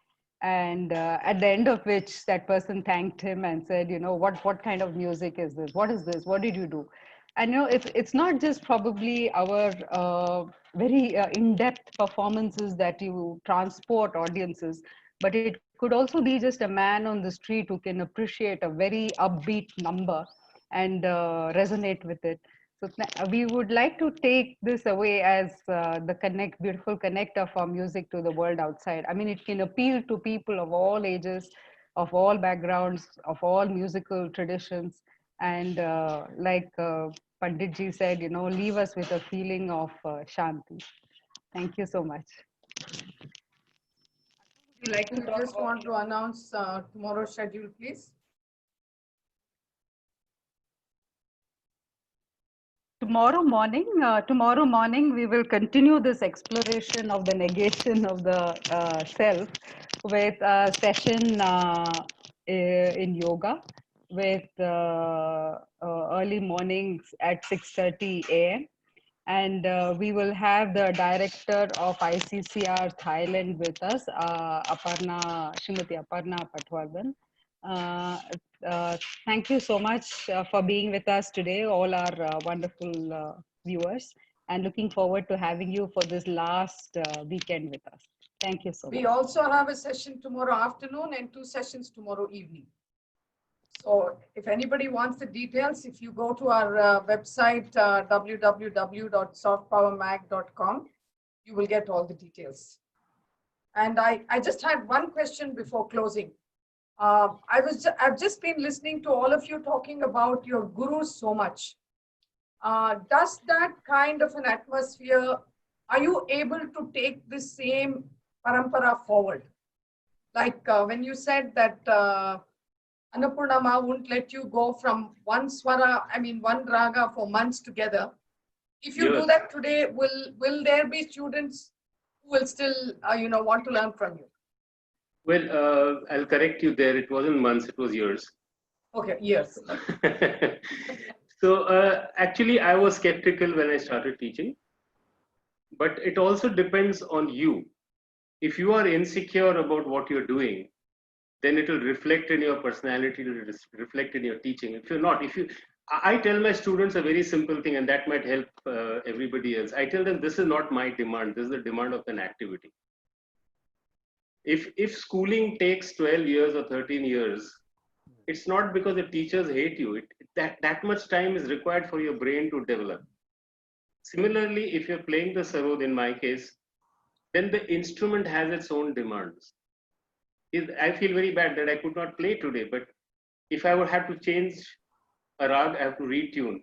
And at the end of which that person thanked him and said, what kind of music is this? What is this? What did you do? And it's not just probably our very in-depth performances that you transport audiences, but it could also be just a man on the street who can appreciate a very upbeat number and resonate with it. So we would like to take this away as the beautiful connect of our music to the world outside. It can appeal to people of all ages, of all backgrounds, of all musical traditions. And like Panditji said, leave us with a feeling of Shanti. Thank you so much. Would you like to just want to announce tomorrow's schedule, please? Tomorrow morning, we will continue this exploration of the negation of the self with a session in yoga with early mornings at 6:30 a.m. And we will have the director of ICCR Thailand with us, Srimati Aparna Patwardhan. Thank you so much for being with us today, all our wonderful viewers, and looking forward to having you for this last weekend with us. Thank you so much. We also have a session tomorrow afternoon and 2 sessions tomorrow evening. So if anybody wants the details, if you go to our website, www.softpowermag.com, you will get all the details. And I just had one question before closing. I've just been listening to all of you talking about your gurus so much. Does that kind of an atmosphere, are you able to take the same parampara forward? Like when you said that Annapurnama won't let you go from one swara, one raga for months together. If you do that today, will there be students who will still want to learn from you? Well, I'll correct you there. It wasn't months, it was years. Okay, yes. So actually, I was skeptical when I started teaching, but it also depends on you. If you are insecure about what you're doing, then it will reflect in your personality, it will reflect in your teaching. If you're not, I tell my students a very simple thing, and that might help everybody else. I tell them, this is not my demand, this is the demand of an activity. If schooling takes 12 years or 13 years, it's not because the teachers hate you. That much time is required for your brain to develop. Similarly, if you're playing the Sarod, in my case, then the instrument has its own demands. I feel very bad that I could not play today, but if I would have to change a rag, I have to retune,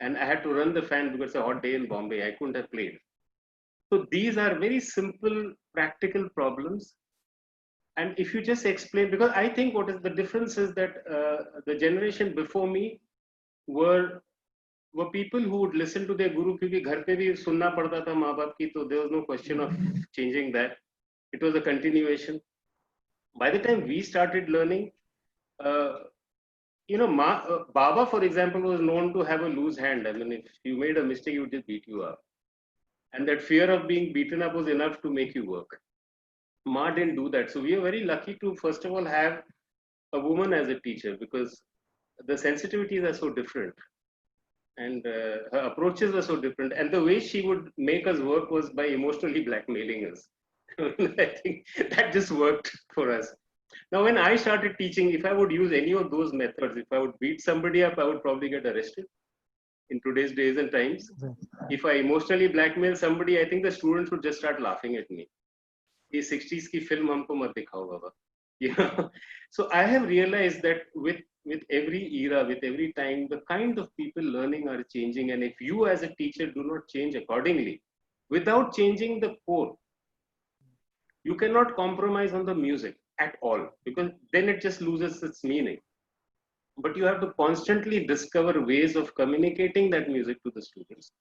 and I had to run the fan because it's a hot day in Bombay. I couldn't have played. So these are very simple, practical problems. And if you just explain, because I think what is the difference is that the generation before me were people who would listen to their guru, क्योंकि घर पे भी सुनना पड़ता था माँ बाप की, so there was no question of changing that. It was a continuation. By the time we started learning, Baba, for example, was known to have a loose hand. I mean, if you made a mistake, he would just beat you up. And that fear of being beaten up was enough to make you work. Ma didn't do that. So we are very lucky to, first of all, have a woman as a teacher, because the sensitivities are so different. And her approaches were so different. And the way she would make us work was by emotionally blackmailing us. I think that just worked for us. Now, when I started teaching, if I would use any of those methods, if I would beat somebody up, I would probably get arrested in today's days and times. If I emotionally blackmail somebody, I think the students would just start laughing at me. ये 60s की film हमको मत दिखाओ बाबा. You know? So I have realized that with every era, with every time, the kind of people learning are changing. And if you as a teacher do not change accordingly, without changing the core, you cannot compromise on the music at all, because then it just loses its meaning. But you have to constantly discover ways of communicating that music to the students.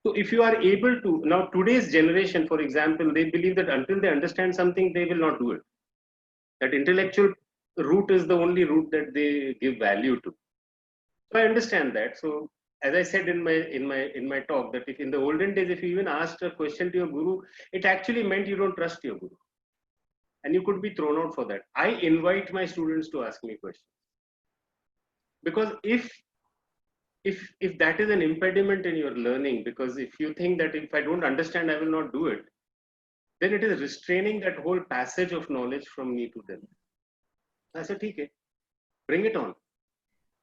So if you are able to, now today's generation, for example, they believe that until they understand something, they will not do it. That intellectual route is the only route that they give value to. So I understand that. So as I said in my talk, that if in the olden days, if you even asked a question to your guru, it actually meant you don't trust your guru. And you could be thrown out for that. I invite my students to ask me questions. Because if that is an impediment in your learning, because if you think that if I don't understand, I will not do it, then it is restraining that whole passage of knowledge from me to them. I said, okay, bring it on.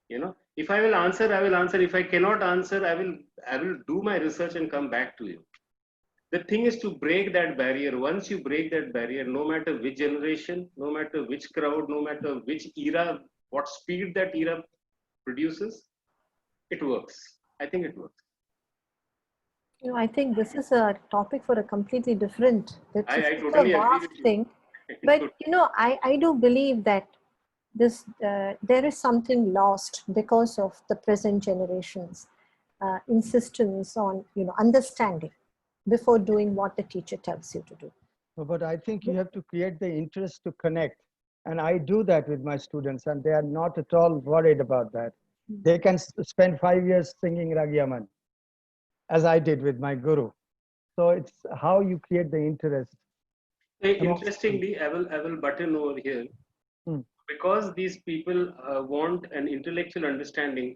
You know, if I will answer, I will answer. If I cannot answer, I will do my research and come back to you. The thing is to break that barrier. Once you break that barrier, no matter which generation, no matter which crowd, no matter which era, what speed that era produces, it works. I think it works. You know, I think this is a topic for a completely different, I totally agree with you. thing. But you know, I do believe that this there is something lost because of the present generation's insistence on, you know, understanding before doing what the teacher tells you to do. But I think you have to create the interest to connect. And I do that with my students, and they are not at all worried about that. They can spend 5 years singing Rajamony, as I did with my guru. So it's how you create the interest. Interestingly, I will butt in over here. Because these people want an intellectual understanding,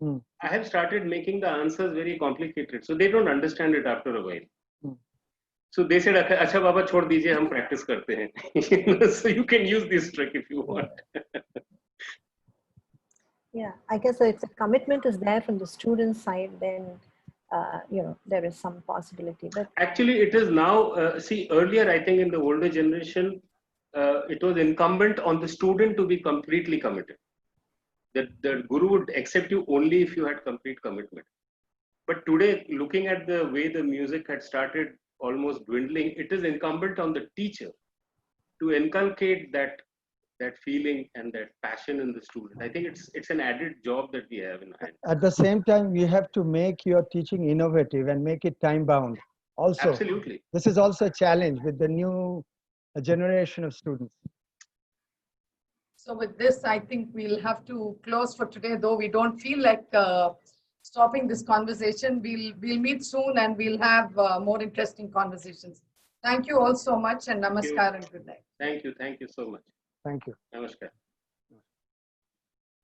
I have started making the answers very complicated, so they don't understand it after a while. So they said, "Acha Baba, chhod dijiye, hum practice karte hain." So you can use this trick if you want. Yeah, I guess if the commitment is there from the student side, then you know, there is some possibility. But actually, it is now. See, earlier I think in the older generation, it was incumbent on the student to be completely committed. That the guru would accept you only if you had complete commitment. But today, looking at the way the music had started almost dwindling, it is incumbent on the teacher to inculcate that feeling and that passion in the student. I think it's an added job that we have in hand. At the same time, we have to make your teaching innovative and make it time bound. Also, absolutely, this is also a challenge with the new generation of students. So with this, I think we'll have to close for today, though we don't feel like stopping this conversation. We'll meet soon and we'll have more interesting conversations. Thank you all so much, and namaskar and good night. Thank you so much. Thank you. Namaskar.